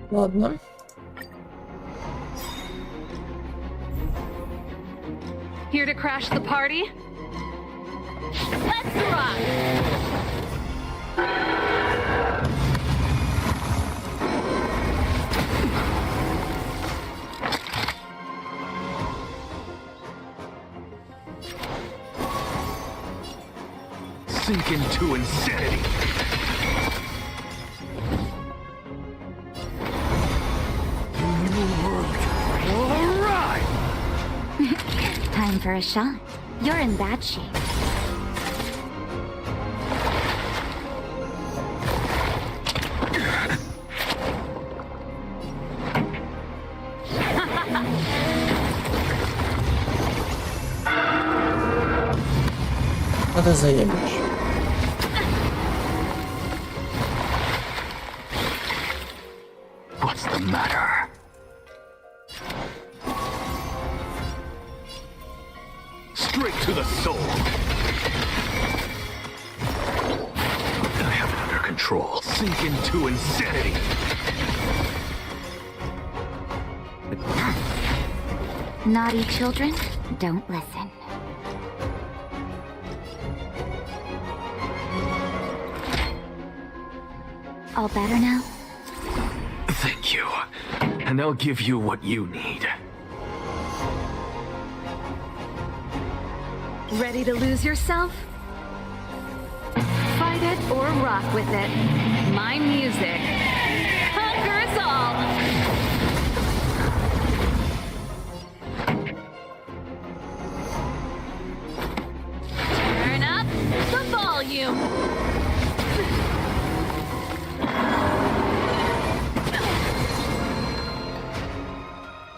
Ладно.
Here to crash the party? Let's rock!
Sink into insanity. The new world will arrive.
Time for a shot. You're in bad shape.
А ты заебешь.
What's the matter? Straight to the soul. I have it under control. Sink into insanity.
Naughty children, don't listen. All better now?
Thank you. And they'll give you what you need.
Ready to lose yourself? Fight it or rock with it. My music conquers all. Turn up the volume.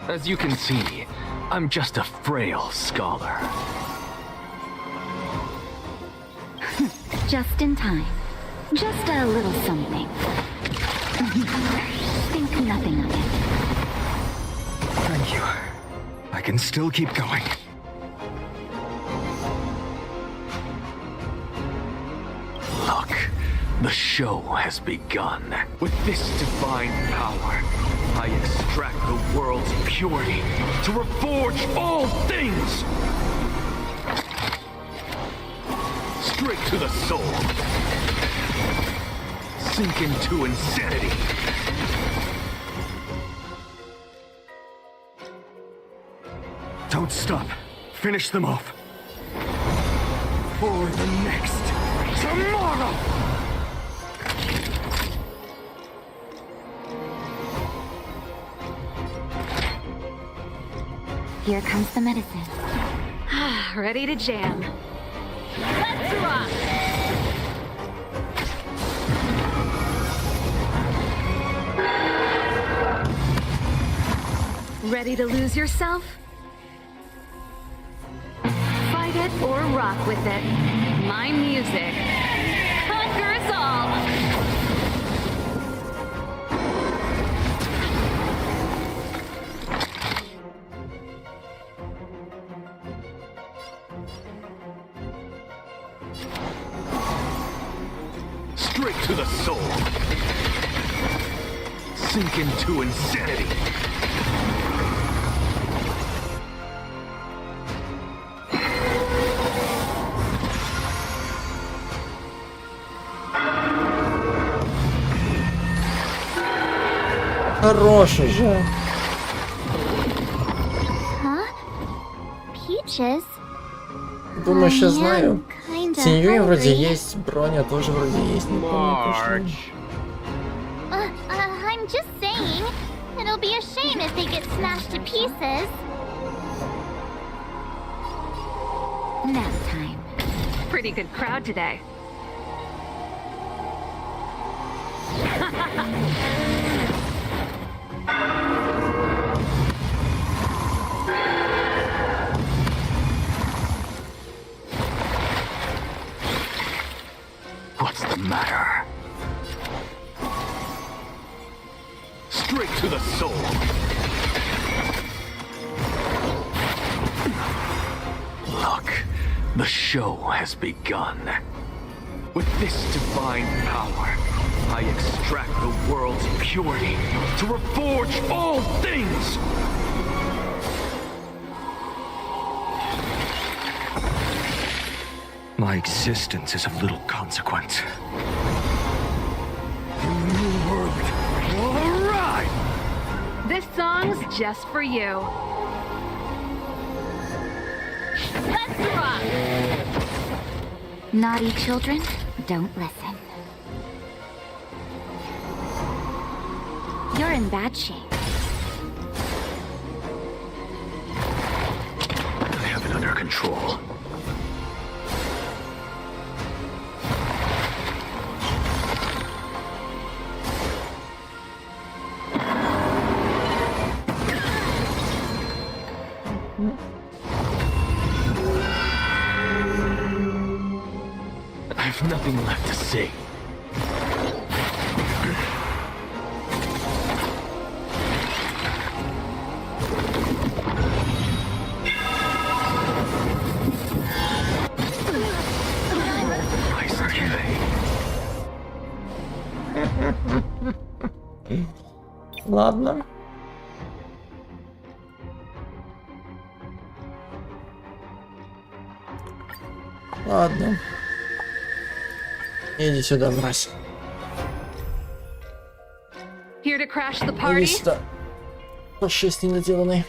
As you can see, I'm just a frail scholar.
Just in time. Just a little something. Think nothing of it.
Thank you. I can still keep going.
Look, the show has begun. With this divine power, I extract the world's purity to reforge all things! Straight to the soul. Sink into insanity.
Don't stop. Finish them off. For the next tomorrow!
Here comes the medicine.
Ready to jam. Let's rock! Ready to lose yourself? Fight it or rock with it. My music conquers all!
Straight to the soul. Sink into insanity.
Хороший же.
Huh? Peaches?
Думаю, сейчас знаю. Синьюи вроде есть, Броня тоже вроде есть, не помню точно.
I'm just saying, it'll be a shame if they get smashed to pieces.
Nap time. Pretty good crowd today.
What's the matter? Straight to the soul. Look, the show has begun. With this divine power, I extract the world's purity to reforge all things!
My existence is of little consequence.
The new world will arrive!
This song's just for you. Let's rock!
Naughty children, don't listen. You're in bad shape.
I have it under control. I've nothing left to say.
Ладно. Ладно. Иди сюда, мразь.
Here to crash the
Иди
party?
сюда. Фашист недоделанный.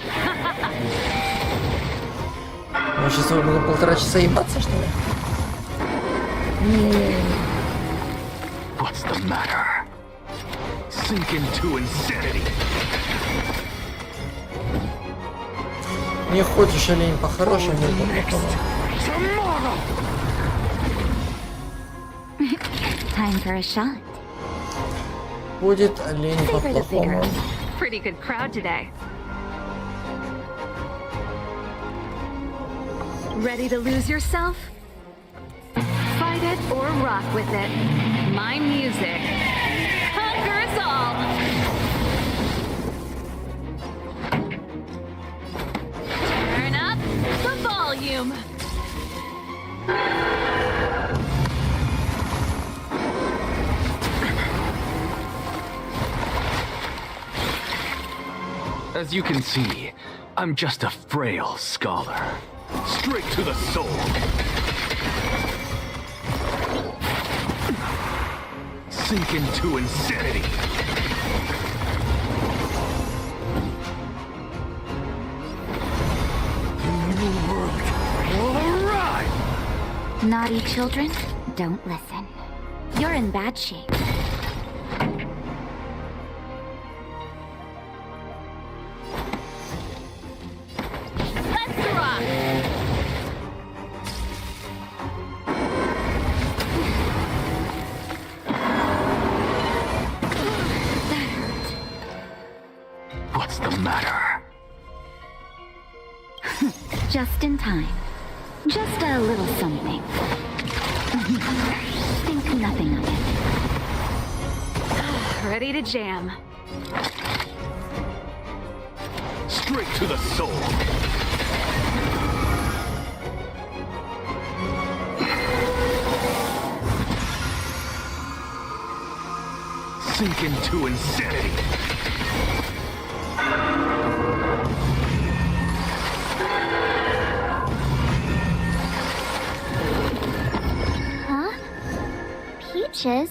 Я сейчас буду 1,5 часа ебаться, что ли?
What's the matter? Sink into insanity.
Не хочешь, олень, по-хорошему, по-плохому.
Time for a shot.
Будет лень по-плохому.
Pretty good crowd today. Ready to lose yourself? Fight it or rock with it. My music conquers all. Turn up the volume.
As you can see, I'm just a frail scholar. Straight to the soul. Sink into insanity. New world will arrive.
Naughty children, don't listen. You're in bad shape.
What's the matter?
Just in time. Just a little something. Think nothing of it.
Ready to jam.
Straight to the soul. Sink into insanity.
Huh? Peaches?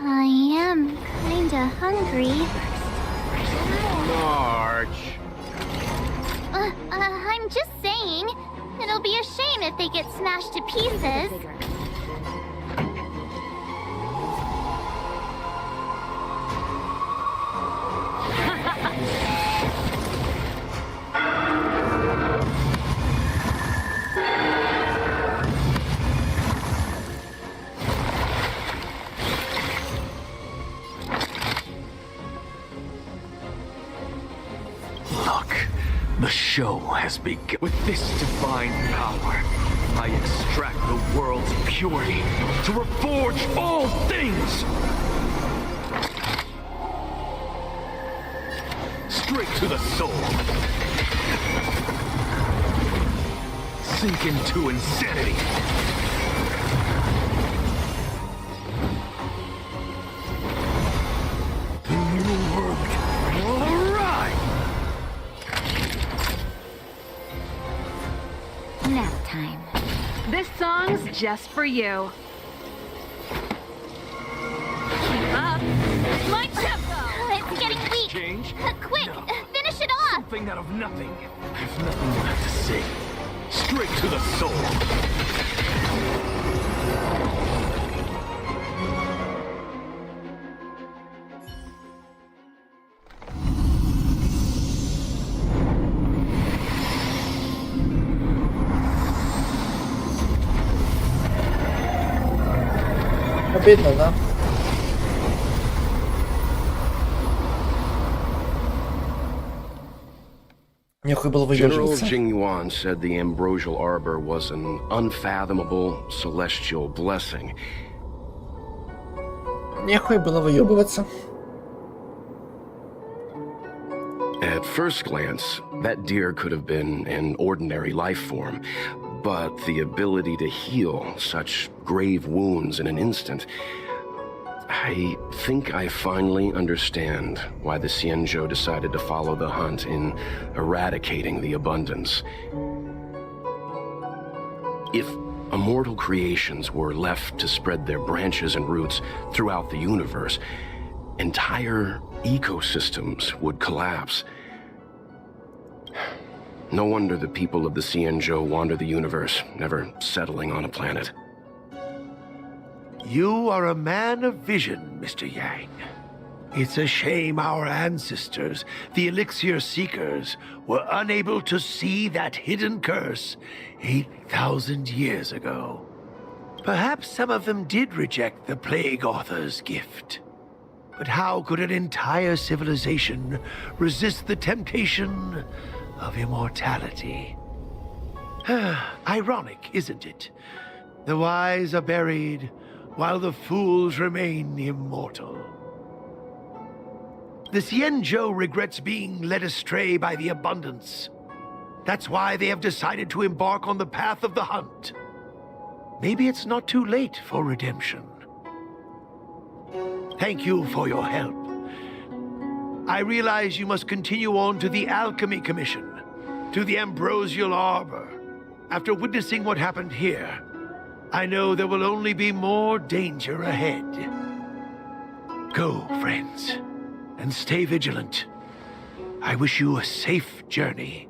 I am kinda hungry.
Marge.
I'm just saying. It'll be a shame if they get smashed to pieces.
The show has begun. With this divine power, I extract the world's purity to reforge all things! Straight to the soul. Sink into insanity. The new world will arrive!
Nap time.
This song's just for you. Keep up. My tempo!
It's getting weak.
Change?
Quick,
No.
finish it off.
Something out of nothing. I've nothing left to say. Straight to the soul.
Обидно, да? Нехуй было
General
выдерживаться.
Jingyuan said the ambrosial arbor was an unfathomable celestial blessing.
Нехуй было выебываться.
At first glance, that deer could have been an ordinary life form, but the ability to heal such grave wounds in an instant... I think I finally understand why the Xianzhou decided to follow the hunt in eradicating the abundance. If immortal creations were left to spread their branches and roots throughout the universe, entire ecosystems would collapse. No wonder the people of the Xianzhou wander the universe, never settling on a planet.
You are a man of vision, Mr. Yang. It's a shame our ancestors, the Elixir Seekers, were unable to see that hidden curse 8,000 years ago. Perhaps some of them did reject the Plague Author's gift. But how could an entire civilization resist the temptation of immortality? Ironic, isn't it? The wise are buried, while the fools remain immortal. The Xianzhou regrets being led astray by the abundance. That's why they have decided to embark on the path of the hunt. Maybe it's not too late for redemption. Thank you for your help. I realize you must continue on to the Alchemy Commission, to the Ambrosial Arbor. After witnessing what happened here, I know there will only be more danger ahead. Go, friends, and stay vigilant. I wish you a safe journey.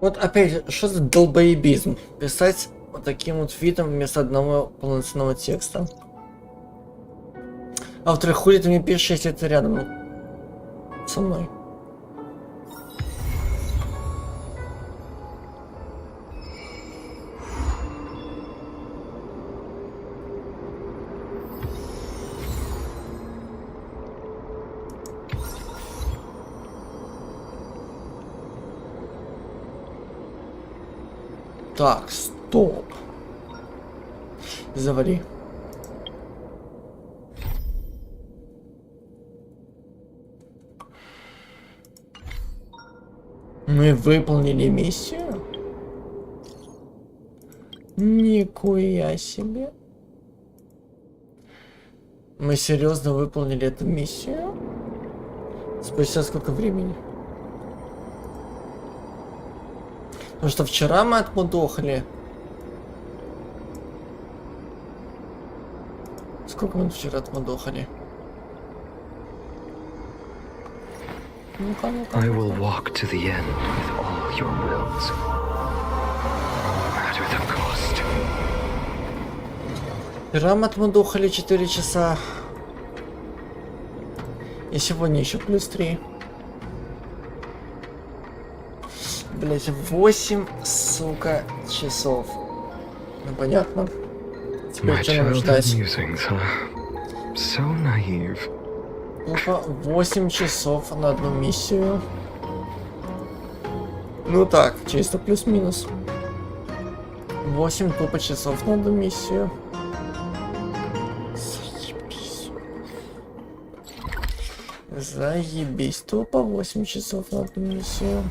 Вот опять, что за долбоебизм? Писать вот таким вот видом вместо одного полноценного текста. А во-вторых, хули ты мне пишешь, если это рядом со мной? Так, стоп. Завали. Мы выполнили миссию? Нихуя себе. Мы серьезно выполнили эту миссию? Спустя сколько времени? Потому что вчера мы отмудохали. Сколько мы вчера отмудохали? Ну-ка, ну-ка.
I will walk to the end with all your wills. No matter the cost.
Вчера мы отмудохали 4 часа. И сегодня еще плюс 3. Блять, 8, сука, часов. Ну понятно. Теперь что нам ждать?
So naive.
Тупо 8 часов на одну миссию. Ну так, чисто плюс-минус. 8 тупо часов на одну миссию. Заебись. Заебись. Тупо 8 часов на одну миссию.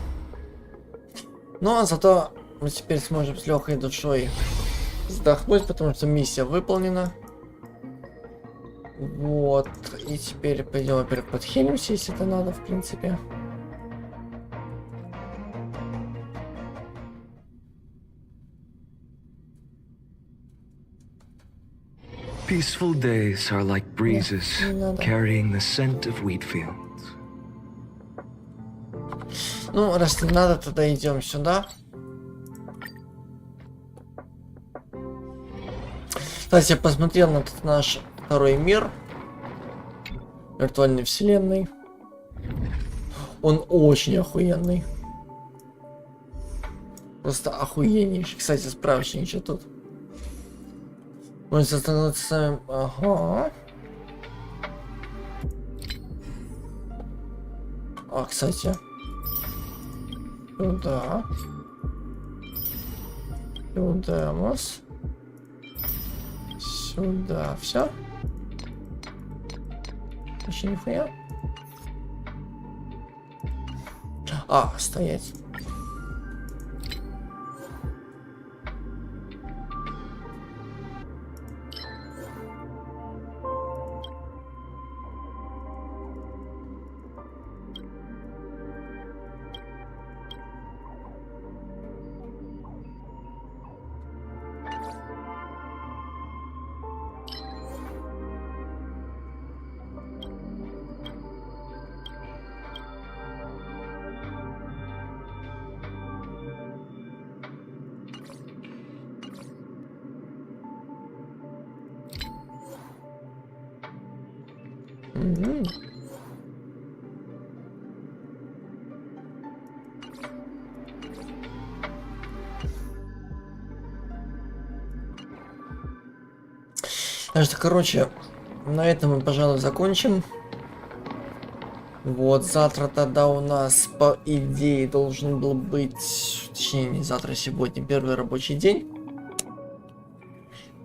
Но зато мы теперь сможем с легкой душой вздохнуть, потому что миссия выполнена. Вот. И теперь пойдем, во-первых, подхилимся, если это надо, в принципе.
Peaceful days are like breezes carrying the scent of wheat fields.
Ну, раз не надо, тогда идем сюда. Кстати, я посмотрел на этот наш второй мир виртуальной вселенной. Он очень охуенный. Просто охуеннейший. Кстати, справочник что тут? Он становится... Ага. А, кстати. Сюда. Сюда у нас. Сюда. Все. Вообще нихуя. А, стоять. Так что, короче, на этом мы, пожалуй, закончим. Вот, завтра тогда у нас, по идее, должен был быть, точнее, не завтра, сегодня, первый рабочий день.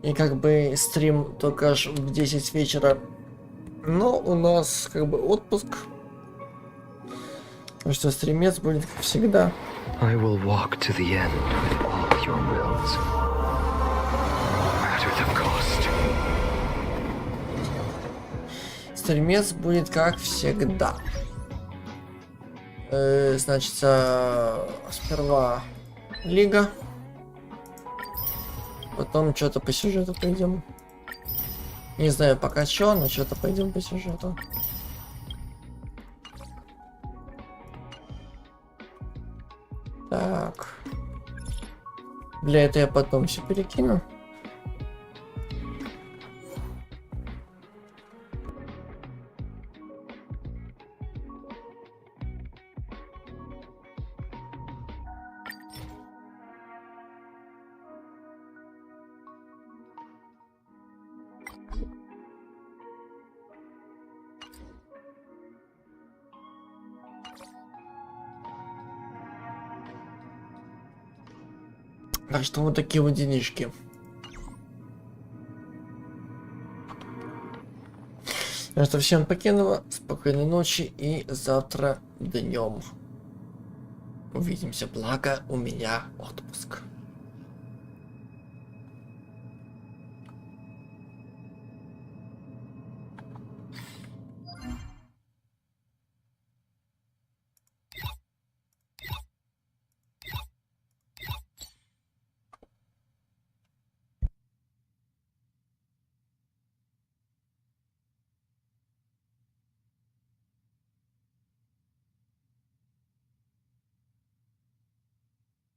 И как бы стрим только аж в 10 вечера. Но у нас как бы отпуск. Так что стримец будет как всегда.
I will walk to the end with all your wills. No matter the cost.
Стримец будет как всегда. Значит, сперва лига. Потом что-то по сюжету пойдем. Не знаю пока что, но что-то пойдем по сюжету. Так. Для этого я потом все перекину. Так что вот такие вот денежки. Так что всем покинула, спокойной ночи и завтра днем увидимся. Благо у меня отпуск.